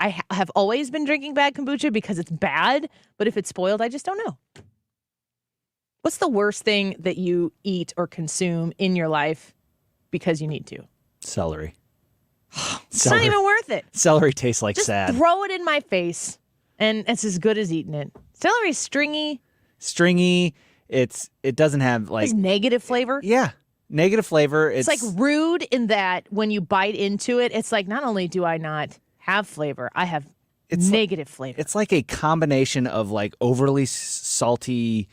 I have always been drinking bad kombucha because it's bad, but if it's spoiled, I just don't know. What's the worst thing that you eat or consume in your life because you need to? Celery. It's not even worth it. Celery tastes like just sad. Throw it in my face, and it's as good as eating it. Celery's stringy. Stringy. It doesn't have like... It's negative flavor. Yeah. Negative flavor. It's like rude in that when you bite into it, it's like not only do I not have flavor, I have negative flavor. It's like a combination of like overly salty.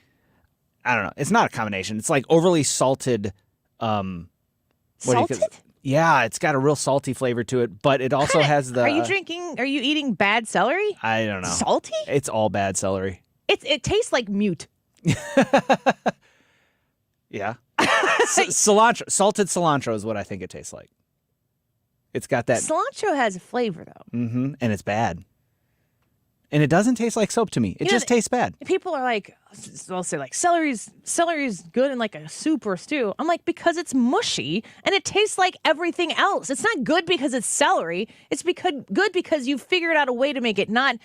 I don't know. It's not a combination. It's like overly salted. Salted? Yeah, it's got a real salty flavor to it, but it also has the... Are you eating bad celery? I don't know. Salty? It's all bad celery. It tastes like mute. Yeah. Cilantro, salted cilantro is what I think it tastes like. It's got that. Cilantro has a flavor, though. Mm-hmm. And it's bad. And it doesn't taste like soap to me. It just tastes bad. People are like, they'll say like celery's good in like a soup or a stew. I'm like, because it's mushy and it tastes like everything else. It's not good because it's celery. It's good because you figured out a way to make it not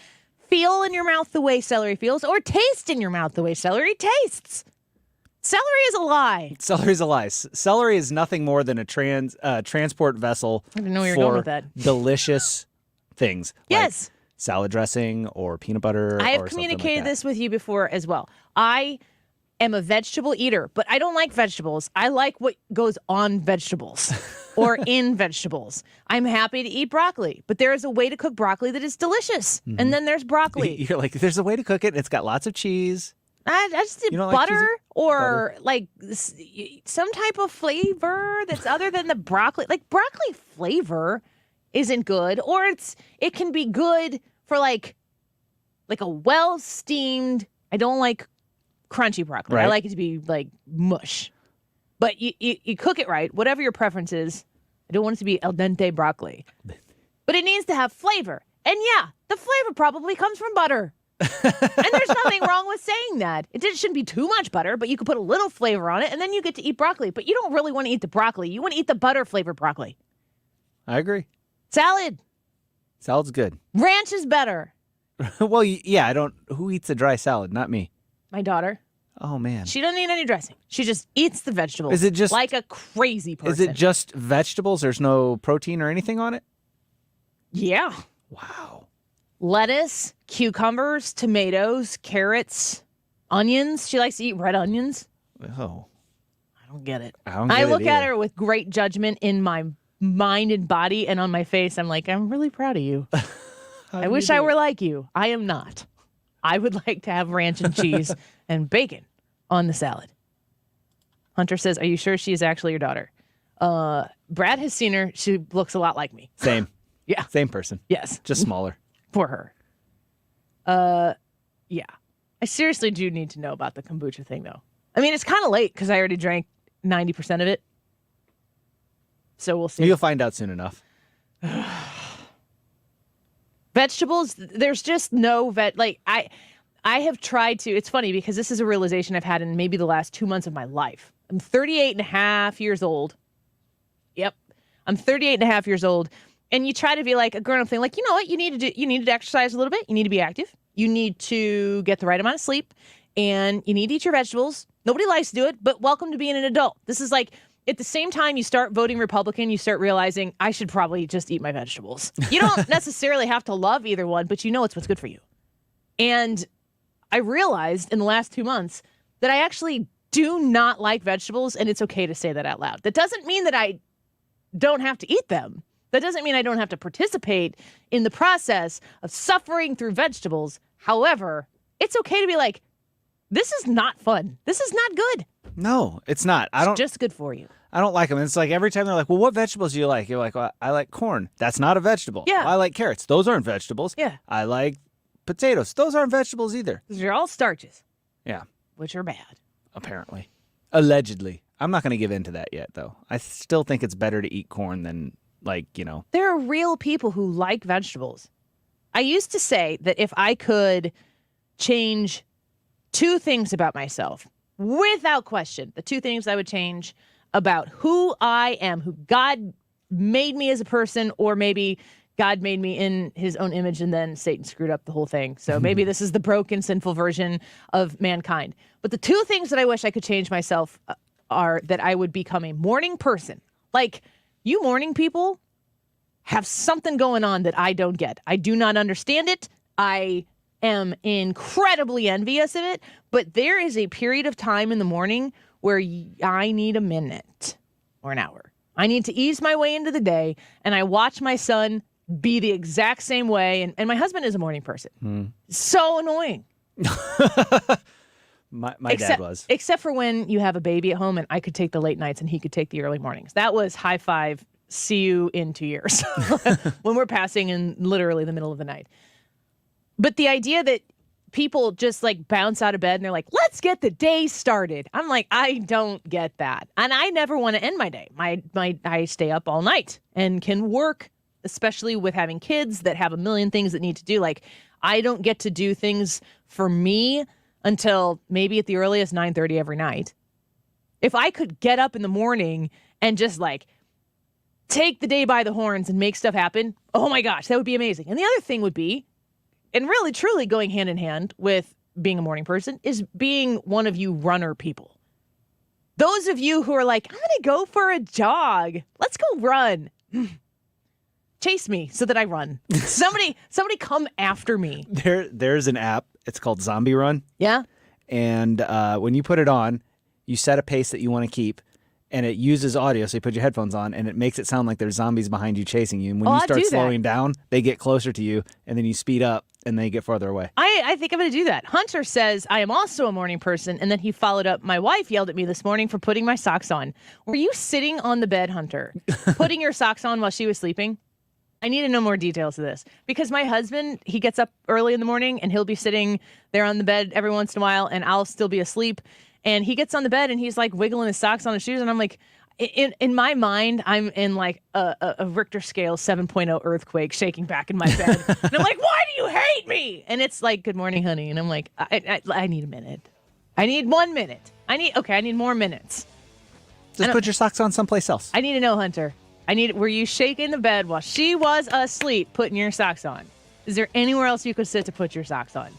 feel in your mouth the way celery feels or taste in your mouth the way celery tastes. Celery is a lie. Celery is a lie. Celery is nothing more than a transport vessel I didn't know where you're for going with that. delicious things. Yes. Like salad dressing or peanut butter. I have or communicated something like this with you before as well. I am a vegetable eater, but I don't like vegetables. I like what goes on vegetables or in vegetables. I'm happy to eat broccoli, but there is a way to cook broccoli that is delicious. Mm-hmm. And then there's that. broccoli. You're like, there's a way to cook it. And it's got lots of cheese. I just did You don't like butter cheesy? or like some type of flavor that's other than the broccoli. Like broccoli flavor isn't good, or it can be good for like a well steamed. I don't like crunchy broccoli. I Right. like it to be like mush. But you cook it right, whatever your preference is. I don't want it to be al dente broccoli, but it needs to have flavor. And yeah, the flavor probably comes from butter. And there's nothing wrong with saying that. Shouldn't be too much butter, but you could put a little flavor on it, and then you get to eat broccoli. But you don't really want to eat the broccoli. You want to eat the butter-flavored broccoli. I agree. Salad. Salad's good. Ranch is better. Well, yeah, who eats a dry salad? Not me. My daughter. Oh, man. She doesn't need any dressing. She just eats the vegetables. Is it just like a crazy person? Is it just vegetables? There's no protein or anything on it? Yeah. Wow. Lettuce, cucumbers, tomatoes, carrots, onions. She likes to eat red onions. Oh. I don't get it. I look at her with great judgment in my mind and body, and on my face, I'm like, I'm really proud of you. I wish I were like you. I am not. I would like to have ranch and cheese and bacon on the salad. Hunter says, are you sure she is actually your daughter? Brad has seen her. She looks a lot like me. Same. Yeah. Same person. Yes. Just smaller. For her. Yeah. I seriously do need to know about the kombucha thing, though. I mean, it's kind of late because I already drank 90% of it. So we'll see. You'll find out soon enough. Vegetables, there's just no I have tried to. It's funny because this is a realization I've had in maybe the last 2 months of my life. I'm 38 and a half years old. Yep. I'm 38 and a half years old. And you try to be like a grown-up thing. Like, you know what? You need to exercise a little bit. You need to be active. You need to get the right amount of sleep. And you need to eat your vegetables. Nobody likes to do it, but welcome to being an adult. This is like, at the same time you start voting Republican, you start realizing I should probably just eat my vegetables. You don't necessarily have to love either one, but you know it's what's good for you. And I realized in the last 2 months that I actually do not like vegetables, and it's okay to say that out loud. That doesn't mean that I don't have to eat them. That doesn't mean I don't have to participate in the process of suffering through vegetables. However, it's okay to be like, this is not fun. This is not good. No, it's not. It's just good for you. I don't like them. It's like every time they're like, well, what vegetables do you like? You're like, well, I like corn. That's not a vegetable. Yeah. Well, I like carrots. Those aren't vegetables. Yeah. I like potatoes. Those aren't vegetables either. Because they're all starches. Yeah. Which are bad. Apparently. Allegedly. I'm not going to give in to that yet, though. I still think it's better to eat corn than, There are real people who like vegetables. I used to say that if I could change 2 things about myself, without question, the 2 things I would change about who I am, who God made me as a person, or maybe God made me in his own image and then Satan screwed up the whole thing. So maybe this is the broken, sinful version of mankind. But the 2 things that I wish I could change myself are that I would become a morning person. Like, you morning people have something going on that I don't get. I do not understand it. I am incredibly envious of it. But there is a period of time in the morning where I need a minute or an hour. I need to ease my way into the day, and I watch my son be the exact same way. And my husband is a morning person. So annoying. My dad was. Except for when you have a baby at home and I could take the late nights and he could take the early mornings. That was high five, see you in 2 years. When we're passing in literally the middle of the night. But the idea that people just like bounce out of bed and they're like, let's get the day started. I'm like, I don't get that. And I never want to end my day. I stay up all night and can work, especially with having kids that have a million things that need to do. Like, I don't get to do things for me until maybe at the earliest 9:30 every night. If I could get up in the morning and just like take the day by the horns and make stuff happen, oh my gosh, that would be amazing. And the other thing would be, and really truly going hand in hand with being a morning person, is being one of you runner people. Those of you who are like, I'm going to go for a jog. Let's go run. Chase me so that I run. Somebody come after me. There's an app. It's called Zombie Run. Yeah. And when you put it on, you set a pace that you want to keep, and it uses audio. So you put your headphones on, and it makes it sound like there's zombies behind you chasing you. And when you start slowing down, they get closer to you, and then you speed up, and they get farther away. I think I'm going to do that. Hunter says, I am also a morning person. And then he followed up, my wife yelled at me this morning for putting my socks on. Were you sitting on the bed, Hunter, putting your socks on while she was sleeping? I need to know more details of this, because my husband, he gets up early in the morning and he'll be sitting there on the bed every once in a while and I'll still be asleep. And he gets on the bed and he's like wiggling his socks on his shoes. And I'm like, in my mind, I'm in like a Richter scale 7.0 earthquake shaking back in my bed. And I'm like, why do you hate me? And it's like, good morning, honey. And I'm like, I need a minute. I need 1 minute. I need more minutes. Just put your socks on someplace else. I need to know, Hunter. Were you shaking the bed while she was asleep putting your socks on? Is there anywhere else you could sit to put your socks on?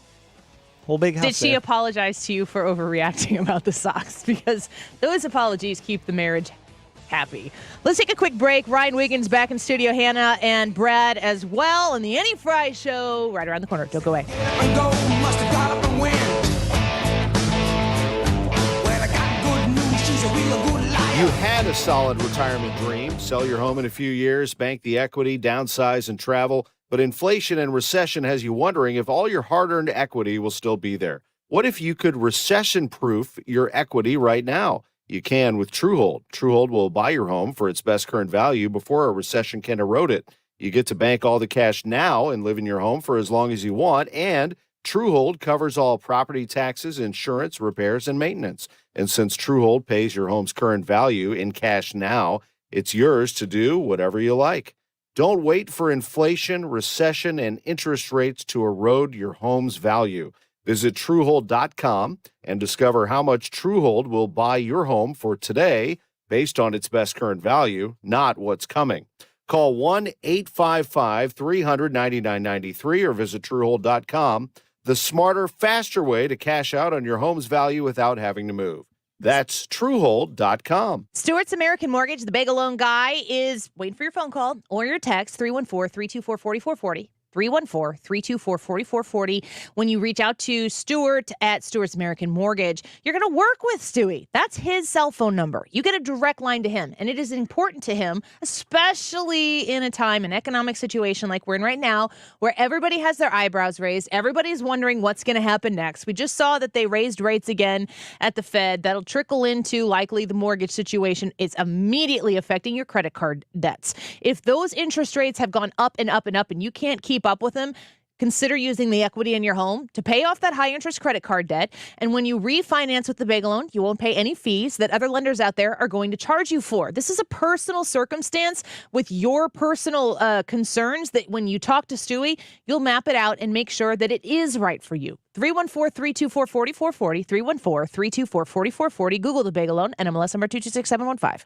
Whole big house. Did she apologize to you for overreacting about the socks? Because those apologies keep the marriage happy. Let's take a quick break. Ryan Wiggins back in studio, Hannah and Brad as well, and the Any Frey Show right around the corner. Don't go away. You had a solid retirement dream. Sell your home in a few years, bank the equity, downsize, and travel. But inflation and recession has you wondering if all your hard-earned equity will still be there. What if you could recession-proof your equity right now? You can with Truehold. Truehold will buy your home for its best current value before a recession can erode it. You get to bank all the cash now and live in your home for as long as you want, and Truehold covers all property taxes, insurance, repairs, and maintenance. And since Truehold pays your home's current value in cash now, it's yours to do whatever you like. Don't wait for inflation, recession, and interest rates to erode your home's value. Visit Truehold.com and discover how much Truehold will buy your home for today based on its best current value, not what's coming. Call 1-855-300-9993 or visit Truehold.com. The smarter, faster way to cash out on your home's value without having to move. That's Truehold.com. Stewart's American Mortgage, the bagel loan guy, is waiting for your phone call or your text, 314-324-4440. 314-324-4440. When you reach out to Stewart at Stewart's American Mortgage, you're going to work with Stewie. That's his cell phone number. You get a direct line to him, and it is important to him, especially in a time, an economic situation like we're in right now, where everybody has their eyebrows raised. Everybody's wondering what's going to happen next. We just saw that they raised rates again at the Fed. That'll trickle into likely the mortgage situation. It's immediately affecting your credit card debts. If those interest rates have gone up and up and up and you can't keep up with them, consider using the equity in your home to pay off that high interest credit card debt. And when you refinance with the bagel loan, you won't pay any fees that other lenders out there are going to charge you for. This is a personal circumstance with your personal concerns that when you talk to Stewie, you'll map it out and make sure that it is right for you. 314-324-4440, 314-324-4440. Google the bagel loan, NMLS number 226715.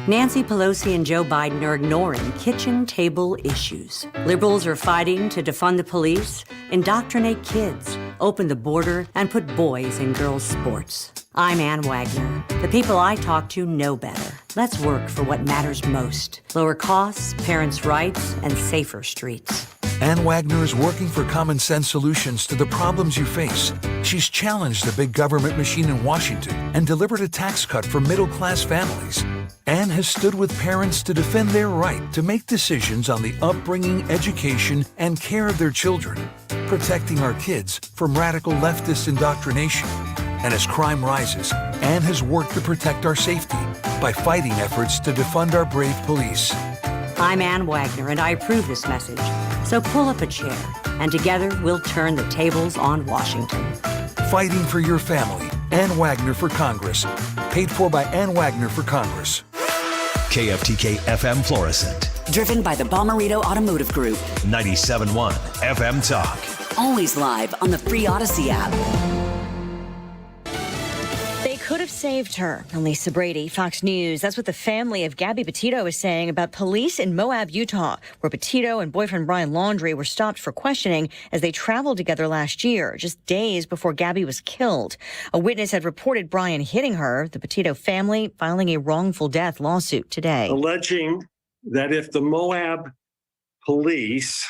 Nancy Pelosi and Joe Biden are ignoring kitchen table issues. Liberals are fighting to defund the police, indoctrinate kids, open the border, and put boys in girls' sports. I'm Ann Wagner. The people I talk to know better. Let's work for what matters most. Lower costs, parents' rights, and safer streets. Ann Wagner is working for common sense solutions to the problems you face. She's challenged the big government machine in Washington and delivered a tax cut for middle-class families. Ann has stood with parents to defend their right to make decisions on the upbringing, education, and care of their children, protecting our kids from radical leftist indoctrination. And as crime rises, Ann has worked to protect our safety by fighting efforts to defund our brave police. I'm Ann Wagner, and I approve this message. So pull up a chair, and together we'll turn the tables on Washington. Fighting for your family. Ann Wagner for Congress. Paid for by Ann Wagner for Congress. KFTK FM Florissant. Driven by the Bommarito Automotive Group. 97.1 FM Talk. Always live on the free Odyssey app. They could have saved her. Lisa Brady, Fox News. That's what the family of Gabby Petito is saying about police in Moab, Utah, where Petito and boyfriend Brian Laundrie were stopped for questioning as they traveled together last year, just days before Gabby was killed. A witness had reported Brian hitting her. The Petito family filing a wrongful death lawsuit today. Alleging that if the Moab police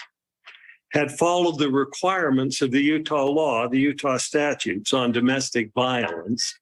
had followed the requirements of the Utah law, the Utah statutes on domestic violence,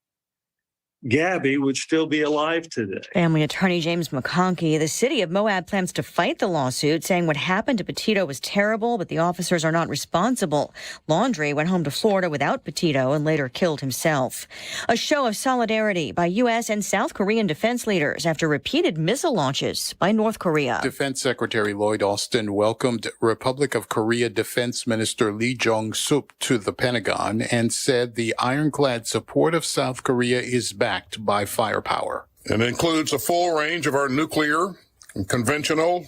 Gabby would still be alive today. Family attorney James McConkey, the city of Moab plans to fight the lawsuit, saying what happened to Petito was terrible, but the officers are not responsible. Laundrie went home to Florida without Petito and later killed himself. A show of solidarity by U.S. and South Korean defense leaders after repeated missile launches by North Korea. Defense Secretary Lloyd Austin welcomed Republic of Korea Defense Minister Lee Jong-sup to the Pentagon and said the ironclad support of South Korea is backed by firepower. It includes a full range of our nuclear, conventional,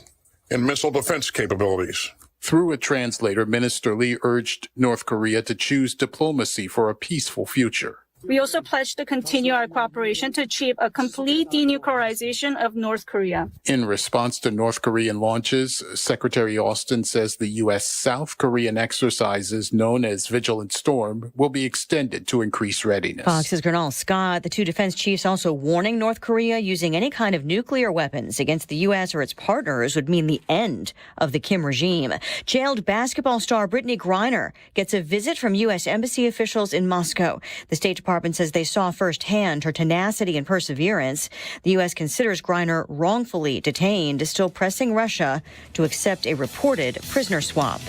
and missile defense capabilities. Through a translator, Minister Lee urged North Korea to choose diplomacy for a peaceful future. We also pledge to continue our cooperation to achieve a complete denuclearization of North Korea. In response to North Korean launches, Secretary Austin says the U.S.-South Korean exercises known as Vigilant Storm will be extended to increase readiness. Fox's Gernal Scott, the two defense chiefs also warning North Korea using any kind of nuclear weapons against the U.S. or its partners would mean the end of the Kim regime. Jailed basketball star Brittany Griner gets a visit from U.S. embassy officials in Moscow. The State Department says they saw firsthand her tenacity and perseverance. The U.S. considers Griner wrongfully detained, still pressing Russia to accept a reported prisoner swap.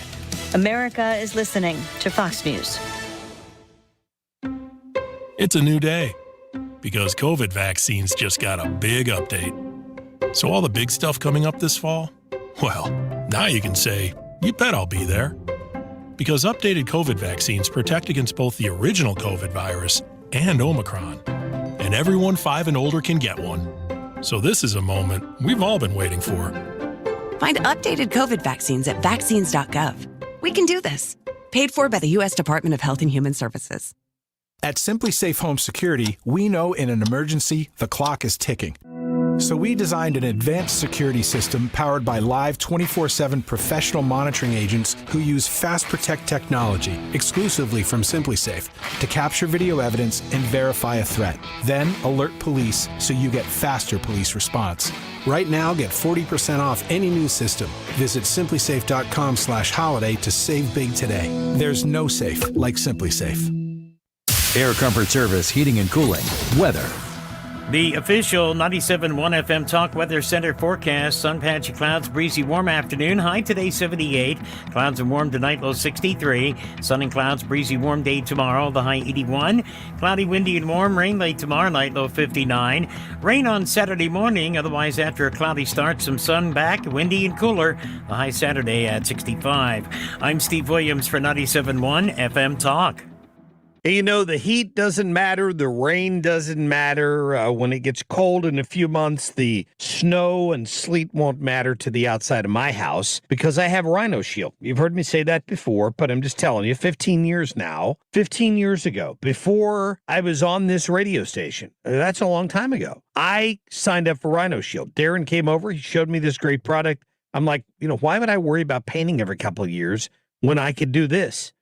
America is listening to Fox News. It's a new day because COVID vaccines just got a big update. So all the big stuff coming up this fall? Well, now you can say, you bet I'll be there. Because updated COVID vaccines protect against both the original COVID virus and Omicron. And everyone 5 and older can get one. So this is a moment we've all been waiting for. Find updated COVID vaccines at vaccines.gov. We can do this. Paid for by the U.S. Department of Health and Human Services. At Simply Safe Home Security, we know in an emergency, the clock is ticking. So we designed an advanced security system powered by live 24/7 professional monitoring agents who use Fast Protect technology exclusively from SimpliSafe to capture video evidence and verify a threat. Then alert police so you get faster police response. Right now, get 40% off any new system. Visit simplysafe.com/holiday to save big today. There's no safe like SimpliSafe. Air Comfort Service, Heating and Cooling. Weather. The official 97.1 FM Talk Weather Center forecast: sun patchy clouds, breezy warm afternoon, high today 78, clouds and warm tonight, low 63, sun and clouds, breezy warm day tomorrow, the high 81, cloudy, windy and warm, rain late tomorrow night, low 59, rain on Saturday morning, otherwise after a cloudy start, some sun back, windy and cooler, the high Saturday at 65. I'm Steve Williams for 97.1 FM Talk. You know, the heat doesn't matter. The rain doesn't matter. When it gets cold in a few months, the snow and sleet won't matter to the outside of my house because I have Rhino Shield. You've heard me say that before, but I'm just telling you, 15 years now, 15 years ago, before I was on this radio station, that's a long time ago, I signed up for Rhino Shield. Darren came over. He showed me this great product. I'm like, why would I worry about painting every couple of years when I could do this?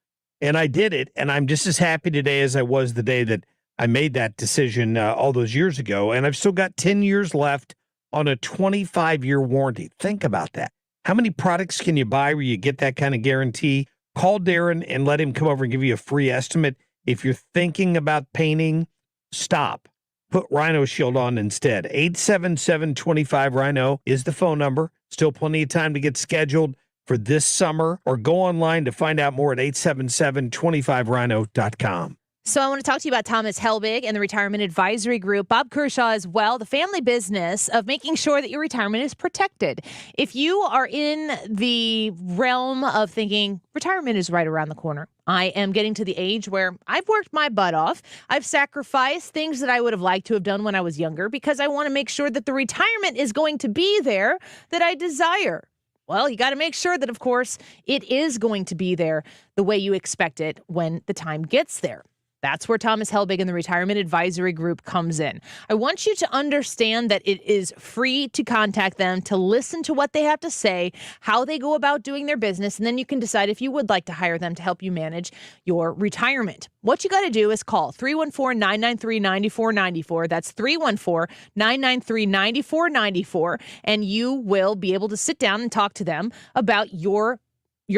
And I did it, and I'm just as happy today as I was the day that I made that decision all those years ago. And I've still got 10 years left on a 25-year warranty. Think about that. How many products can you buy where you get that kind of guarantee? Call Darren and let him come over and give you a free estimate. If you're thinking about painting, stop. Put Rhino Shield on instead. 877-25-RHINO is the phone number. Still plenty of time to get scheduled for this summer, or go online to find out more at 877-25rhino.com. So I want to talk to you about Thomas Helbig and the Retirement Advisory Group, Bob Kershaw as well, the family business of making sure that your retirement is protected. If you are in the realm of thinking retirement is right around the corner, I am getting to the age where I've worked my butt off. I've sacrificed things that I would have liked to have done when I was younger because I want to make sure that the retirement is going to be there that I desire. Well, you got to make sure that, of course, it is going to be there the way you expect it when the time gets there. That's where Thomas Helbig and the Retirement Advisory Group comes in. I want you to understand that it is free to contact them, to listen to what they have to say, how they go about doing their business, and then you can decide if you would like to hire them to help you manage your retirement. What you got to do is call 314-993-9494. That's 314-993-9494, and you will be able to sit down and talk to them about your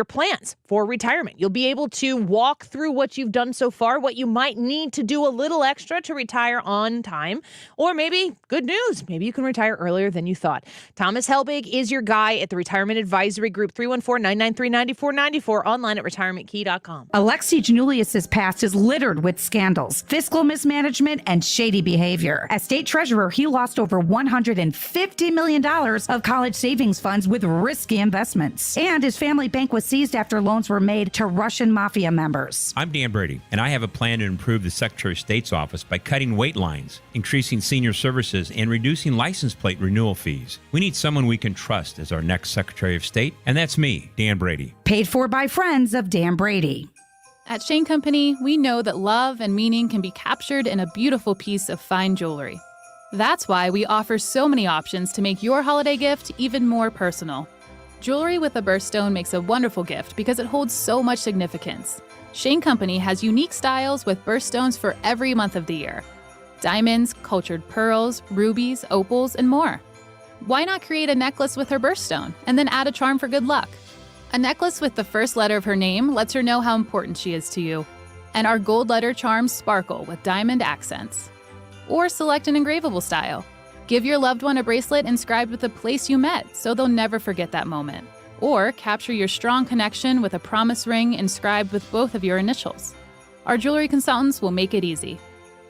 plans for retirement. You'll be able to walk through what you've done so far, what you might need to do a little extra to retire on time, or maybe good news, maybe you can retire earlier than you thought. Thomas Helbig is your guy at the Retirement Advisory Group, 314-993-9494, online at retirementkey.com. Alexi Janulius's past is littered with scandals, fiscal mismanagement, and shady behavior. As state treasurer, he lost over $150 million of college savings funds with risky investments. And his family bank was seized after loans were made to Russian mafia members. I'm Dan Brady, and I have a plan to improve the Secretary of State's office by cutting wait lines, increasing senior services, and reducing license plate renewal fees. We need someone we can trust as our next Secretary of State, and that's me, Dan Brady. Paid for by friends of Dan Brady. At Shane Company, we know that love and meaning can be captured in a beautiful piece of fine jewelry. That's why we offer so many options to make your holiday gift even more personal. Jewelry with a birthstone makes a wonderful gift because it holds so much significance. Shane Company has unique styles with birthstones for every month of the year. Diamonds, cultured pearls, rubies, opals, and more. Why not create a necklace with her birthstone and then add a charm for good luck? A necklace with the first letter of her name lets her know how important she is to you. And our gold letter charms sparkle with diamond accents. Or select an engravable style. Give your loved one a bracelet inscribed with the place you met so they'll never forget that moment. Or capture your strong connection with a promise ring inscribed with both of your initials. Our jewelry consultants will make it easy.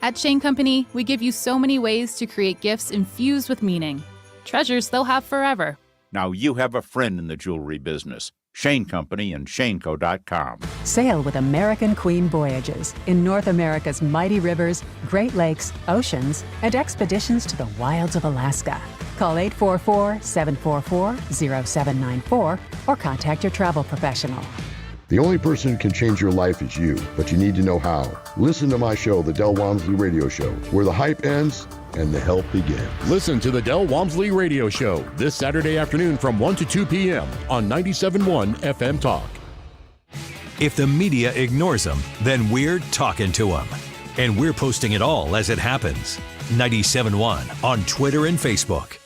At Shane Company, we give you so many ways to create gifts infused with meaning. Treasures they'll have forever. Now you have a friend in the jewelry business. Shane Company and ShaneCo.com. Sail with American Queen Voyages in North America's mighty rivers, Great Lakes, oceans, and expeditions to the wilds of Alaska. Call 844-744-0794 or contact your travel professional. The only person who can change your life is you, but you need to know how. Listen to my show, The Del Walmsley Radio Show, where the hype ends and the help begins. Listen to the Del Walmsley Radio Show this Saturday afternoon from 1 to 2 p.m. on 97.1 FM Talk. If the media ignores them, then we're talking to them. And we're posting it all as it happens. 97.1 on Twitter and Facebook.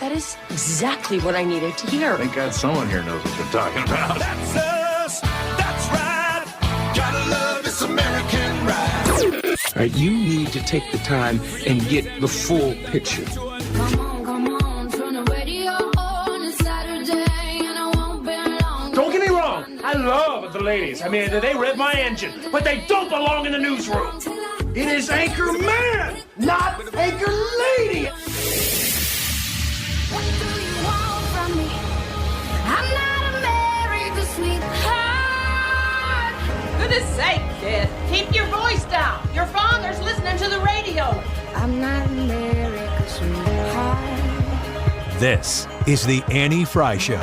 That is exactly what I needed to hear. Thank God someone here knows what they're talking about. That's us. That's right. Gotta love this American ride. All right, you need to take the time and get the full picture. Don't get me wrong, I love the ladies. I mean, they rev my engine, but they don't belong in the newsroom. It is Anchor Man, not Anchor Lady. What do you want from me? I'm not America's sweetheart. Goodness sake, kid. Keep your voice down. Your father's listening to the radio. I'm not America's sweetheart. This is the Annie Frey Show.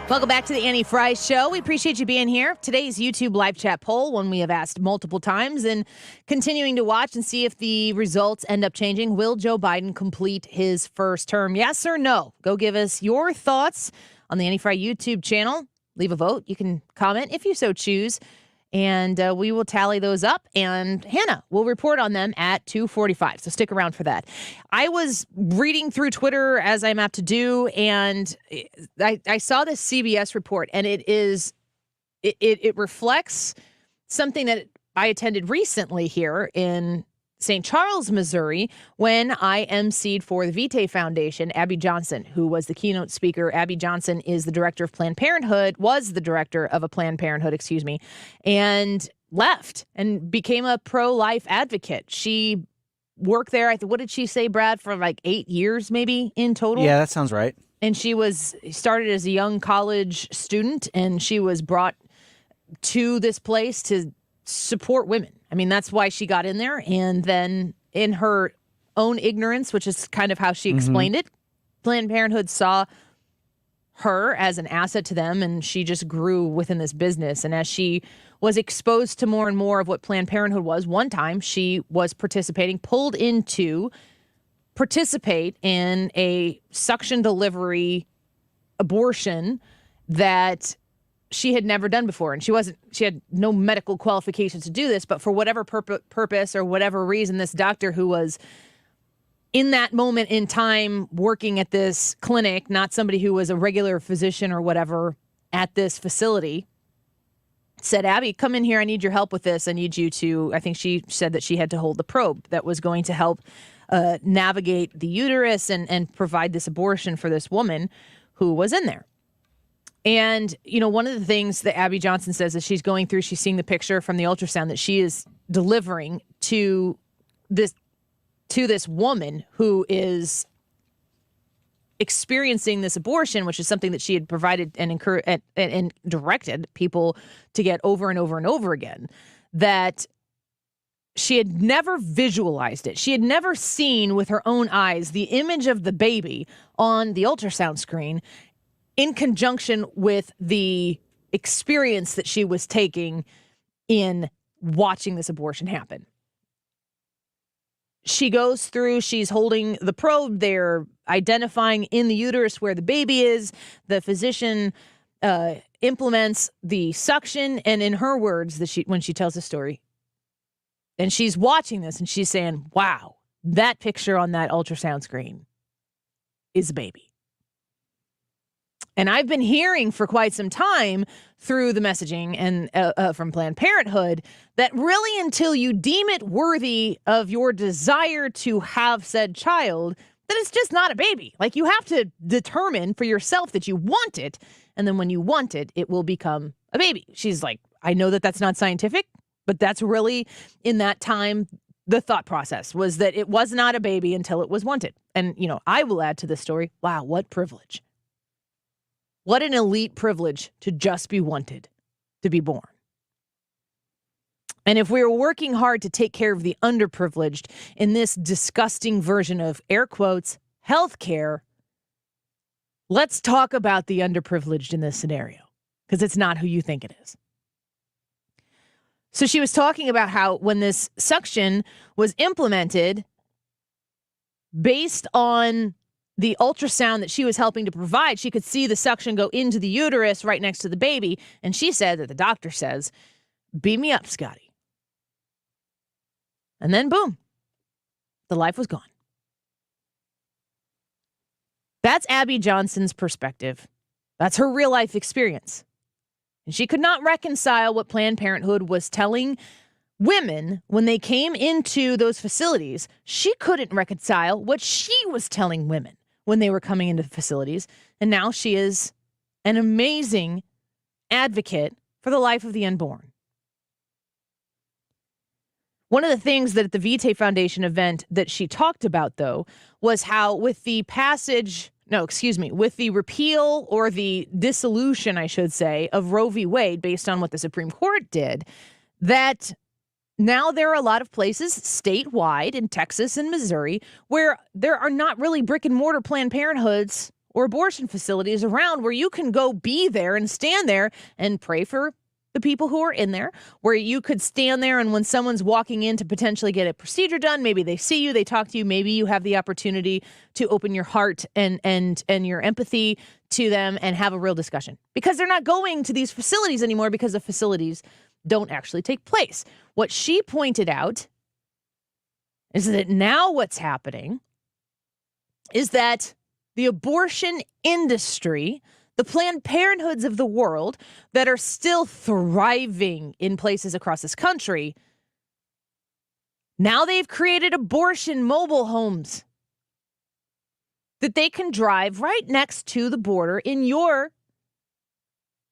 Welcome back to the Annie Frey Show. We appreciate you being here. Today's YouTube live chat poll, one we have asked multiple times and continuing to watch and see if the results end up changing. Will Joe Biden complete his first term? Yes or no? Go give us your thoughts on the Annie Frey YouTube channel. Leave a vote. You can comment if you so choose. And we will tally those up, and Hannah will report on them at 2:45. So stick around for that. I was reading through Twitter, as I'm apt to do, and I saw this CBS report, and it reflects something that I attended recently here in St. Charles, Missouri, when I emceed for the Vitae Foundation. Abby Johnson, who was the keynote speaker. Abby Johnson is the director of Planned Parenthood, was the director of a Planned Parenthood, and left and became a pro-life advocate. She worked there, what did she say, Brad, for like 8 years maybe in total? Yeah, that sounds right. And she started as a young college student, and she was brought to this place to support women. I mean, that's why she got in there. And then in her own ignorance, which is kind of how she explained it, Planned Parenthood saw her as an asset to them, and she just grew within this business. And as she was exposed to more and more of what Planned Parenthood was, one time she was pulled in to participate in a suction delivery abortion that she had never done before. And she had no medical qualifications to do this, but for whatever purpose or whatever reason, this doctor who was in that moment in time working at this clinic, not somebody who was a regular physician or whatever at this facility, said, Abby, come in here. I need your help with this. I need you to, I think she said that she had to hold the probe that was going to help navigate the uterus and provide this abortion for this woman who was in there. And, one of the things that Abby Johnson says is she's going through, she's seeing the picture from the ultrasound that she is delivering to this woman who is experiencing this abortion, which is something that she had provided and encouraged and directed people to get over and over and over again, that she had never visualized it. She had never seen with her own eyes the image of the baby on the ultrasound screen in conjunction with the experience that she was taking in watching this abortion happen. She goes through, she's holding the probe, they're identifying in the uterus where the baby is. The physician implements the suction, and in her words, when she tells the story, and she's watching this and she's saying, wow, that picture on that ultrasound screen is a baby. And I've been hearing for quite some time through the messaging and from Planned Parenthood that really until you deem it worthy of your desire to have said child, that it's just not a baby. Like, you have to determine for yourself that you want it. And then when you want it, it will become a baby. She's like, I know that that's not scientific, but that's really in that time, the thought process was that it was not a baby until it was wanted. And, I will add to this story, wow, what privilege. What an elite privilege to just be wanted, to be born. And if we were working hard to take care of the underprivileged in this disgusting version of, air quotes, healthcare, let's talk about the underprivileged in this scenario, because it's not who you think it is. So she was talking about how when this suction was implemented based on the ultrasound that she was helping to provide, she could see the suction go into the uterus right next to the baby. And she said that the doctor says, beam me up, Scotty. And then boom, the life was gone. That's Abby Johnson's perspective. That's her real life experience. And she could not reconcile what Planned Parenthood was telling women when they came into those facilities. She couldn't reconcile what she was telling women when they were coming into the facilities. And now she is an amazing advocate for the life of the unborn. One of the things that at the Vitae Foundation event that she talked about, though, was how with the repeal or the dissolution, I should say, of Roe v. Wade, based on what the Supreme Court did, that now there are a lot of places statewide in Texas and Missouri where there are not really brick and mortar Planned Parenthoods or abortion facilities around where you can go be there and stand there and pray for the people who are in there, where you could stand there and when someone's walking in to potentially get a procedure done, maybe they see you, they talk to you, maybe you have the opportunity to open your heart and your empathy to them and have a real discussion. Because they're not going to these facilities anymore because the facilities don't actually take place. What she pointed out is that now what's happening is that the abortion industry, the Planned Parenthoods of the world that are still thriving in places across this country, Now they've created abortion mobile homes that they can drive right next to the border in your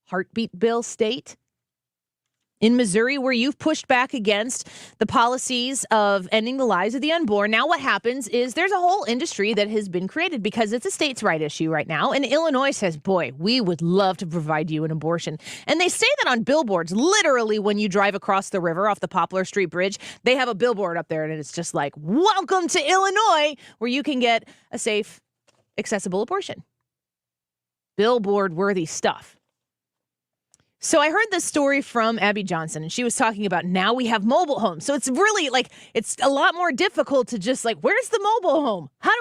heartbeat bill state. In Missouri, where you've pushed back against the policies of ending the lives of the unborn, now what happens is there's a whole industry that has been created because it's a states' right issue right now. And Illinois says, boy, we would love to provide you an abortion. And they say that on billboards. Literally, when you drive across the river off the Poplar Street Bridge, they have a billboard up there, and it's just like, welcome to Illinois, where you can get a safe, accessible abortion. Billboard-worthy stuff. So I heard this story from Abby Johnson, and she was talking about now we have mobile homes. So it's really like, it's a lot more difficult to just like, where's the mobile home? How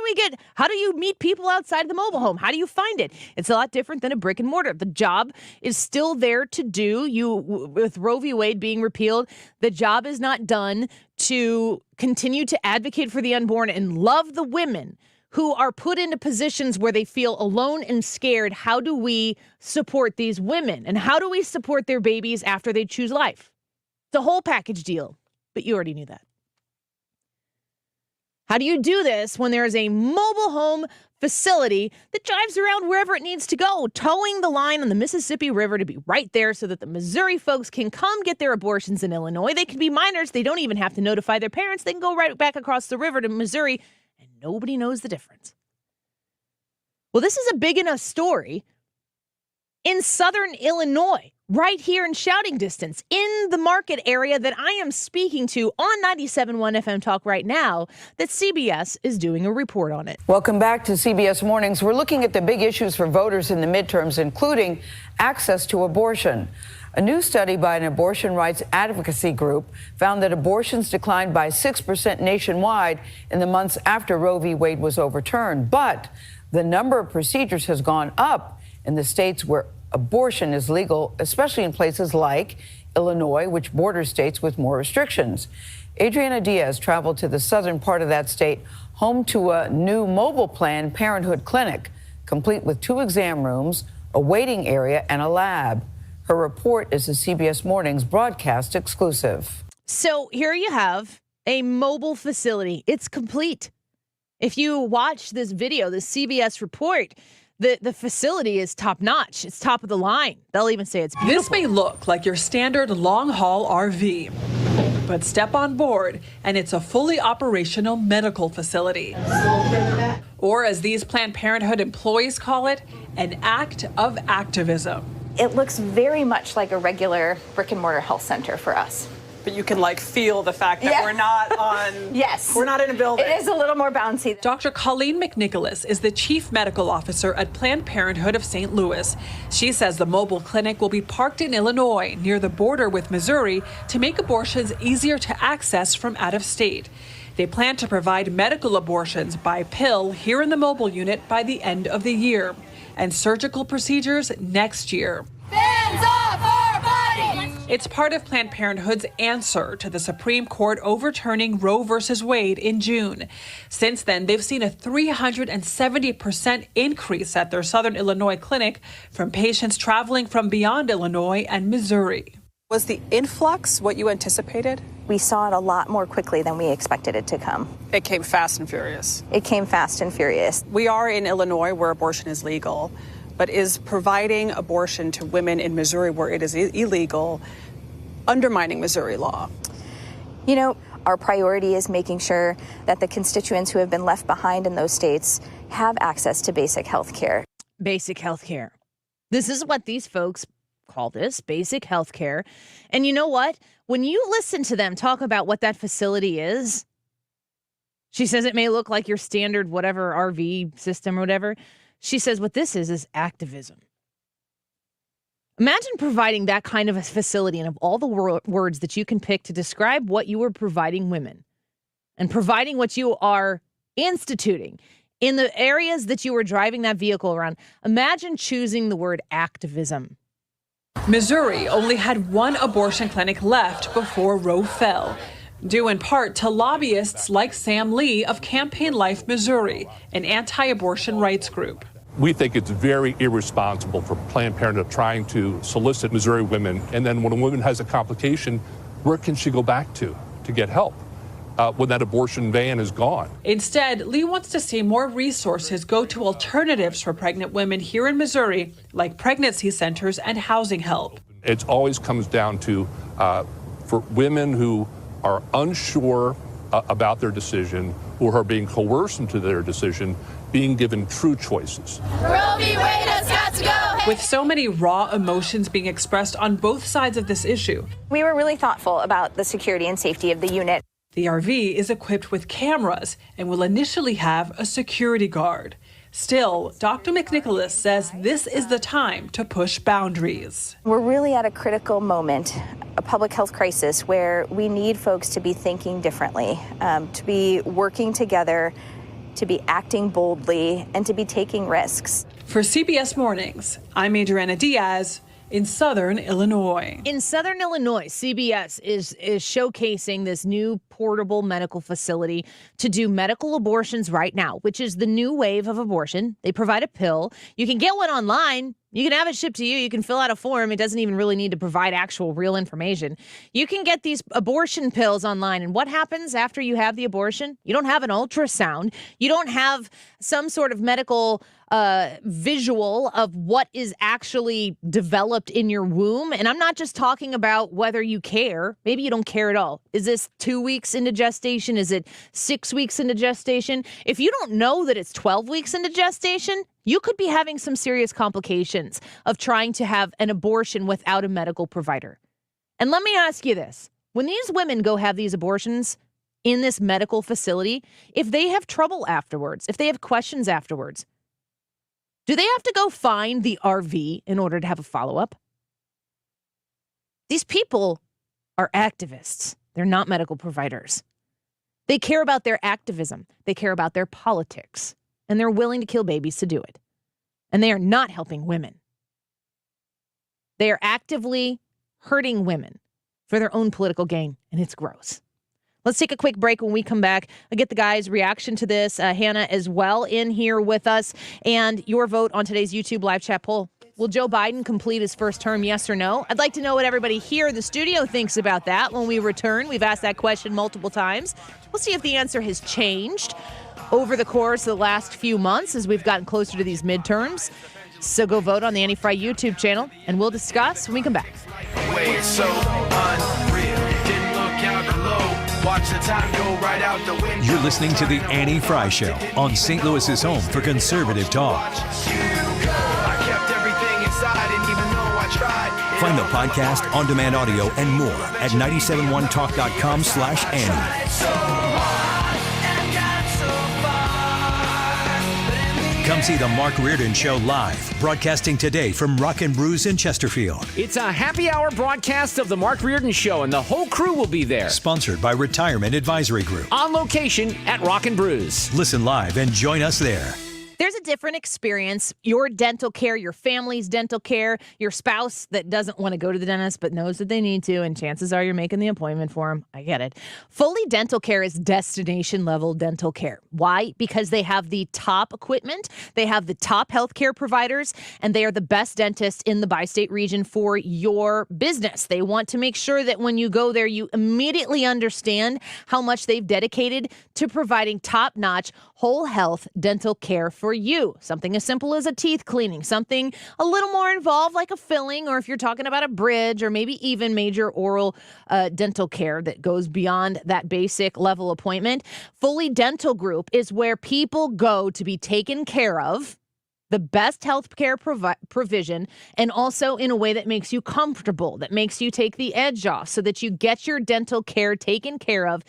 do you meet people outside the mobile home? How do you find it? It's a lot different than a brick and mortar. The job is still there to do. With Roe v. Wade being repealed, the job is not done to continue to advocate for the unborn and love the women who are put into positions where they feel alone and scared. How do we support these women? And how do we support their babies after they choose life? It's a whole package deal, but you already knew that. How do you do this when there is a mobile home facility that drives around wherever it needs to go, towing the line on the Mississippi River to be right there so that the Missouri folks can come get their abortions in Illinois? They can be minors. They don't even have to notify their parents. They can go right back across the river to Missouri. Nobody knows the difference. Well, this is a big enough story in southern Illinois, right here in shouting distance, in the market area that I am speaking to on 97.1 FM Talk right now, that CBS is doing a report on it. Welcome back to CBS Mornings. We're looking at the big issues for voters in the midterms, including access to abortion. A new study by an abortion rights advocacy group found that abortions declined by 6% nationwide in the months after Roe v. Wade was overturned. But the number of procedures has gone up in the states where abortion is legal, especially in places like Illinois, which borders states with more restrictions. Adriana Diaz traveled to the southern part of that state, home to a new mobile Planned Parenthood clinic, complete with 2 exam rooms, a waiting area, and a lab. Her report is a CBS Mornings broadcast exclusive. So here you have a mobile facility. It's complete. If you watch this video, the CBS report, the facility is top notch. It's top of the line. They'll even say it's beautiful. This may look like your standard long-haul RV, but step on board and it's a fully operational medical facility. Or as these Planned Parenthood employees call it, an act of activism. It looks very much like a regular brick and mortar health center for us. But you can feel the fact that we're not on. Yes. We're not in a building. It is a little more bouncy. Dr. Colleen McNicholas is the chief medical officer at Planned Parenthood of St. Louis. She says the mobile clinic will be parked in Illinois near the border with Missouri to make abortions easier to access from out of state. They plan to provide medical abortions by pill here in the mobile unit by the end of the year, and surgical procedures next year. Hands off our bodies! It's part of Planned Parenthood's answer to the Supreme Court overturning Roe v. Wade in June. Since then, they've seen a 370% increase at their Southern Illinois clinic from patients traveling from beyond Illinois and Missouri. Was the influx what you anticipated? We saw it a lot more quickly than we expected it to come. It came fast and furious. It came fast and furious. We are in Illinois where abortion is legal, but is providing abortion to women in Missouri where it is illegal undermining Missouri law? You know, our priority is making sure that the constituents who have been left behind in those states have access to basic health care. Basic health care. This is what these folks call this, basic health care. And you know what? When you listen to them talk about what that facility is, she says it may look like your standard whatever RV system or whatever. She says what this is activism. Imagine providing that kind of a facility, and of all the words that you can pick to describe what you are providing women and providing what you are instituting in the areas that you are driving that vehicle around, imagine choosing the word activism. Missouri only had one abortion clinic left before Roe fell, due in part to lobbyists like Sam Lee of Campaign Life Missouri, an anti-abortion rights group. We think it's very irresponsible for Planned Parenthood trying to solicit Missouri women, and then when a woman has a complication, where can she go back to get help? when that abortion ban is gone. Instead, Lee wants to see more resources go to alternatives for pregnant women here in Missouri, like pregnancy centers and housing help. It always comes down to for women who are unsure about their decision, who are being coerced into their decision, being given true choices. Roe v. Wade has got to go. With so many raw emotions being expressed on both sides of this issue, We were really thoughtful about the security and safety of the unit. the RV is equipped with cameras and will initially have a security guard. Still, Dr. McNicholas says this is the time to push boundaries. We're really at a critical moment, a public health crisis, where we need folks to be thinking differently, to be working together, to be acting boldly, and to be taking risks. For CBS Mornings, I'm Adriana Diaz in Southern Illinois. In Southern Illinois, CBS is showcasing this new portable medical facility to do medical abortions right now, which is the new wave of abortion. They provide a pill. You can get one online. You can have it shipped to you. You can fill out a form. It doesn't even really need to provide actual real information. You can get these abortion pills online. And what happens after you have the abortion? You don't have an ultrasound. You don't have some sort of medical visual of what is actually developed in your womb. And I'm not just talking about whether you care. Maybe you don't care at all. Is this 2 weeks into gestation? Is it 6 weeks into gestation? If you don't know that it's 12 weeks into gestation, you could be having some serious complications of trying to have an abortion without a medical provider. And let me ask you this. When these women go have these abortions in this medical facility, if they have trouble afterwards, if they have questions afterwards, do they have to go find the RV in order to have a follow-up? These people are activists. They're not medical providers. They care about their activism. They care about their politics. And they're willing to kill babies to do it. And they are not helping women. They are actively hurting women for their own political gain, and it's gross. Let's take a quick break. When we come back, I'll get the guys' reaction to this. Hannah as well in here with us. And your vote on today's YouTube live chat poll. Will Joe Biden complete his first term, yes or no? I'd like to know what everybody here in the studio thinks about that when we return. We've asked that question multiple times. We'll see if the answer has changed over the course of the last few months as we've gotten closer to these midterms. So go vote on the Annie Frey YouTube channel, and we'll discuss when we come back. So unreal. Didn't look out below. Watch the time go right out the window. You're listening to the Annie Frey Show on St. Louis's home for conservative talk. I kept everything inside, and even though I tried. Find the podcast, on-demand audio, and more at 971talk.com/Annie. Come see the Mark Reardon Show live, broadcasting today from Rockin' Brews in Chesterfield. It's a happy hour broadcast of the Mark Reardon Show, and the whole crew will be there. Sponsored by Retirement Advisory Group. On location at Rockin' Brews. Listen live and join us there. There's a different experience. Your dental care, your family's dental care, your spouse that doesn't want to go to the dentist but knows that they need to, and chances are you're making the appointment for them. I get it. Foley Dental Care is destination level dental care. Why? Because they have the top equipment, they have the top healthcare providers, and they are the best dentists in the bi-state region for your business. They want to make sure that when you go there, you immediately understand how much they've dedicated to providing top-notch whole health dental care for you. Something as simple as a teeth cleaning, something a little more involved like a filling, or if you're talking about a bridge or maybe even major oral dental care that goes beyond that basic level appointment. Foley Dental Group is where people go to be taken care of, the best health care provision, and also in a way that makes you comfortable, that makes you take the edge off so that you get your dental care taken care of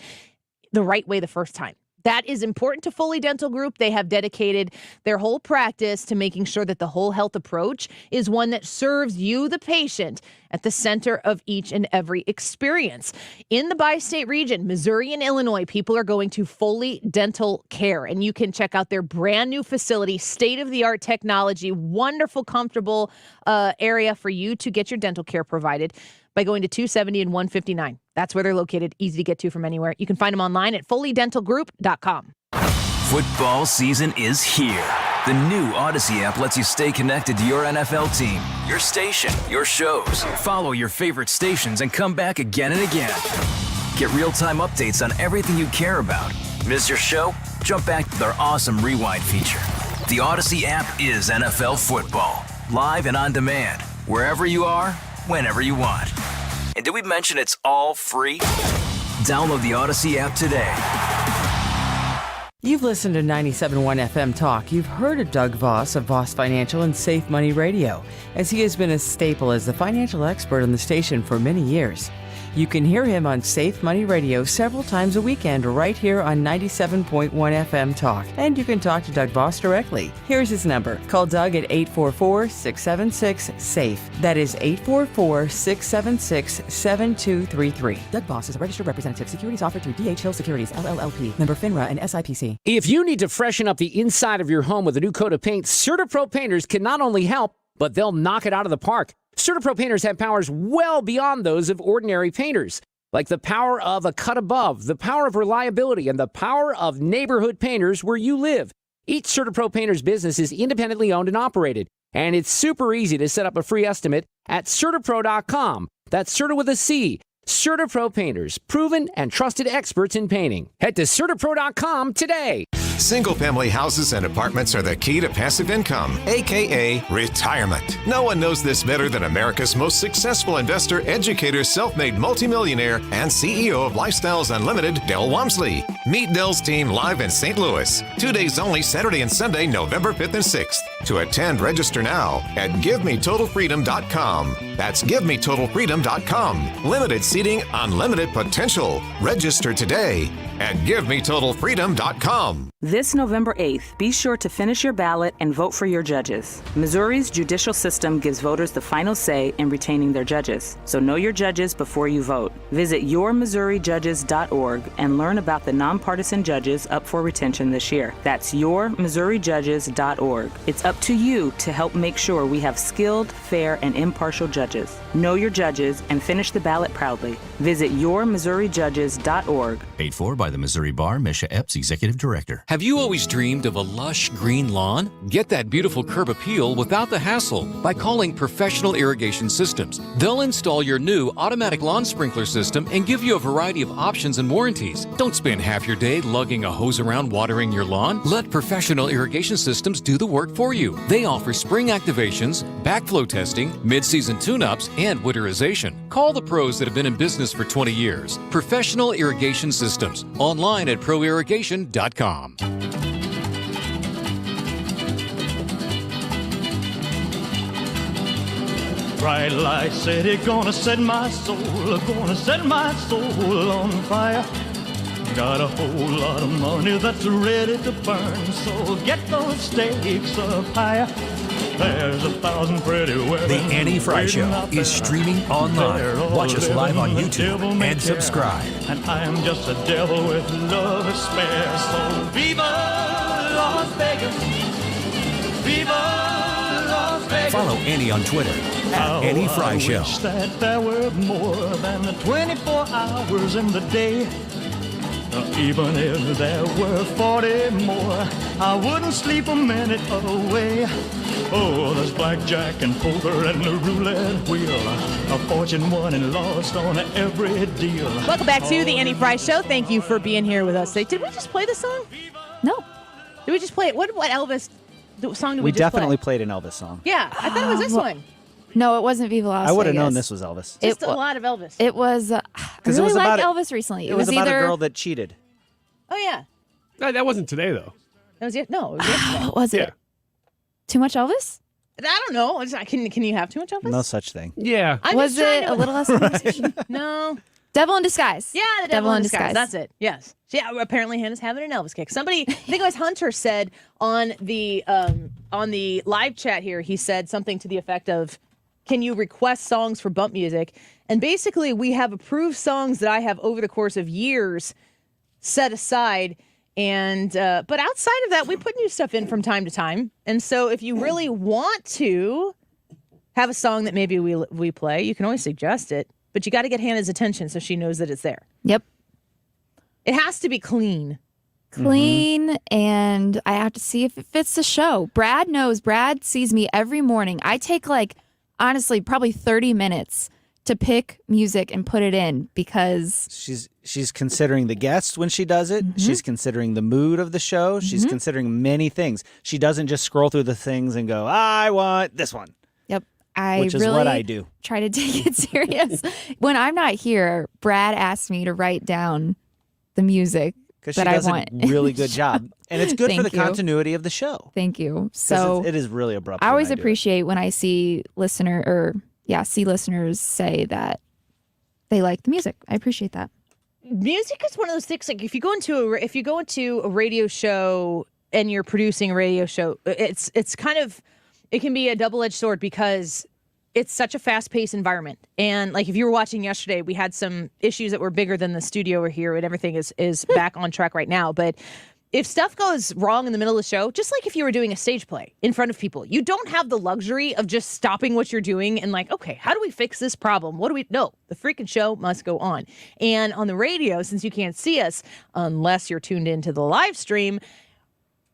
the right way the first time. That is important to Foley Dental Group. They have dedicated their whole practice to making sure that the whole health approach is one that serves you, the patient, at the center of each and every experience. In the bi-state region, Missouri and Illinois, people are going to Foley Dental Care, and you can check out their brand new facility, state-of-the-art technology, wonderful, comfortable area for you to get your dental care provided by going to 270 and 159. That's where they're located, easy to get to from anywhere. You can find them online at FoleyDentalGroup.com. Football season is here. The new Odyssey app lets you stay connected to your NFL team, your station, your shows. Follow your favorite stations and come back again and again. Get real-time updates on everything you care about. Miss your show? Jump back to their awesome Rewind feature. The Odyssey app is NFL football. Live and on demand. Wherever you are, whenever you want. And did we mention it's all free? Download the Odyssey app today. You've listened to 97.1 FM Talk. You've heard of Doug Voss of Voss Financial and Safe Money Radio, as he has been a staple as the financial expert on the station for many years. You can hear him on Safe Money Radio several times a weekend right here on 97.1 FM Talk. And you can talk to Doug Voss directly. Here's his number. Call Doug at 844-676-SAFE. That is 844-676-7233. Doug Voss is a registered representative. Securities offered through D.H. Hill Securities, LLLP. Member FINRA and SIPC. If you need to freshen up the inside of your home with a new coat of paint, CertaPro painters can not only help, but they'll knock it out of the park. CertaPro painters have powers well beyond those of ordinary painters, like the power of a cut above, the power of reliability, and the power of neighborhood painters where you live. Each CertaPro painter's business is independently owned and operated, and it's super easy to set up a free estimate at CertaPro.com. That's Certa with a C. CertaPro painters, proven and trusted experts in painting. Head to CertaPro.com today. Single-family houses and apartments are the key to passive income, a.k.a. retirement. No one knows this better than America's most successful investor, educator, self-made multimillionaire, and CEO of Lifestyles Unlimited, Del Walmsley. Meet Del's team live in St. Louis. 2 days only, Saturday and Sunday, November 5th and 6th. To attend, register now at GiveMeTotalFreedom.com. That's GiveMeTotalFreedom.com. Limited seating, unlimited potential. Register today at GiveMeTotalFreedom.com. This November 8th, be sure to finish your ballot and vote for your judges. Missouri's judicial system gives voters the final say in retaining their judges. So know your judges before you vote. Visit yourmissourijudges.org and learn about the nonpartisan judges up for retention this year. That's yourmissourijudges.org. It's up to you to help make sure we have skilled, fair, and impartial judges. Know your judges and finish the ballot proudly. Visit yourmissourijudges.org. Paid for by the Missouri Bar, Misha Epps, Executive Director. Have you always dreamed of a lush green lawn? Get that beautiful curb appeal without the hassle by calling Professional Irrigation Systems. They'll install your new automatic lawn sprinkler system and give you a variety of options and warranties. Don't spend half your day lugging a hose around watering your lawn. Let Professional Irrigation Systems do the work for you. They offer spring activations, backflow testing, mid-season tune-ups, and winterization. Call the pros that have been in business for 20 years. Professional Irrigation Systems. Online at proirrigation.com. Bright light city, gonna set my soul on fire. Got a whole lot of money that's ready to burn, so get those stakes up higher. There's 1,000 pretty women. The Annie Frey Show is streaming online. Watch us live on YouTube and subscribe. And I am just a devil with love to spare. So Viva Las Vegas. Viva Las Vegas. Follow Annie on Twitter at Annie Frey Show. I wish that there were more than the 24 hours in the day. Even if there were 40 more, I wouldn't sleep a minute away. Oh, there's blackjack and poker and the roulette wheel. A fortune won and lost on every deal. Welcome back to the Annie Frey Show. Thank you for being here with us today. Did we just play the song? No. Did we just play it? What Elvis song did we just definitely play? played an Elvis song. Yeah, I thought it was this one. No, it wasn't Viva Las Vegas. I would have known this was Elvis. Just a lot of Elvis. It was. I really liked Elvis recently. It was about a girl that cheated. Oh yeah. That wasn't today though. That was it. No, it was yesterday. Was it? Too much Elvis? I don't know. Can you have too much Elvis? No such thing. Yeah. Was it a little less conversation? No. Devil in Disguise. Yeah, the Devil in Disguise. That's it. Yes. Yeah. Apparently, Hannah's having an Elvis kick. Somebody, I think it was Hunter, said on the live chat here. He said something to the effect of, "Can you request songs for bump music?" And basically, we have approved songs that I have over the course of years set aside. And but outside of that, we put new stuff in from time to time. And so if you really want to have a song that maybe we play, you can always suggest it. But you got to get Hannah's attention so she knows that it's there. Yep. It has to be clean. And I have to see if it fits the show. Brad knows. Brad sees me every morning. I take honestly, probably 30 minutes to pick music and put it in because she's considering the guests when she does it. She's considering the mood of the show. She's considering many things. She doesn't just scroll through the things and go, I want this one. Yep. Which is really what I do. Try to take it serious. When I'm not here, Brad asked me to write down the music Because she that does I want. a really good job. And it's good for the Thank you. continuity of the show. Thank you. So it is really abrupt. I when always do it. appreciate when I see listeners say that they like the music. I appreciate that. Music is one of those things. Like if you go into a radio show and you're producing a radio show, it can be a double-edged sword because it's such a fast-paced environment. And like if you were watching yesterday, we had some issues that were bigger than the studio were here, and everything is back on track right now. But if stuff goes wrong in the middle of the show, just like if you were doing a stage play in front of people, you don't have the luxury of just stopping what you're doing and like, okay, how do we fix this problem? No, the freaking show must go on. And on the radio, since you can't see us unless you're tuned into the live stream,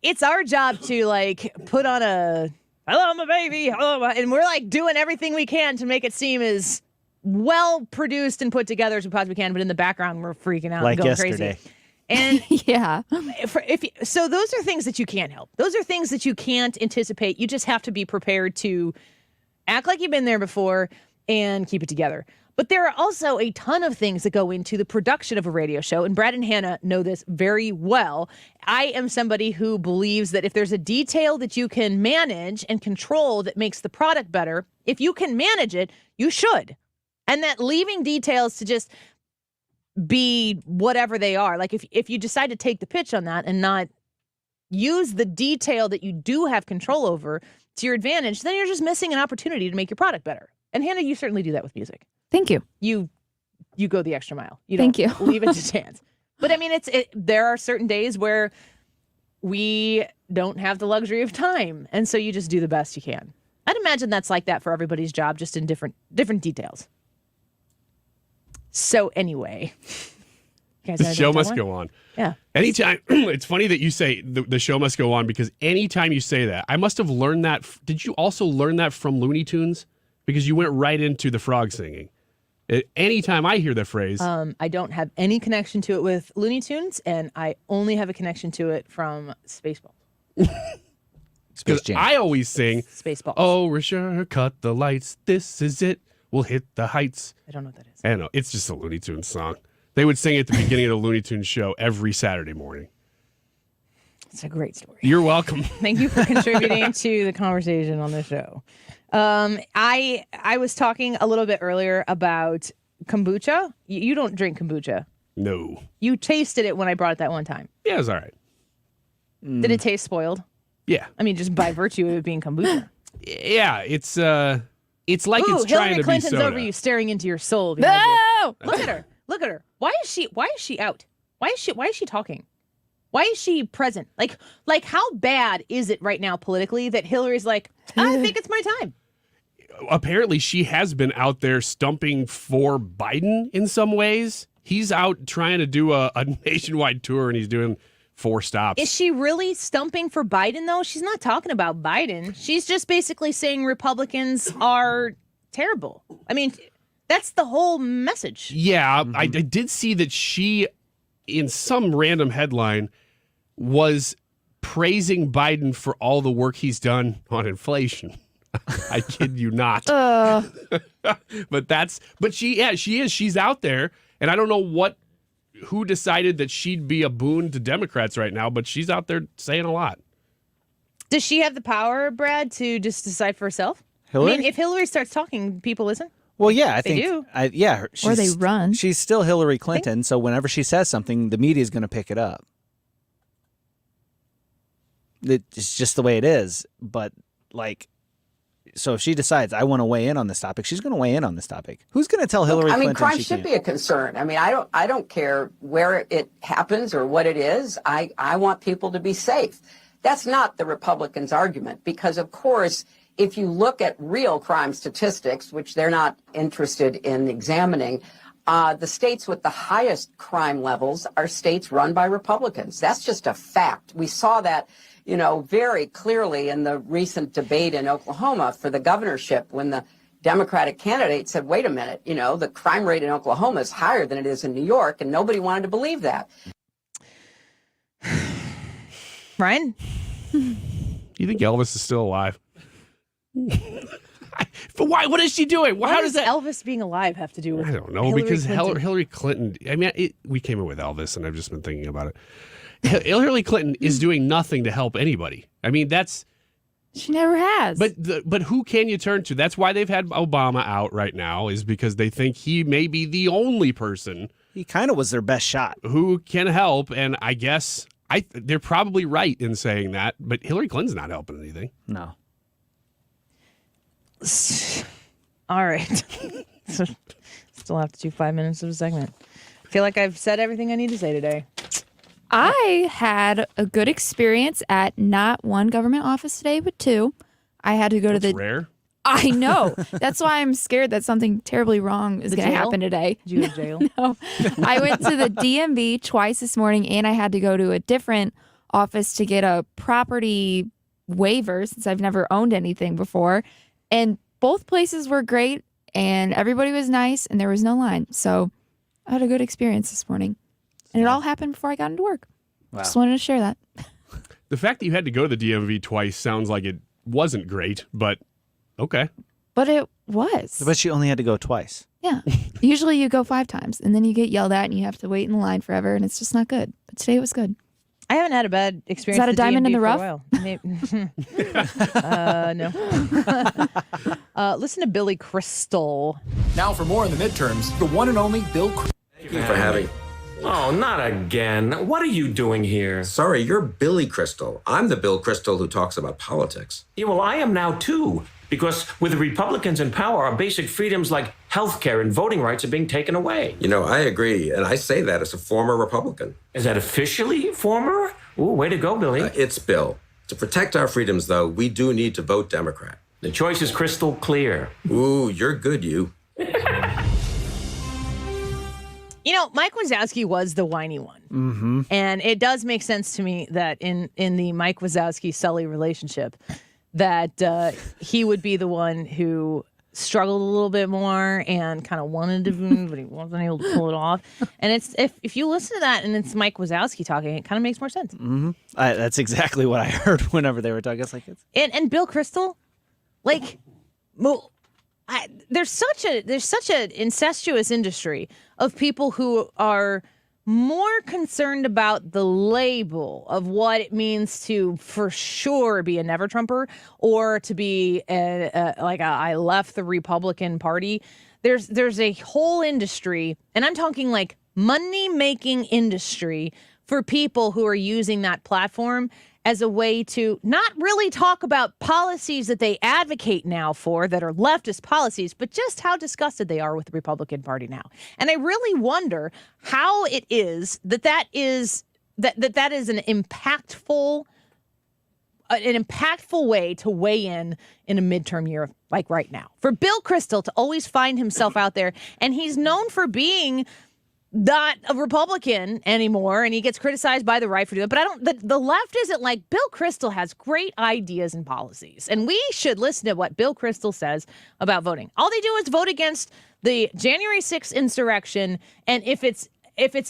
it's our job to like put on a hello, my baby, and we're like doing everything we can to make it seem as well produced and put together as we possibly can. But in the background, we're freaking out Like and going yesterday. crazy. And yeah, so those are things that you can't help. Those are things that you can't anticipate. You just have to be prepared to act like you've been there before and keep it together. But there are also a ton of things that go into the production of a radio show, and Brad and Hannah know this very well. I am somebody who believes that if there's a detail that you can manage and control that makes the product better, if you can manage it, you should. And that leaving details to just be whatever they are, like if you decide to take the pitch on that and not use the detail that you do have control over to your advantage, then you're just missing an opportunity to make your product better. And Hannah, you certainly do that with music. Thank you. You go the extra mile. You Thank don't you. leave it to chance. But I mean, there are certain days where we don't have the luxury of time, and so you just do the best you can. I'd imagine that's like that for everybody's job, just in different details. So anyway, the show must go on. Yeah. Anytime, it's funny that you say the show must go on, because anytime you say that, I must have learned that. Did you also learn that from Looney Tunes? Because you went right into the frog singing. Anytime I hear that phrase. I don't have any connection to it with Looney Tunes, and I only have a connection to it from Spaceballs. Because I always sing, Spaceballs. Oh, Risher, cut the lights. This is it. We'll hit the heights. I don't know what that is. I know. It's just a Looney Tunes song. They would sing it at the beginning of the Looney Tunes show every Saturday morning. It's a great story. You're welcome. Thank you for contributing to the conversation on the show. I was talking a little bit earlier about kombucha. You don't drink kombucha. No. You tasted it when I brought it that one time. Yeah, it was all right. Did it taste spoiled? Yeah. I mean, just by virtue of it being kombucha. Yeah, it's like it's trying Hillary to be Clinton's soda. over you, staring into your soul. No! Look at her. Look at her. Why is she out? Why is she talking? Why is she present? Like how bad is it right now politically that Hillary's like, I think it's my time? Apparently, she has been out there stumping for Biden in some ways. He's out trying to do a nationwide tour, and he's doing 4 stops. Is she really stumping for Biden, though? She's not talking about Biden. She's just basically saying Republicans are terrible. I mean, that's the whole message. Yeah, I did see that she, in some random headline, was praising Biden for all the work he's done on inflation. I kid you not. But she is. She's out there, and I don't know who decided that she'd be a boon to Democrats right now, but she's out there saying a lot. Does she have the power, Brad, to just decide for herself? Hillary? I mean, if Hillary starts talking, people listen. Well, yeah, I They think. do. Or they run. She's still Hillary Clinton, so whenever she says something, the media is going to pick it up. It's just the way it is. But so if she decides I want to weigh in on this topic, she's going to weigh in on this topic. Who's going to tell Hillary Clinton? crime she should can't? be a concern. I mean, I don't care where it happens or what it is. I want people to be safe. That's not the Republicans' argument, because of course, if you look at real crime statistics, which they're not interested in examining, the states with the highest crime levels are states run by Republicans. That's just a fact. We saw that, very clearly in the recent debate in Oklahoma for the governorship when the Democratic candidate said, wait a minute, the crime rate in Oklahoma is higher than it is in New York, and nobody wanted to believe that. Ryan? You think Elvis is still alive? But why? What is she doing? How does Elvis being alive have to do with? I don't know, because Hillary Clinton. I mean, we came in with Elvis, and I've just been thinking about it. Hillary Clinton is doing nothing to help anybody. I mean, she never has. But who can you turn to? That's why they've had Obama out right now, is because they think he may be the only person. He kind of was their best shot. Who can help? And I guess they're probably right in saying that. But Hillary Clinton's not helping anything. No. All right. So, still have to do 5 minutes of a segment. I feel like I've said everything I need to say today. I had a good experience at not one government office today, but two. I had to go to the. Rare. I know. That's why I'm scared that something terribly wrong is going to happen today. Did you go to jail? No. I went to the DMV twice this morning, and I had to go to a different office to get a property waiver since I've never owned anything before. And both places were great, and everybody was nice, and there was no line. So I had a good experience this morning. And it all happened before I got into work. Wow. Just wanted to share that. The fact that you had to go to the DMV twice sounds like it wasn't great, but okay. But it was. But she only had to go twice. Yeah. Usually you go 5 times, and then you get yelled at, and you have to wait in the line forever, and it's just not good. But today it was good. I haven't had a bad experience. Is that a with diamond in DMV the rough? No. Listen to Billy Crystal. Now for more in the midterms, the one and only Bill. Thank you for having. Oh, not again. What are you doing here? Sorry, you're Billy Crystal. I'm the Bill Crystal who talks about politics. Yeah, well, I am now too. Because with the Republicans in power, our basic freedoms like health care and voting rights are being taken away. You know, I agree, and I say that as a former Republican. Is that officially former? Ooh, way to go, Billy. It's Bill. To protect our freedoms, though, we do need to vote Democrat. The choice is crystal clear. Ooh, you're good, you. You know, Mike Wazowski was the whiny one. Mm-hmm. And it does make sense to me that in the Mike Wazowski-Sully relationship, that he would be the one who struggled a little bit more and kind of wanted to, but he wasn't able to pull it off. And it's if you listen to that and it's Mike Wazowski talking, it kind of makes more sense. Mm-hmm. That's exactly what I heard whenever they were talking. It's like and Bill Crystal, like, well, there's such an incestuous industry of people who are more concerned about the label of what it means to for sure be a never Trumper or to be I left the Republican Party. There's a whole industry, and I'm talking like money-making industry for people who are using that platform as a way to not really talk about policies that they advocate now for that are leftist policies, but just how disgusted they are with the Republican Party now. And I really wonder how it is that is an impactful way to weigh in a midterm year like right now. For Bill Crystal to always find himself out there, and he's known for being not a Republican anymore, and he gets criticized by the right for doing it. But the left isn't like Bill Crystal has great ideas and policies, and we should listen to what Bill Crystal says about voting. All they do is vote against the January 6th insurrection, and if it's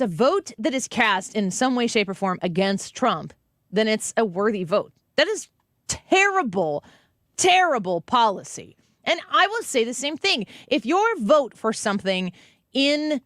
a vote that is cast in some way, shape, or form against Trump, then it's a worthy vote. That is terrible, terrible policy. And I will say the same thing. If your vote for something in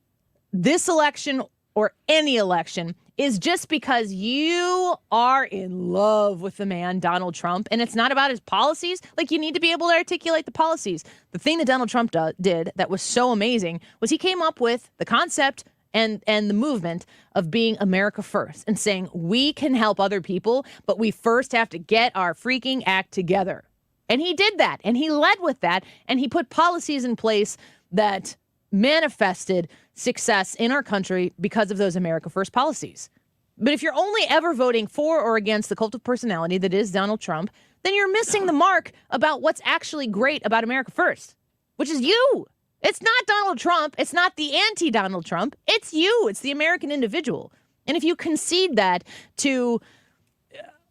this election or any election is just because you are in love with the man, Donald Trump, and it's not about his policies, like you need to be able to articulate the policies. The thing that Donald Trump did that was so amazing was he came up with the concept and the movement of being America first and saying we can help other people, but we first have to get our freaking act together. And he did that, and he led with that, and he put policies in place that manifested success in our country because of those America First policies. But if you're only ever voting for or against the cult of personality that is Donald Trump, then you're missing the mark about what's actually great about America First, which is you. It's not Donald Trump. It's not the anti-Donald Trump. It's you. It's the American individual. And if you concede that to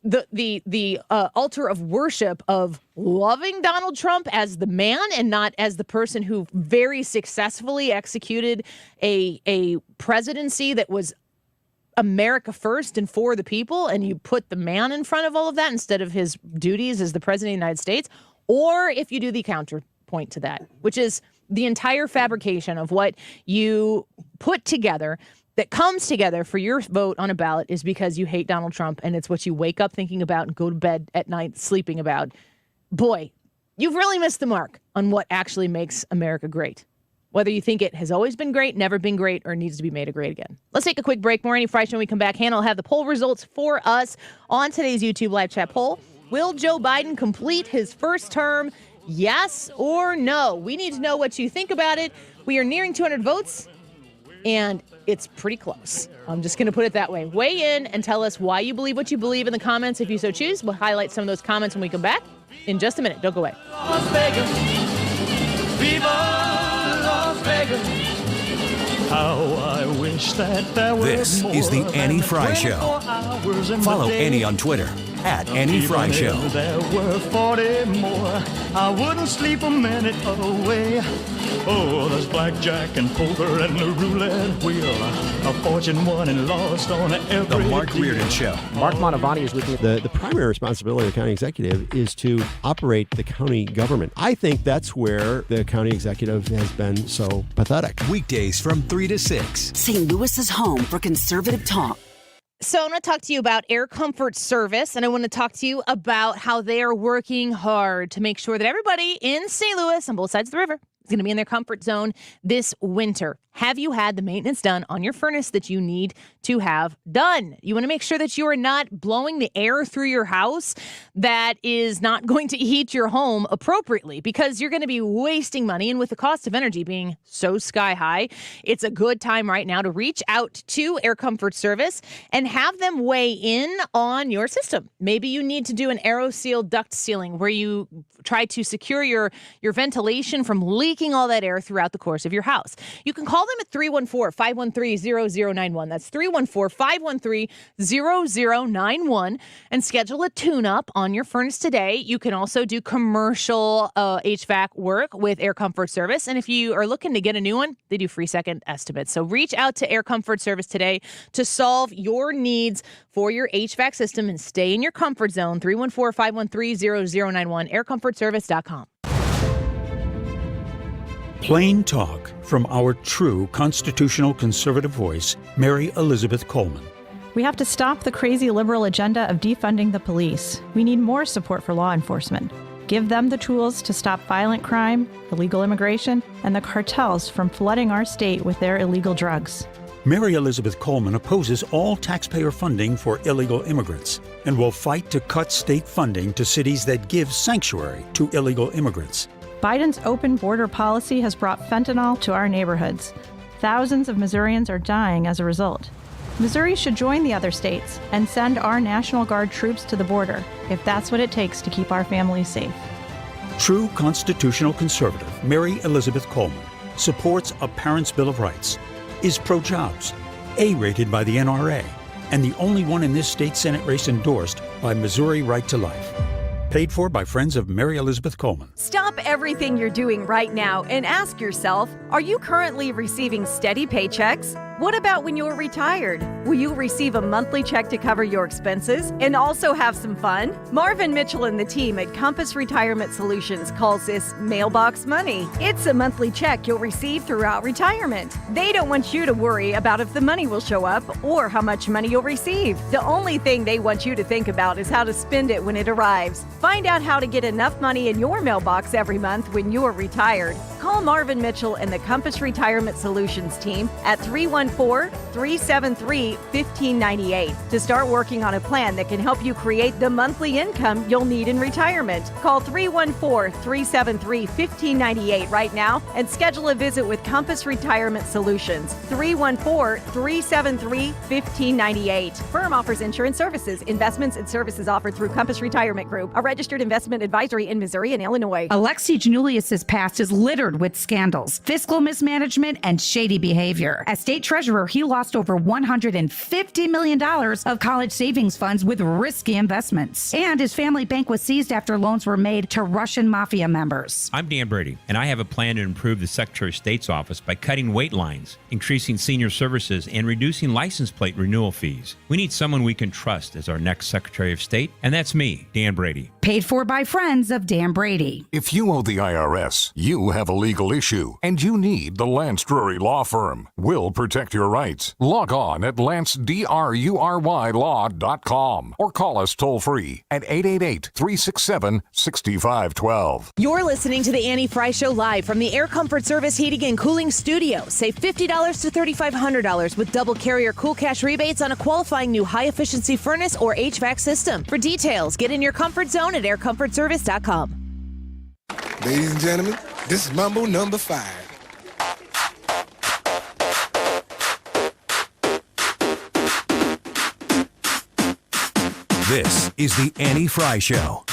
the altar of worship of loving Donald Trump as the man and not as the person who very successfully executed a presidency that was America first and for the people, and you put the man in front of all of that instead of his duties as the president of the United States, or if you do the counterpoint to that, which is the entire fabrication of what you put together that comes together for your vote on a ballot is because you hate Donald Trump, and it's what you wake up thinking about and go to bed at night sleeping about. Boy, you've really missed the mark on what actually makes America great. Whether you think it has always been great, never been great, or needs to be made great again. Let's take a quick break. More Annie Frey Show when we come back. Hannah will have the poll results for us on today's YouTube live chat poll. Will Joe Biden complete his first term? Yes or no? We need to know what you think about it. We are nearing 200 votes, and it's pretty close. I'm just going to put it that way. Weigh in and tell us why you believe what you believe in the comments if you so choose. We'll highlight some of those comments when we come back in just a minute. Don't go away. Las Vegas, viva Las Vegas. How I wish that there were This more is the than Annie Frey Show. 24 hours in the Follow day. Annie on Twitter @Annie Frey Even Show. if there were 40 more, I wouldn't sleep a minute away. Oh, there's blackjack and poker and the roulette wheel. A fortune won and lost on every The Mark Reardon Show. Mark Montavani is with me. The primary responsibility of the county executive is to operate the county government. I think that's where the county executive has been so pathetic. Weekdays from 3 to 6. St. Louis's home for conservative talk. So I want to talk to you about Air Comfort Service, and I want to talk to you about how they are working hard to make sure that everybody in St. Louis on both sides of the river is going to be in their comfort zone this winter. Have you had the maintenance done on your furnace that you need to have done? You want to make sure that you are not blowing the air through your house that is not going to heat your home appropriately, because you're going to be wasting money. And with the cost of energy being so sky high, it's a good time right now to reach out to Air Comfort Service and have them weigh in on your system. Maybe you need to do an AeroSeal duct sealing where you try to secure your ventilation from leaking all that air throughout the course of your house. You can call them at 314-513-0091. That's 314-513-0091 and schedule a tune-up on your furnace today. You can also do commercial HVAC work with Air Comfort Service. And if you are looking to get a new one, they do free second estimates. So reach out to Air Comfort Service today to solve your needs for your HVAC system and stay in your comfort zone. 314-513-0091, aircomfortservice.com. Plain talk from our true constitutional conservative voice, Mary Elizabeth Coleman. We have to stop the crazy liberal agenda of defunding the police. We need more support for law enforcement. Give them the tools to stop violent crime, illegal immigration, and the cartels from flooding our state with their illegal drugs. Mary Elizabeth Coleman opposes all taxpayer funding for illegal immigrants and will fight to cut state funding to cities that give sanctuary to illegal immigrants. Biden's open border policy has brought fentanyl to our neighborhoods. Thousands of Missourians are dying as a result. Missouri should join the other states and send our National Guard troops to the border if that's what it takes to keep our families safe. True constitutional conservative Mary Elizabeth Coleman supports a Parent's Bill of Rights, is pro-jobs, A-rated by the NRA, and the only one in this state Senate race endorsed by Missouri Right to Life. Paid for by friends of Mary Elizabeth Coleman. Stop everything you're doing right now and ask yourself, are you currently receiving steady paychecks? What about when you're retired? Will you receive a monthly check to cover your expenses and also have some fun? Marvin Mitchell and the team at Compass Retirement Solutions calls this mailbox money. It's a monthly check you'll receive throughout retirement. They don't want you to worry about if the money will show up or how much money you'll receive. The only thing they want you to think about is how to spend it when it arrives. Find out how to get enough money in your mailbox every month when you're retired. Call Marvin Mitchell and the Compass Retirement Solutions team at 314-373-1598 to start working on a plan that can help you create the monthly income you'll need in retirement. Call 314-373-1598 right now and schedule a visit with Compass Retirement Solutions. 314-373-1598. Firm offers insurance services, investments, and services offered through Compass Retirement Group, a registered investment advisory in Missouri and Illinois. Alexi Janulius's past is littered littered with scandals, fiscal mismanagement, and shady behavior. As state treasurer, he lost over $150 million of college savings funds with risky investments. And his family bank was seized after loans were made to Russian mafia members. I'm Dan Brady, and I have a plan to improve the Secretary of State's office by cutting wait lines, increasing senior services, and reducing license plate renewal fees. We need someone we can trust as our next Secretary of State, and that's me, Dan Brady. Paid for by friends of Dan Brady. If you owe the IRS, you have a legal issue, and you need the Lance Drury Law Firm. We'll protect your rights. Log on at lancedrurylaw.com or call us toll-free at 888-367-6512. You're listening to the Annie Frey Show live from the Air Comfort Service Heating and Cooling Studio. Save $50 to $3,500 with double carrier cool cash rebates on a qualifying new high-efficiency furnace or HVAC system. For details, get in your comfort zone at aircomfortservice.com. Ladies and gentlemen, this is Mambo number 5. This is the Annie Frey Show.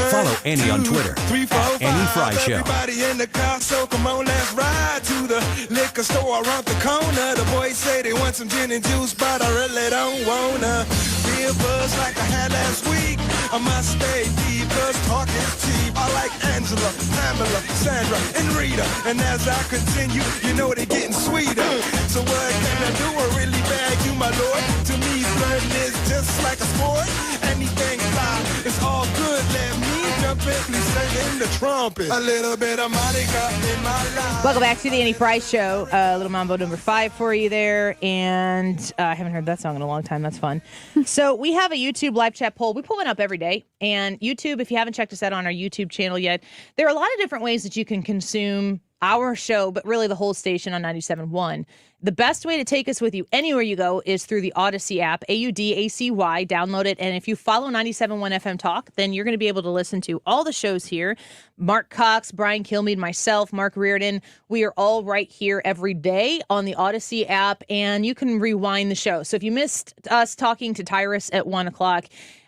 Follow Annie on Twitter at Annie Frey Show. Everybody in the car, so come on, let's ride to the liquor store around the corner. The boys say they want some gin and juice, but I really don't wanna be a buzz like I had last week. I must stay deep, cause talk is cheap. I like Angela, Pamela, Sandra, and Rita. And as I continue, you know they're getting sweeter. So what can I do? I really bag you, my lord. To me, flirting is just like a sport. Anything fly, it's all good. Let me jump in, please sing in the trumpet. A little bit of Monica in my life. Welcome back to the Annie Frey Show. Little Mambo number 5 for you there. And I haven't heard that song in a long time. That's fun. So we have a YouTube live chat poll. We pull one up every day. And YouTube, if you haven't checked us out on our YouTube channel yet, there are a lot of different ways that you can consume our show, but really the whole station on 97.1. The best way to take us with you anywhere you go is through the Odyssey app, AUDACY. Download it. And if you follow 97.1 FM Talk, then you're going to be able to listen to all the shows here. Mark Cox, Brian Kilmeade, myself, Mark Reardon. We are all right here every day on the Odyssey app, and you can rewind the show. So if you missed us talking to Tyrus at 1 o'clock,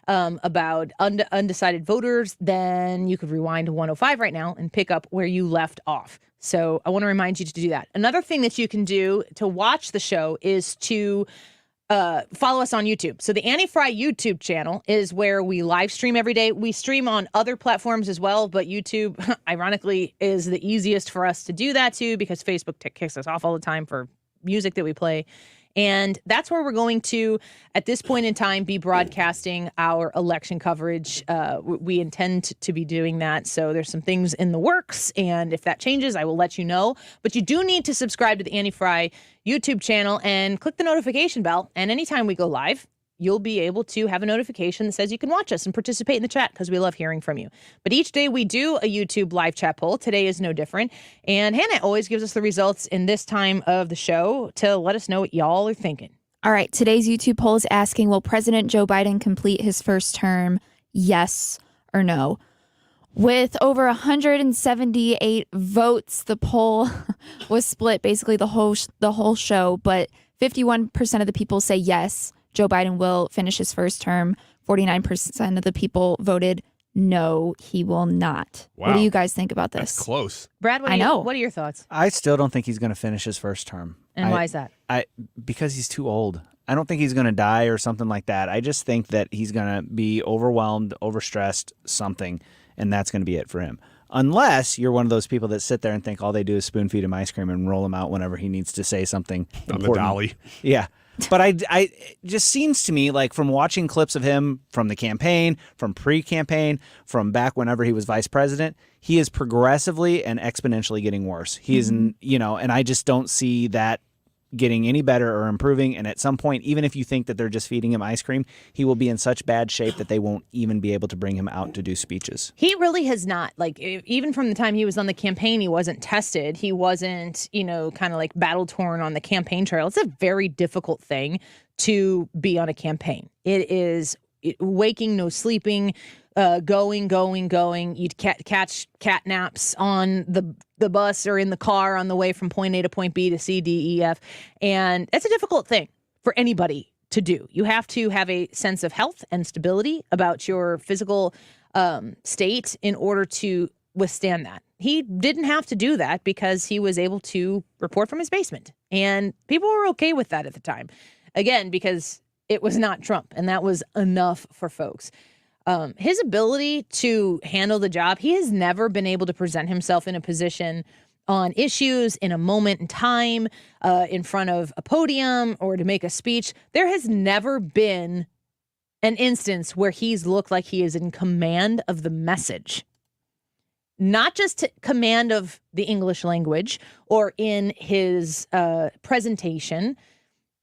about undecided voters, then you could rewind to 105 right now and pick up where you left off. So I want to remind you to do that. Another thing that you can do to watch the show is to follow us on YouTube. So the Annie Frey YouTube channel is where we live stream every day. We stream on other platforms as well, but YouTube, ironically, is the easiest for us to do that to because Facebook kicks us off all the time for music that we play. And that's where we're going to, at this point in time, be broadcasting our election coverage. We intend to be doing that. So there's some things in the works. And if that changes, I will let you know. But you do need to subscribe to the Annie Frey YouTube channel and click the notification bell. And anytime we go live, you'll be able to have a notification that says you can watch us and participate in the chat because we love hearing from you. But each day we do a YouTube live chat poll. Today is no different. And Hannah always gives us the results in this time of the show to let us know what y'all are thinking. All right. Today's YouTube poll is asking, will President Joe Biden complete his first term? Yes or no? With over 178 votes, the poll was split basically the whole show, but 51% of the people say yes, Joe Biden will finish his first term. 49% of the people voted no, he will not. Wow. What do you guys think about this? That's close. Brad, what are your thoughts? I still don't think he's going to finish his first term. And why is that? Because he's too old. I don't think he's going to die or something like that. I just think that he's going to be overwhelmed, overstressed, something, and that's going to be it for him. Unless you're one of those people that sit there and think all they do is spoon feed him ice cream and roll him out whenever he needs to say something on important. the dolly. Yeah. But I it just seems to me like from watching clips of him from the campaign, from pre-campaign, from back whenever he was vice president, he is progressively and exponentially getting worse. He is, and I just don't see that getting any better or improving. And at some point, even if you think that they're just feeding him ice cream, he will be in such bad shape that they won't even be able to bring him out to do speeches. He really has not. Like, even from the time he was on the campaign, he wasn't tested. He wasn't, kind of like battle torn on the campaign trail. It's a very difficult thing to be on a campaign. It is waking, no sleeping, going. You'd catch cat naps on the bus or in the car on the way from point A to point B to C, D, E, F. And that's a difficult thing for anybody to do. You have to have a sense of health and stability about your physical state in order to withstand that. he didn't have to do that because he was able to report from his basement. And people were okay with that at the time. Again, because it was not Trump, and that was enough for folks. His ability to handle the job, he has never been able to present himself in a position on issues in a moment in time, in front of a podium or to make a speech. There has never been an instance where he's looked like he is in command of the message. Not just command of the English language or in his presentation,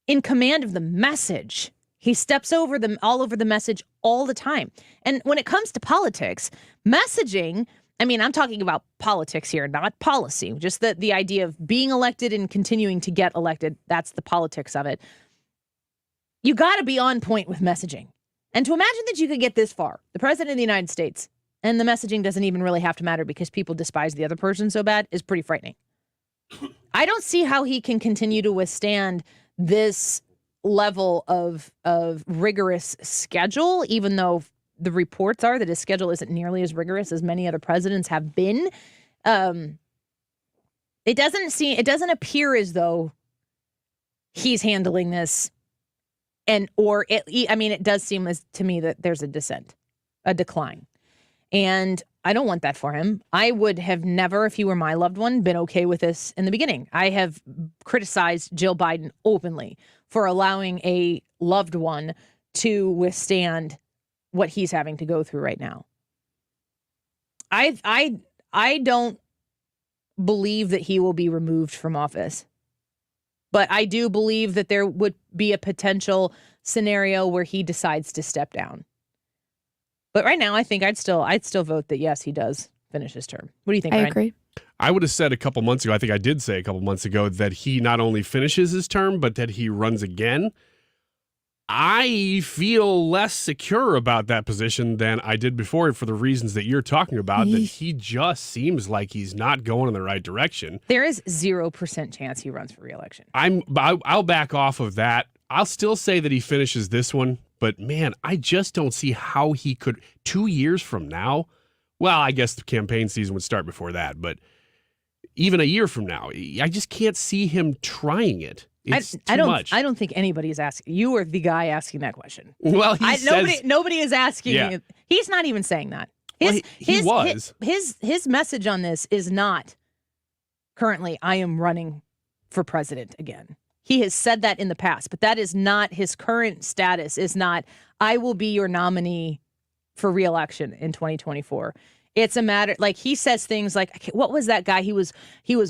in command of the message. He steps over them all over the message all the time. And when it comes to politics, messaging, I mean, I'm talking about politics here, not policy, just the idea of being elected and continuing to get elected. That's the politics of it. You got to be on point with messaging. And to imagine that you could get this far, the president of the United States, and the messaging doesn't even really have to matter because people despise the other person so bad is pretty frightening. I don't see how he can continue to withstand this level of rigorous schedule, even though the reports are that his schedule isn't nearly as rigorous as many other presidents have been. It doesn't appear as though he's handling this, it does seem to me that there's a decline. And I don't want that for him. I would have never, if he were my loved one, been okay with this in the beginning. I have criticized Jill Biden openly for allowing a loved one to withstand what he's having to go through right now. I don't believe that he will be removed from office, but I do believe that there would be a potential scenario where he decides to step down. But right now, I think I'd still vote that yes, he does finish his term. What do you think, Ryan? I agree. I would have said a couple months ago, I think I did say a couple months ago, that he not only finishes his term, but that he runs again. I feel less secure about that position than I did before for the reasons that you're talking about, that he just seems like he's not going in the right direction. There is 0% chance he runs for re-election. I'll back off of that. I'll still say that he finishes this one, but man, I just don't see how he could 2 years from now. Well, I guess the campaign season would start before that, but even a year from now, I just can't see him trying it. It's too much. I don't think anybody's asking. You are the guy asking that question. Well, nobody is asking. Yeah. He's not even saying that. His message on this is not currently, I am running for president again. He has said that in the past, but that is not his current status. Is not, I will be your nominee for re-election in 2024. It's a matter, like he says things like, what was that guy? He was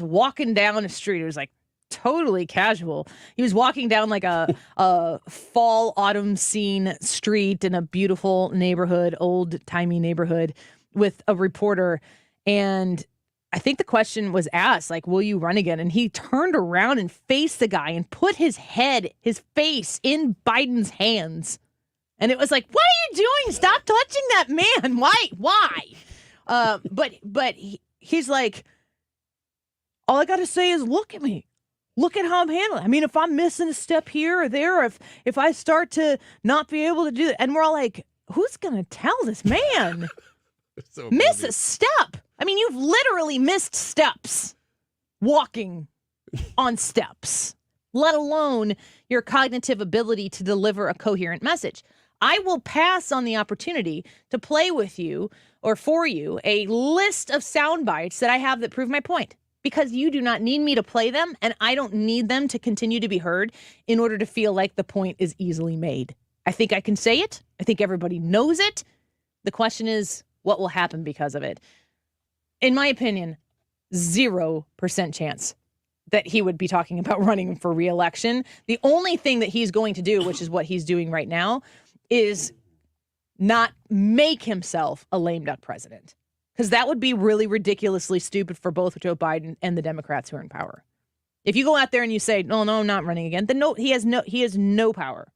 walking down a street. It was like totally casual. He was walking down like a fall autumn scene street in a beautiful neighborhood, old timey neighborhood, with a reporter. And I think the question was asked, like, will you run again? And he turned around and faced the guy and put his face in Biden's hands. And it was like, what are you doing? Stop touching that man. Why? But he's like, all I got to say is look at me. Look at how I'm handling. I mean, if I'm missing a step here or there, if I start to not be able to do it, and we're all like, who's going to tell this man? So miss a step. I mean, you've literally missed steps walking on steps, let alone your cognitive ability to deliver a coherent message. I will pass on the opportunity to play with you or for you a list of sound bites that I have that prove my point, because you do not need me to play them, and I don't need them to continue to be heard in order to feel like the point is easily made. I think I can say it. I think everybody knows it. The question is, what will happen because of it? In my opinion, 0% chance that he would be talking about running for re-election. The only thing that he's going to do, which is what he's doing right now, is not make himself a lame duck president. Because that would be really ridiculously stupid for both Joe Biden and the Democrats who are in power. If you go out there and you say, no, I'm not running again, then he has no power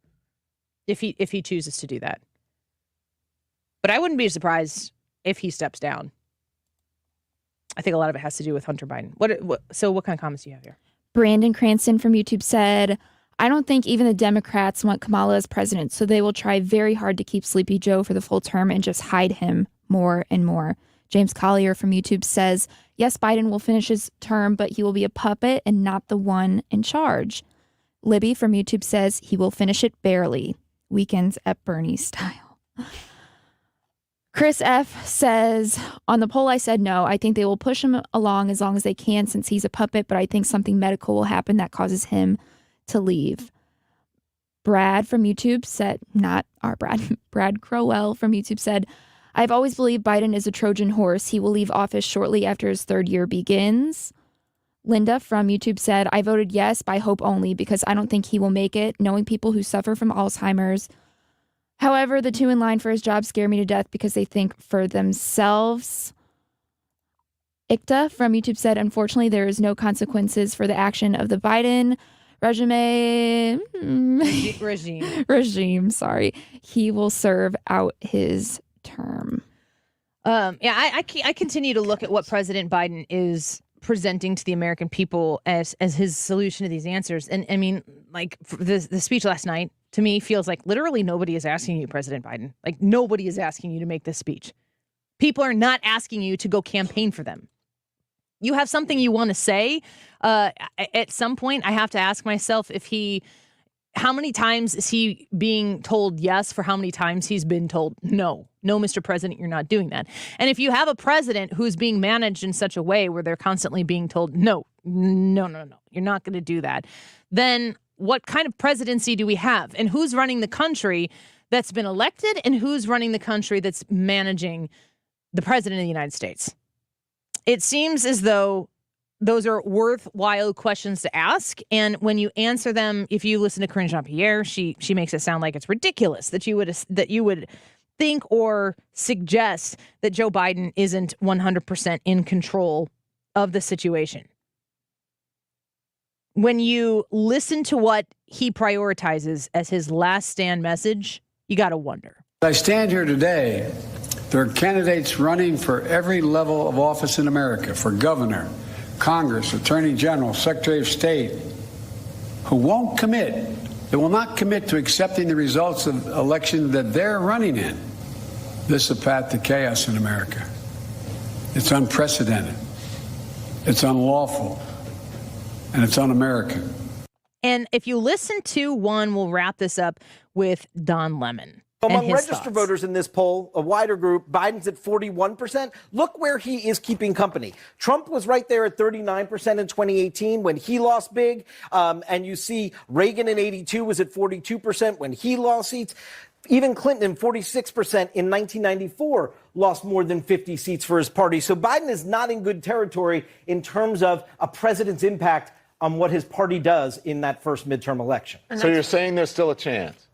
if he chooses to do that. But I wouldn't be surprised if he steps down. I think a lot of it has to do with Hunter Biden. What kind of comments do you have here? Brandon Cranston from YouTube said, I don't think even the Democrats want Kamala as president, so they will try very hard to keep Sleepy Joe for the full term and just hide him more and more. James Collier from YouTube says, yes, Biden will finish his term, but he will be a puppet and not the one in charge. Libby from YouTube says he will finish it barely. Weekends at Bernie style. Chris F. says, on the poll I said no. I think they will push him along as long as they can since he's a puppet, but I think something medical will happen that causes him to leave. Brad from YouTube said, not our Brad, Brad Crowell from YouTube said, I've always believed Biden is a Trojan horse. He will leave office shortly after his third year begins. Linda from YouTube said, I voted yes by hope only because I don't think he will make it, knowing people who suffer from Alzheimer's. However, the two in line for his job scare me to death because they think for themselves. Ikta from YouTube said, unfortunately, there is no consequences for the action of the Biden regime. Sorry. He will serve out his term. I continue to look at what President Biden is presenting to the American people as his solution to these answers. And I mean, like the speech last night to me feels like literally nobody is asking you, President Biden. Like nobody is asking you to make this speech. People are not asking you to go campaign for them. You have something you want to say. At some point, I have to ask myself how many times is he being told yes for how many times he's been told no? No, Mr. President, you're not doing that. And if you have a president who's being managed in such a way where they're constantly being told no, you're not going to do that, then what kind of presidency do we have? And who's running the country that's been elected and who's running the country that's managing the president of the United States? It seems as though those are worthwhile questions to ask. And when you answer them, if you listen to Karine Jean-Pierre, she makes it sound like it's ridiculous that you would think or suggest that Joe Biden isn't 100% in control of the situation. When you listen to what he prioritizes as his last stand message, you got to wonder. I stand here today. There are candidates running for every level of office in America, for governor, Congress, Attorney General, Secretary of State, who won't commit. They will not commit to accepting the results of election that they're running in. This is a path to chaos in America. It's unprecedented. It's unlawful. And it's un-American. And if you listen to one, we'll wrap this up with Don Lemon. Among registered voters in this poll, a wider group, Biden's at 41%. Look where he is keeping company. Trump was right there at 39% in 2018 when he lost big. And you see Reagan in 82 was at 42% when he lost seats. Even Clinton, 46% in 1994, lost more than 50 seats for his party. So Biden is not in good territory in terms of a president's impact on what his party does in that first midterm election. So you're saying there's still a chance?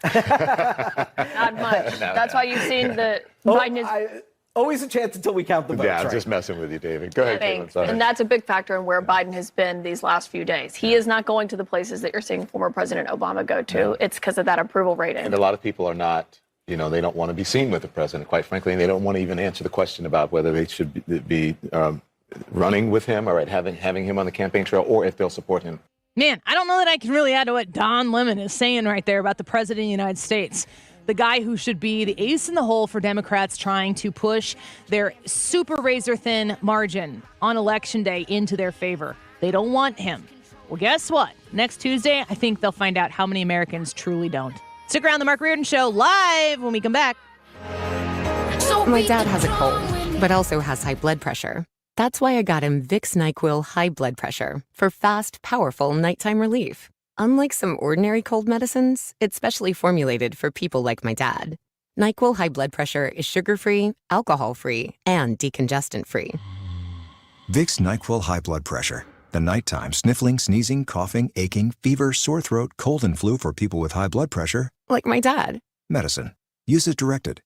Not much. That's why you've seen the Biden is always a chance until we count the votes. Yeah, I'm right? just messing with you, David. Go ahead, Caitlin. Sorry. And that's a big factor in where Biden has been these last few days. He is not going to the places that you're seeing former President Obama go to. No. It's because of that approval rating. And a lot of people are not, they don't want to be seen with the president, quite frankly, and they don't want to even answer the question about whether they should be running with him, or having him on the campaign trail, or if they'll support him. Man, I don't know that I can really add to what Don Lemon is saying right there about the president of the United States. The guy who should be the ace in the hole for Democrats trying to push their super razor-thin margin on Election Day into their favor. They don't want him. Well, guess what? Next Tuesday, I think they'll find out how many Americans truly don't. Stick around, The Mark Reardon Show, live when we come back. My dad has a cold, but also has high blood pressure. That's why I got him Vicks NyQuil High Blood Pressure for fast, powerful nighttime relief. Unlike some ordinary cold medicines, it's specially formulated for people like my dad. NyQuil High Blood Pressure is sugar-free, alcohol-free, and decongestant-free. Vicks NyQuil High Blood Pressure. The nighttime sniffling, sneezing, coughing, aching, fever, sore throat, cold and flu for people with high blood pressure. Like my dad. Medicine. Use as directed.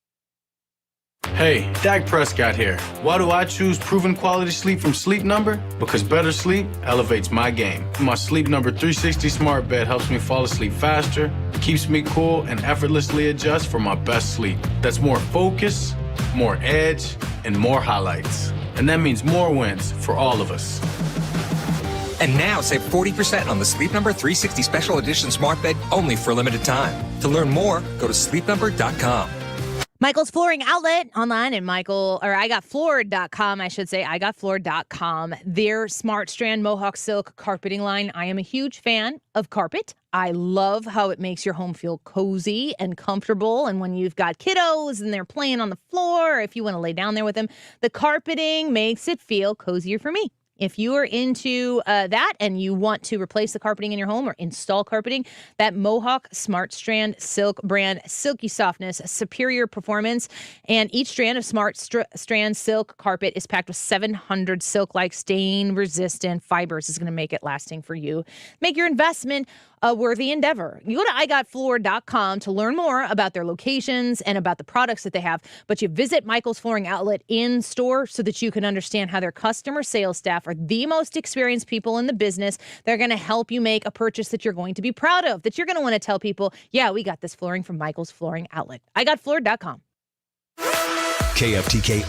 Hey, Dak Prescott here. Why do I choose proven quality sleep from Sleep Number? Because better sleep elevates my game. My Sleep Number 360 smart bed helps me fall asleep faster, keeps me cool, and effortlessly adjusts for my best sleep. That's more focus, more edge, and more highlights. And that means more wins for all of us. And now save 40% on the Sleep Number 360 Special Edition smart bed only for a limited time. To learn more, go to sleepnumber.com. Michael's Flooring Outlet online at igotfloored.com, I should say, igotfloored.com. Their Smart Strand Mohawk Silk carpeting line. I am a huge fan of carpet. I love how it makes your home feel cozy and comfortable. And when you've got kiddos and they're playing on the floor, or if you want to lay down there with them, the carpeting makes it feel cozier for me. If you are into that and you want to replace the carpeting in your home or install carpeting, that Mohawk Smart Strand Silk brand, silky softness, superior performance, and each strand of Smart Strand Silk carpet is packed with 700 silk-like stain-resistant fibers. Is going to make it lasting for you. Make your investment a worthy endeavor. You go to igotfloored.com to learn more about their locations and about the products that they have, but you visit Michael's Flooring Outlet in store so that you can understand how their customer sales staff are the most experienced people in the business. They're going to help you make a purchase that you're going to be proud of, that you're going to want to tell people, yeah, we got this flooring from Michael's Flooring Outlet. igotfloored.com. KFTK